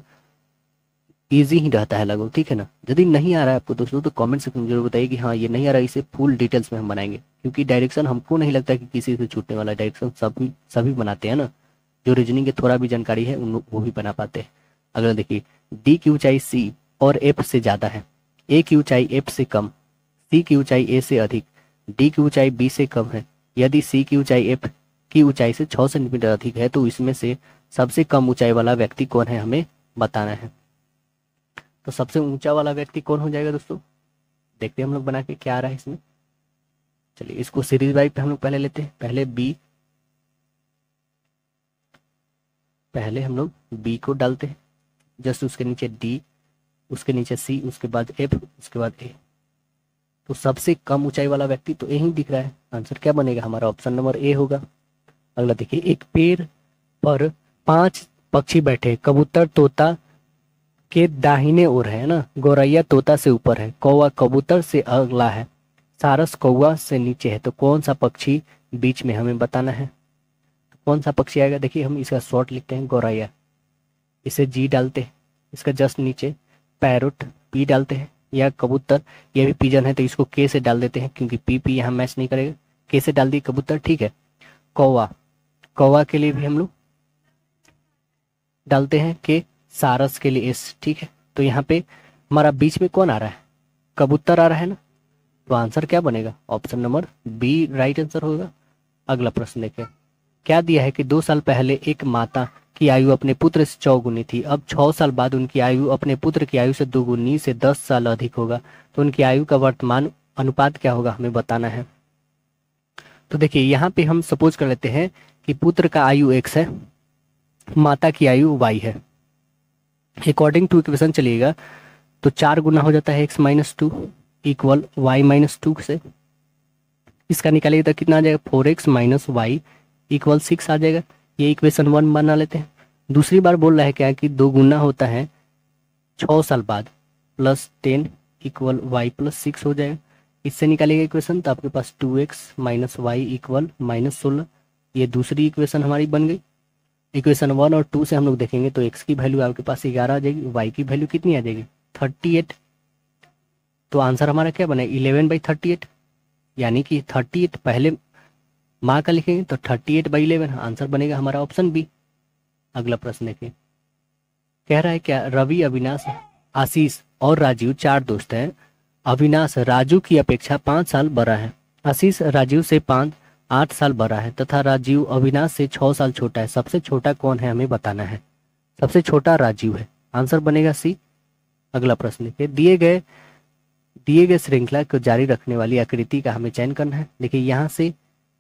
ईजी ही रहता है लगभग, ठीक है ना। यदि नहीं आ रहा है आपको दोस्तों तो कमेंट सेक्शन में जरूर बताइए कि हाँ ये नहीं आ रहा है, इसे फुल डिटेल्स में हम बनाएंगे, क्योंकि डायरेक्शन हमको नहीं लगता कि किसी से छूटने वाला, डायरेक्शन सभी बनाते हैं ना, जो रीजनिंग की थोड़ा भी जानकारी है वो भी बना पाते हैं। अगला देखिए, डी की ऊंचाई सी और एफ से ज्यादा है, ए की ऊंचाई एफ से कम, सी की ऊंचाई ए से अधिक, डी की ऊंचाई बी से कम है। यदि सी की ऊंचाई एफ की ऊंचाई से 6 सेंटीमीटर अधिक है तो इसमें से सबसे कम ऊंचाई वाला व्यक्ति कौन है हमें बताना है। तो सबसे ऊंचा वाला व्यक्ति कौन हो जाएगा दोस्तों, देखते हैं हम लोग बना के क्या आ रहा है इसमें। चलिए इसको सीरीज वाइज पे हम लोग पहले लेते हैं, पहले हम लोग बी को डालते हैं, जस्ट उसके नीचे डी, उसके नीचे सी, उसके बाद एफ, उसके बाद ए। तो सबसे कम ऊंचाई वाला व्यक्ति तो यही दिख रहा है, आंसर क्या बनेगा हमारा, ऑप्शन नंबर ए होगा। अगला देखिए, एक पेड़ पर 5 पक्षी बैठे, कबूतर तोता के दाहिने ओर है ना, गौरैया तोता से ऊपर है, कौवा कबूतर से अगला है, सारस कौवा से नीचे है, तो कौन सा पक्षी बीच में हमें बताना है। तो कौन सा पक्षी आएगा, देखिए हम इसका शॉर्ट लिखते हैं गौरैया, इसे जी डालते हैं, इसका जस्ट नीचे पैरोट पी डालते हैं, या कबूतर ये भी पिजन है तो इसको के से डाल देते हैं, क्योंकि पी यहाँ मैच नहीं करेगा, के से डाल दिए कबूतर, ठीक है। कौवा के लिए भी हम लोग डालते हैं के, सारस के लिए एस, ठीक है। तो यहाँ पे हमारा बीच में कौन आ रहा है, कबूतर आ रहा है ना, तो आंसर क्या बनेगा, option number B right answer होगा। अगला प्रश्न देखें, क्या दिया है कि 2 साल पहले एक माता की आयु अपने पुत्र से 4 गुनी थी, अब 6 साल बाद उनकी आयु अपने पुत्र की आयु से 2 गुनी से 10 साल अधिक होगा, तो उनकी आयु का वर्तमान अनुपात क्या होगा हमें बताना है। तो देखिए यहाँ पे हम सपोज कर लेते हैं कि पुत्र का आयु x है, माता की आयु y है, अकॉर्डिंग टू इक्वेशन चलिएगा तो 4 गुना हो जाता है x - 2 इक्वल y - 2 से, इसका निकालिएगा तो कितना आ जाएगा 4x - y इक्वल 6 आ जाएगा। ये इक्वेशन 1 बना लेते हैं। दूसरी बार बोल रहा है क्या कि 2 गुना होता है 6 साल बाद, प्लस 10 इक्वल वाई प्लस 6 हो जाएगा। इससे निकालेगा इक्वेशन तो आपके पास 2x माइनस वाई इक्वल -16। ये दूसरी इक्वेशन हमारी बन गई। इक्वेशन 1 और 2 से हम लोग देखेंगे तो x की वैल्यू आपके पास 11 आ जाएगी, y की वैल्यू कितनी आ जाएगी 38। तो आंसर हमारा क्या बना 11/38, यानी कि 38 पहले माँ का लिखेंगे तो 38/11 आंसर बनेगा हमारा ऑप्शन बी। अगला प्रश्न देखिए, कह रहा है क्या रवि, अविनाश, आशीष और राजीव 4 दोस्त हैं। अविनाश राजू की अपेक्षा 5 साल बड़ा है, आशीष राजीव से 8 साल बड़ा है तथा राजीव अविनाश से 6 साल छोटा है। सबसे छोटा कौन है हमें बताना है। सबसे छोटा राजीव है, आंसर बनेगा सी। अगला प्रश्न देखिए, दिए गए श्रृंखला को जारी रखने वाली आकृति का हमें चयन करना है। देखिए यहाँ से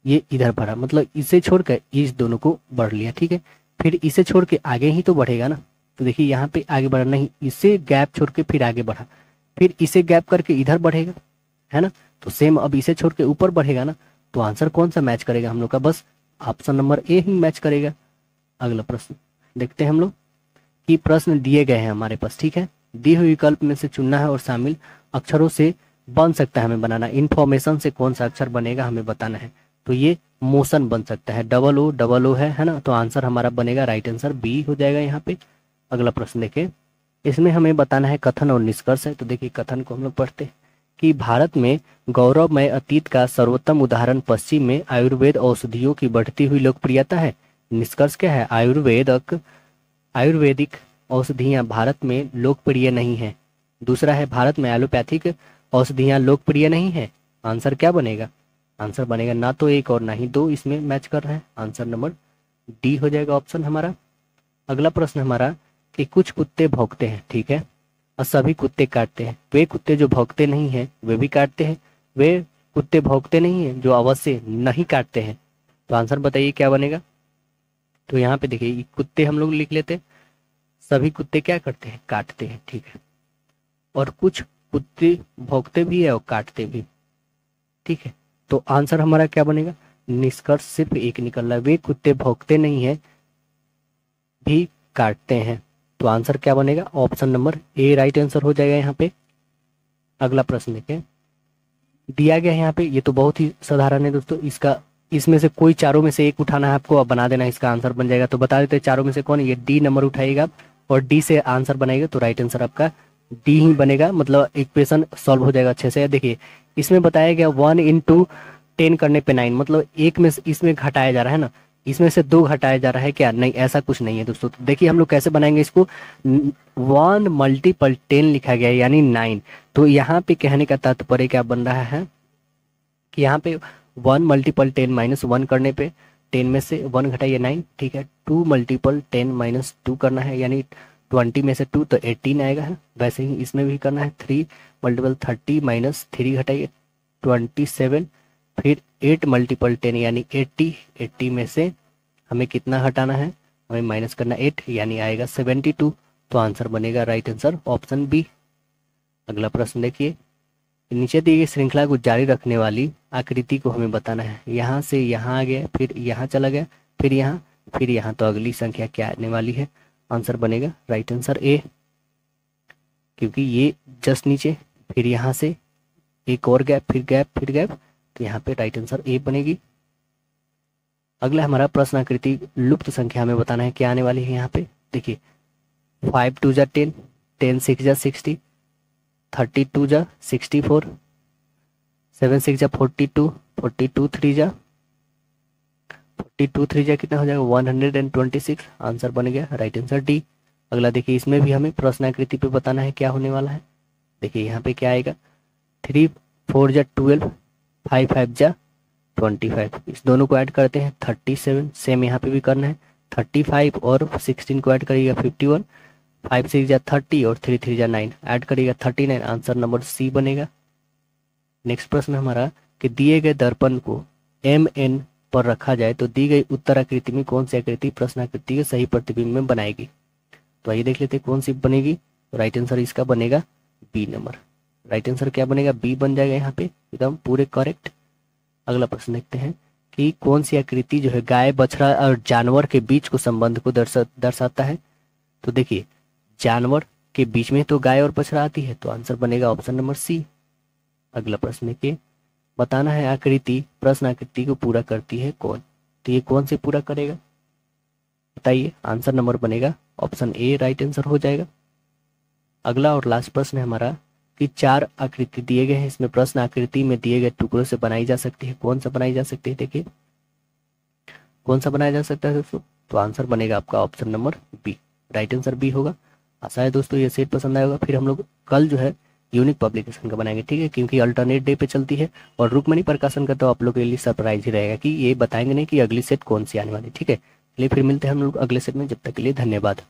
ये इधर बढ़ा, मतलब इसे छोड़कर इस दोनों को बढ़ लिया, ठीक है। फिर इसे छोड़ के आगे ही तो बढ़ेगा ना, तो देखिए यहाँ पे आगे बढ़ा नहीं, इसे गैप छोड़ के फिर आगे बढ़ा, फिर इसे गैप करके इधर बढ़ेगा, है ना। तो सेम अब इसे छोड़ के ऊपर बढ़ेगा ना, तो आंसर कौन सा मैच करेगा हम लोग का, बस option number A he match करेगा। अगला प्रश्न देखते हैं हम लोग कि प्रश्न दिए गए हैं हमारे पास, ठीक है। दिए हुए विकल्प में से चुनना है और शामिल अक्षरों से बन सकता है हमें बनाना। इन्फॉर्मेशन से कौन सा अक्षर बनेगा हमें बताना है। तो ये मोशन बन सकता है, डबल ओ है ना। तो आंसर हमारा बनेगा राइट आंसर बी हो जाएगा यहाँ पे। अगला प्रश्न देखें, इसमें हमें बताना है कथन और निष्कर्ष है। तो देखिए कथन को हम लोग पढ़ते हैं कि भारत में गौरवमय अतीत का सर्वोत्तम उदाहरण पश्चिम में आयुर्वेद औषधियों की बढ़ती हुई लोकप्रियता है। निष्कर्ष क्या है, आयुर्वेदिक औषधियां भारत में लोकप्रिय नहीं है। दूसरा है भारत में एलोपैथिक औषधियां लोकप्रिय नहीं है। आंसर क्या बनेगा, आंसर बनेगा ना तो 1 और ना ही 2 इसमें मैच कर रहा है, आंसर नंबर डी हो जाएगा ऑप्शन हमारा। अगला प्रश्न हमारा कि कुछ कुत्ते भौंकते हैं, ठीक है, और सभी कुत्ते काटते हैं। वे कुत्ते जो भौंकते नहीं हैं वे भी काटते हैं, वे कुत्ते भौंकते नहीं हैं जो अवश्य नहीं काटते हैं। तो आंसर बताइए क्या बनेगा। तो यहाँ पे देखिए कुत्ते हम लोग लिख लेते हैं, सभी कुत्ते क्या करते हैं, काटते हैं, ठीक है। और कुछ कुत्ते भौंकते भी है और काटते भी, ठीक है। तो आंसर हमारा क्या बनेगा, निष्कर्ष सिर्फ एक निकल रहा है, वे कुत्ते भौंकते नहीं है भी काटते हैं। तो आंसर क्या बनेगा, option number A right answer हो जाएगा यहाँ पे। अगला प्रश्न देखें, दिया गया है यहाँ पे, ये तो बहुत ही साधारण है दोस्तों। इसमें से कोई चारों में से एक उठाना है आपको, अब बना देना, इसका आंसर बन जाएगा। तो बता देते हैं चारों में से कौन, ये डी नंबर उठाइएगा और डी से आंसर बनाएगा तो राइट आंसर आपका डी ही बनेगा, मतलब इक्वेशन सॉल्व हो जाएगा अच्छे से। देखिए इसमें बताया गया 1 × 10 करने पे 9, मतलब एक में इसमें घटाया जा रहा है ना, इसमें से 2 घटाया जा रहा है क्या, नहीं ऐसा कुछ नहीं है दोस्तों। तो देखिए हम लोग कैसे बनाएंगे इसको, 1 × 10 लिखा गया है यानी 9। तो यहाँ पे कहने का तात्पर्य क्या बन रहा है कि यहाँ पे 1 × 10 - 1 करने पे 10 में से 1 घटाइए 9, ठीक है। 2 × 10 - 2 करना है यानी 20 में से 2 तो 18 आएगा है। वैसे ही इसमें भी करना है, 3 × 30 - 3 घटाइए 27, फिर 8 × 10 यानी 80 में से हमें कितना हटाना है, हमें माइनस करना 8 यानी आएगा 72। तो आंसर बनेगा राइट आंसर ऑप्शन बी। अगला प्रश्न देखिए, नीचे दी गई श्रृंखला को जारी रखने वाली आकृति को हमें बताना है। यहाँ से यहाँ आ गया, फिर यहाँ चला गया, फिर यहाँ, तो अगली संख्या क्या आने वाली है, आंसर बनेगा राइट आंसर ए, क्योंकि ये जस्ट नीचे, फिर यहाँ से एक और गैप, फिर गैप, फिर गैप, तो यहाँ पे राइट आंसर ए बनेगी। अगला हमारा प्रश्न आकृति लुप्त संख्या हमें बताना है क्या आने वाली है। यहाँ पे देखिए 5 × 2 = 10, 10 × 6 = 60, 30 × 2 = 64, 7 × 6 = 42, 42 × 3 = 42 3 जा कितना हो जाएगा 126, आंसर बन गया राइट आंसर डी। अगला देखिए इसमें भी हमें प्रश्नाकृति पे बताना है क्या होने वाला है। देखिए यहाँ पे क्या आएगा, 3 × 4 = 12, 5 × 5 = 25, इस दोनों को ऐड करते हैं 37, सेम यहाँ पे भी करना है 35 और 16 को ऐड करिएगा 51, 5 × 6 = 30 और 3 × 3 = 9, ऐड करिएगा 39, आंसर नंबर सी बनेगा। नेक्स्ट प्रश्न हमारा कि दिए गए दर्पण को MN पर रखा जाए तो दी गई उत्तर आकृति में कौन सी आकृति प्रश्नाकृति के सही प्रतिबिंब में बनाएगी। तो आइए देख लेते हैं कौन सी बनेगी। तो राइट आंसर इसका बनेगा बी नंबर, राइट आंसर क्या बनेगा, बी बन जाएगा यहाँ पे एकदम पूरे करेक्ट। अगला प्रश्न देखते हैं कि कौन सी आकृति जो है गाय बछड़ा और जानवर के बीच को संबंध को दर्शाता है। तो देखिए, जानवर के बीच में तो गाय और बछड़ा आती है, तो आंसर बनेगा ऑप्शन नंबर सी। अगला प्रश्न है कि बताना है आकृति प्रश्न आकृति को पूरा करती है कौन। तो ये कौन से पूरा करेगा बताइए। आंसर नंबर बनेगा ऑप्शन ए, राइट आंसर हो जाएगा। अगला और लास्ट प्रश्न है हमारा कि 4 आकृति दिए गए हैं, इसमें प्रश्न आकृति में दिए गए टुकड़ों से बनाई जा सकती है, कौन सा बनाई जा सकती है। देखिए कौन सा बनाया जा सकता है दोस्तों, तो आंसर बनेगा आपका option number B, right answer B होगा। आशा है दोस्तों ये सेट पसंद आएगा। फिर हम लोग कल जो है यूनिक पब्लिकेशन का बनाएंगे, ठीक है, क्योंकि अल्टरनेट डे पे चलती है और रुक्मणी प्रकाशन का तो आप लोग के लिए सरप्राइज ही रहेगा कि ये बताएंगे नहीं कि अगली सेट कौन सी आने वाली, ठीक है। चलिए फिर मिलते हैं हम लोग अगले सेट में, जब तक के लिए धन्यवाद।